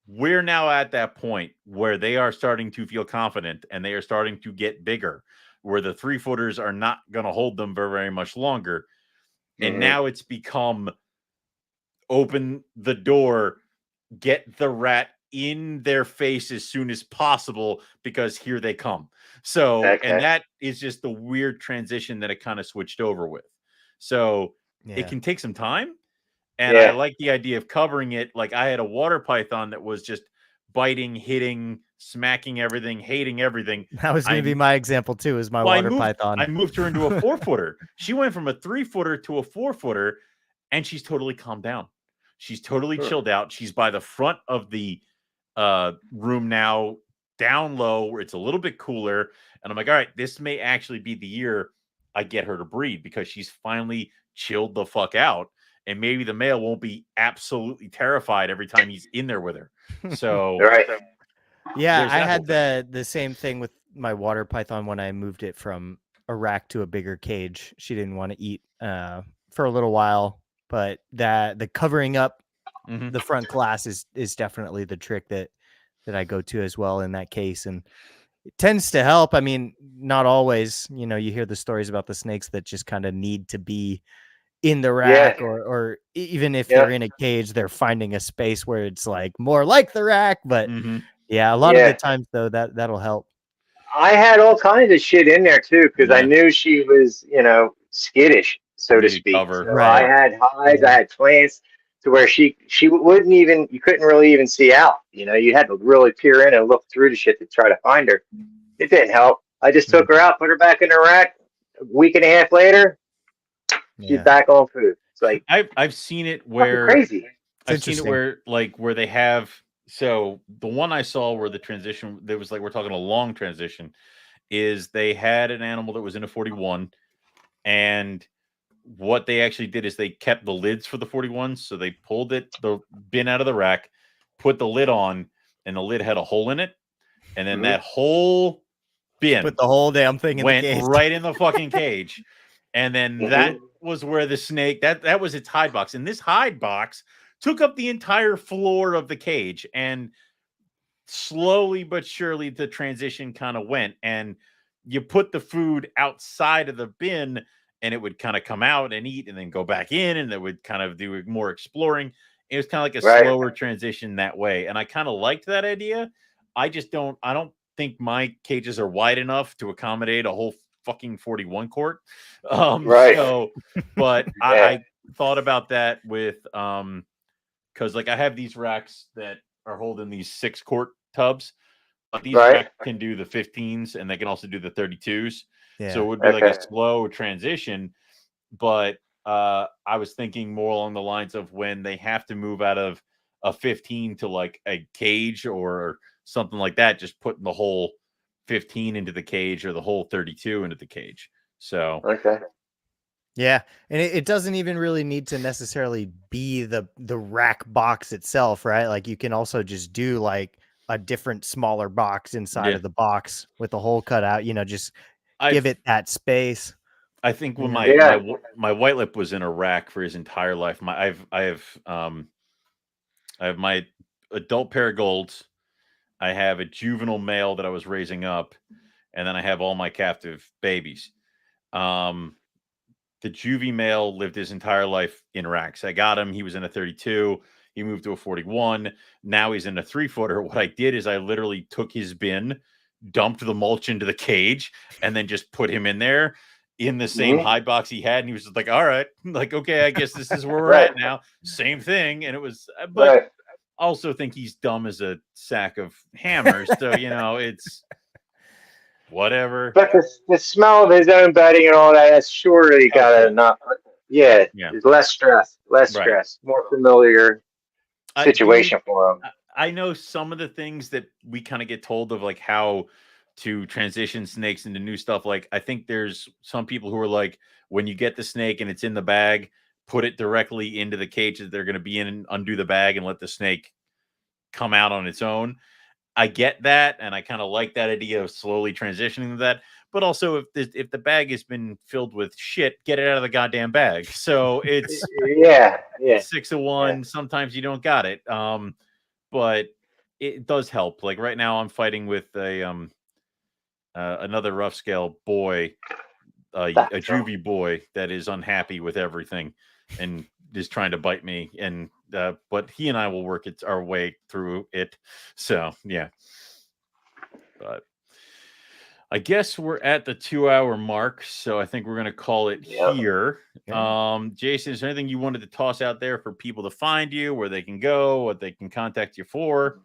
[SPEAKER 1] We're now at that point where they are starting to feel confident, and they are starting to get bigger, where the 3-footers are not going to hold them very, very much longer. And now it's become open the door, get the rat in their face as soon as possible, because here they come. So, and that is just the weird transition that it kind of switched over with. So it can take some time. And I like the idea of covering it. Like I had a water python that was just biting, hitting, smacking everything, hating everything.
[SPEAKER 2] That was going to be my example too, is my water python.
[SPEAKER 1] I moved her into a 4-footer. She went from a 3-footer to a 4-footer, and she's totally calmed down. She's totally chilled out. She's by the front of the room now, down low, where it's a little bit cooler. And I'm like, all right, this may actually be the year I get her to breed, because she's finally chilled the fuck out. And maybe the male won't be absolutely terrified every time he's in there with her. So,
[SPEAKER 2] yeah, I had the same thing with my water python when I moved it from a rack to a bigger cage. She didn't want to eat for a little while, but the covering up the front glass is definitely the trick that I go to as well in that case. And it tends to help. I mean, not always. You know, you hear the stories about the snakes that just kind of need to be in the rack, or even if they're in a cage, they're finding a space where it's like more like the rack. But a lot of the times though, that'll help.
[SPEAKER 3] I had all kinds of shit in there too, because I knew she was, skittish, so to speak. So I had hides, I had plants to where she wouldn't even, you couldn't really even see out. You had to really peer in and look through the shit to try to find her. It didn't help. I just took her out, put her back in the rack. A week and a half later, she's back on food. It's like
[SPEAKER 1] I've seen it where
[SPEAKER 3] crazy.
[SPEAKER 1] I've seen it where they have. So the one I saw where the transition, there was like, we're talking a long transition, is they had an animal that was in a 41, and what they actually did is they kept the lids for the 41s. So they pulled the bin out of the rack, put the lid on, and the lid had a hole in it. And then that whole bin,
[SPEAKER 2] put the whole damn thing
[SPEAKER 1] went right in the fucking cage. And then that was where the snake, that was its hide box. And this hide box took up the entire floor of the cage, and slowly but surely the transition kind of went, and you put the food outside of the bin, and it would kind of come out and eat and then go back in, and it would kind of do more exploring. It was kind of like a slower transition that way. And I kind of liked that idea. I don't think my cages are wide enough to accommodate a whole fucking 41 quart. So, but I thought about that with because like I have these racks that are holding these 6-quart tubs, but these
[SPEAKER 3] Right.
[SPEAKER 1] racks can do the 15s and they can also do the 32s.
[SPEAKER 2] Yeah.
[SPEAKER 1] So it would be like a slow transition. But I was thinking more along the lines of when they have to move out of a 15 to like a cage or something like that, just putting the whole 15 into the cage or the whole 32 into the cage. So
[SPEAKER 3] okay.
[SPEAKER 2] Yeah, and it doesn't even really need to necessarily be the rack box itself, right? Like you can also just do like a different smaller box inside of the box with the hole cut out, just give it that space.
[SPEAKER 1] I think when
[SPEAKER 3] Yeah.
[SPEAKER 1] my white lip was in a rack for his entire life, I have my adult pair of golds, I have a juvenile male that I was raising up, and then I have all my captive babies. The juvie male lived his entire life in racks. I got him. He was in a 32. He moved to a 41. Now he's in a 3-footer. What I did is I literally took his bin, dumped the mulch into the cage, and then just put him in there in the same hide box he had. And he was just like, all right, like, okay, I guess this is where we're at now. Same thing. And it was, but also think he's dumb as a sack of hammers. So, it's whatever.
[SPEAKER 3] But the smell of his own bedding and all that's surely gotta not. Yeah. Less stress, more familiar situation for him.
[SPEAKER 1] I know some of the things that we kind of get told of, like how to transition snakes into new stuff. Like I think there's some people who are like, when you get the snake and it's in the bag, put it directly into the cage that they're going to be in and undo the bag and let the snake come out on its own. I get that, and I kind of like that idea of slowly transitioning to that. But also, if the bag has been filled with shit, get it out of the goddamn bag. So it's 6 of 1. Sometimes you don't got it, but it does help. Like right now, I'm fighting with another rough scale boy, a juvie boy that is unhappy with everything and is trying to bite me. And but he and I will work our way through it. So yeah, but I guess we're at the 2-hour mark, so I think we're gonna call it here. Jason, is there anything you wanted to toss out there for people to find you, where they can go, what they can contact you for?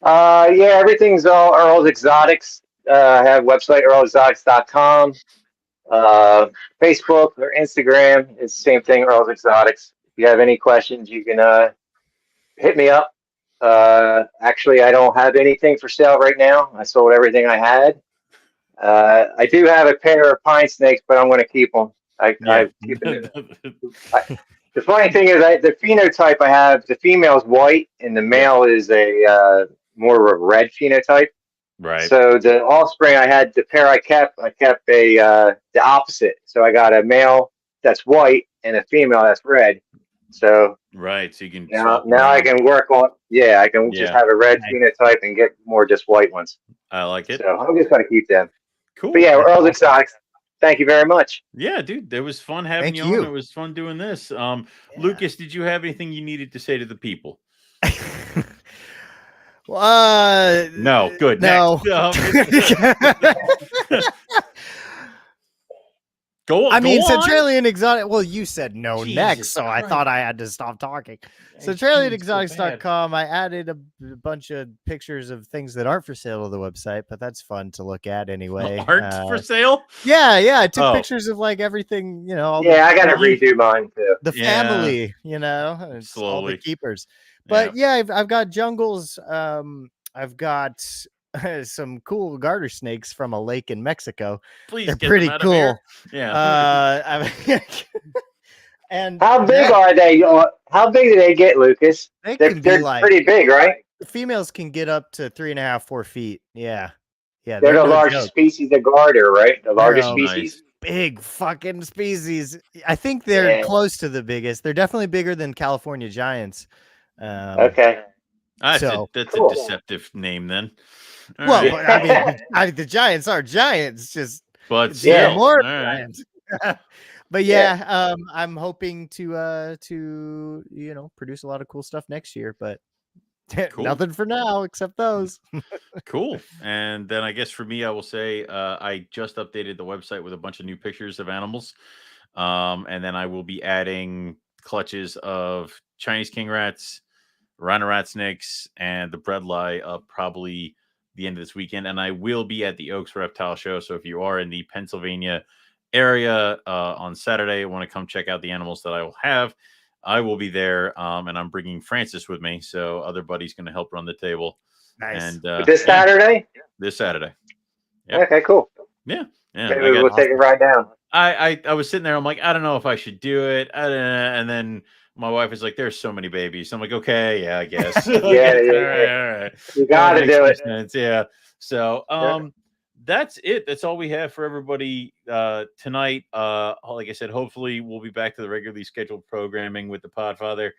[SPEAKER 3] Everything's all Earl's Exotics. I have a website, earlexotics.com. Facebook or Instagram, it's the same thing, Earl's Exotics. If you have any questions, you can hit me up. Actually, I don't have anything for sale right now. I sold everything I had. I do have a pair of pine snakes, but I'm going to keep them. I keep them. The funny thing is, the phenotype I have, the female is white and the male is a more of a red phenotype.
[SPEAKER 1] Right.
[SPEAKER 3] So the offspring I had, the pair I kept the opposite. So I got a male that's white and a female that's red. So
[SPEAKER 1] right, so you can
[SPEAKER 3] now I can work on I can just have a red phenotype and get more just white ones.
[SPEAKER 1] I like it.
[SPEAKER 3] So I'm just gonna keep them.
[SPEAKER 1] Cool.
[SPEAKER 3] But Earl's Exotics. Thank you very much.
[SPEAKER 1] Yeah, dude, it was fun having you on. It was fun doing this. Lucas, did you have anything you needed to say to the people? No, good.
[SPEAKER 2] No.
[SPEAKER 1] Go on.
[SPEAKER 2] Centralian Exotic. Well, you said no next, so
[SPEAKER 1] Christ.
[SPEAKER 2] I thought I had to stop talking. CentralianExotics.com. I added a bunch of pictures of things that aren't for sale to the website, but that's fun to look at anyway.
[SPEAKER 1] Aren't for sale?
[SPEAKER 2] Yeah. I took pictures of like everything, I
[SPEAKER 3] got to redo mine too.
[SPEAKER 2] The family,
[SPEAKER 1] slowly,
[SPEAKER 2] all the keepers. But I've got jungles. I've got some cool garter snakes from a lake in Mexico.
[SPEAKER 1] Please,
[SPEAKER 2] they're pretty cool.
[SPEAKER 1] Yeah.
[SPEAKER 3] And how big are they? How big do they get, Lucas? They're pretty big, right?
[SPEAKER 2] The females can get up to 3.5, 4 feet. Yeah.
[SPEAKER 3] They're the largest species of garter, right? The largest species.
[SPEAKER 2] Nice. Big fucking species. I think they're close to the biggest. They're definitely bigger than California giants.
[SPEAKER 3] Okay.
[SPEAKER 1] That's a deceptive name then.
[SPEAKER 2] Well, the giants are giants,
[SPEAKER 1] but
[SPEAKER 2] more giants. But I'm hoping to produce a lot of cool stuff next year, but nothing for now except those.
[SPEAKER 1] Cool. And then I guess for me, I will say I just updated the website with a bunch of new pictures of animals. And then I will be adding clutches of Chinese king rats, rhino rat snakes, and the bread lie up probably the end of this weekend. And I will be at the Oaks Reptile Show. So if you are in the Pennsylvania area on Saturday, want to come check out the animals that I will have, I will be there. And I'm bringing Francis with me. So other buddy's going to help run the table.
[SPEAKER 2] Nice.
[SPEAKER 1] And
[SPEAKER 3] this Saturday?
[SPEAKER 1] This Saturday. Yep.
[SPEAKER 3] Okay, cool.
[SPEAKER 1] Yeah.
[SPEAKER 3] Maybe we'll take a ride down.
[SPEAKER 1] I was sitting there. I'm like, I don't know if I should do it. And then my wife is like, there's so many babies. I'm like, okay, yeah, I guess.
[SPEAKER 3] Yeah,
[SPEAKER 1] all right.
[SPEAKER 3] You got to do it.
[SPEAKER 1] Sense. Yeah. So, that's it. That's all we have for everybody tonight. Like I said, hopefully we'll be back to the regularly scheduled programming with the Podfather,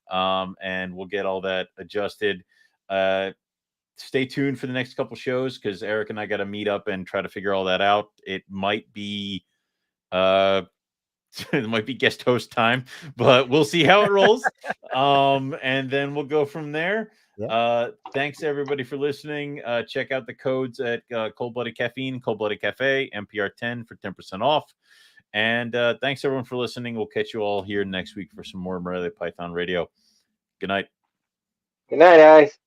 [SPEAKER 1] and we'll get all that adjusted. Stay tuned for the next couple shows because Eric and I got to meet up and try to figure all that out. It might be it might be guest host time, but we'll see how it rolls. And then we'll go from there. Thanks everybody for listening. Check out the codes at Cold Blooded Caffeine, Cold Blooded Cafe, MPR 10 for 10% off. And thanks everyone for listening. We'll catch you all here next week for some more Morelia Python Radio. Good night.
[SPEAKER 3] Good night, guys.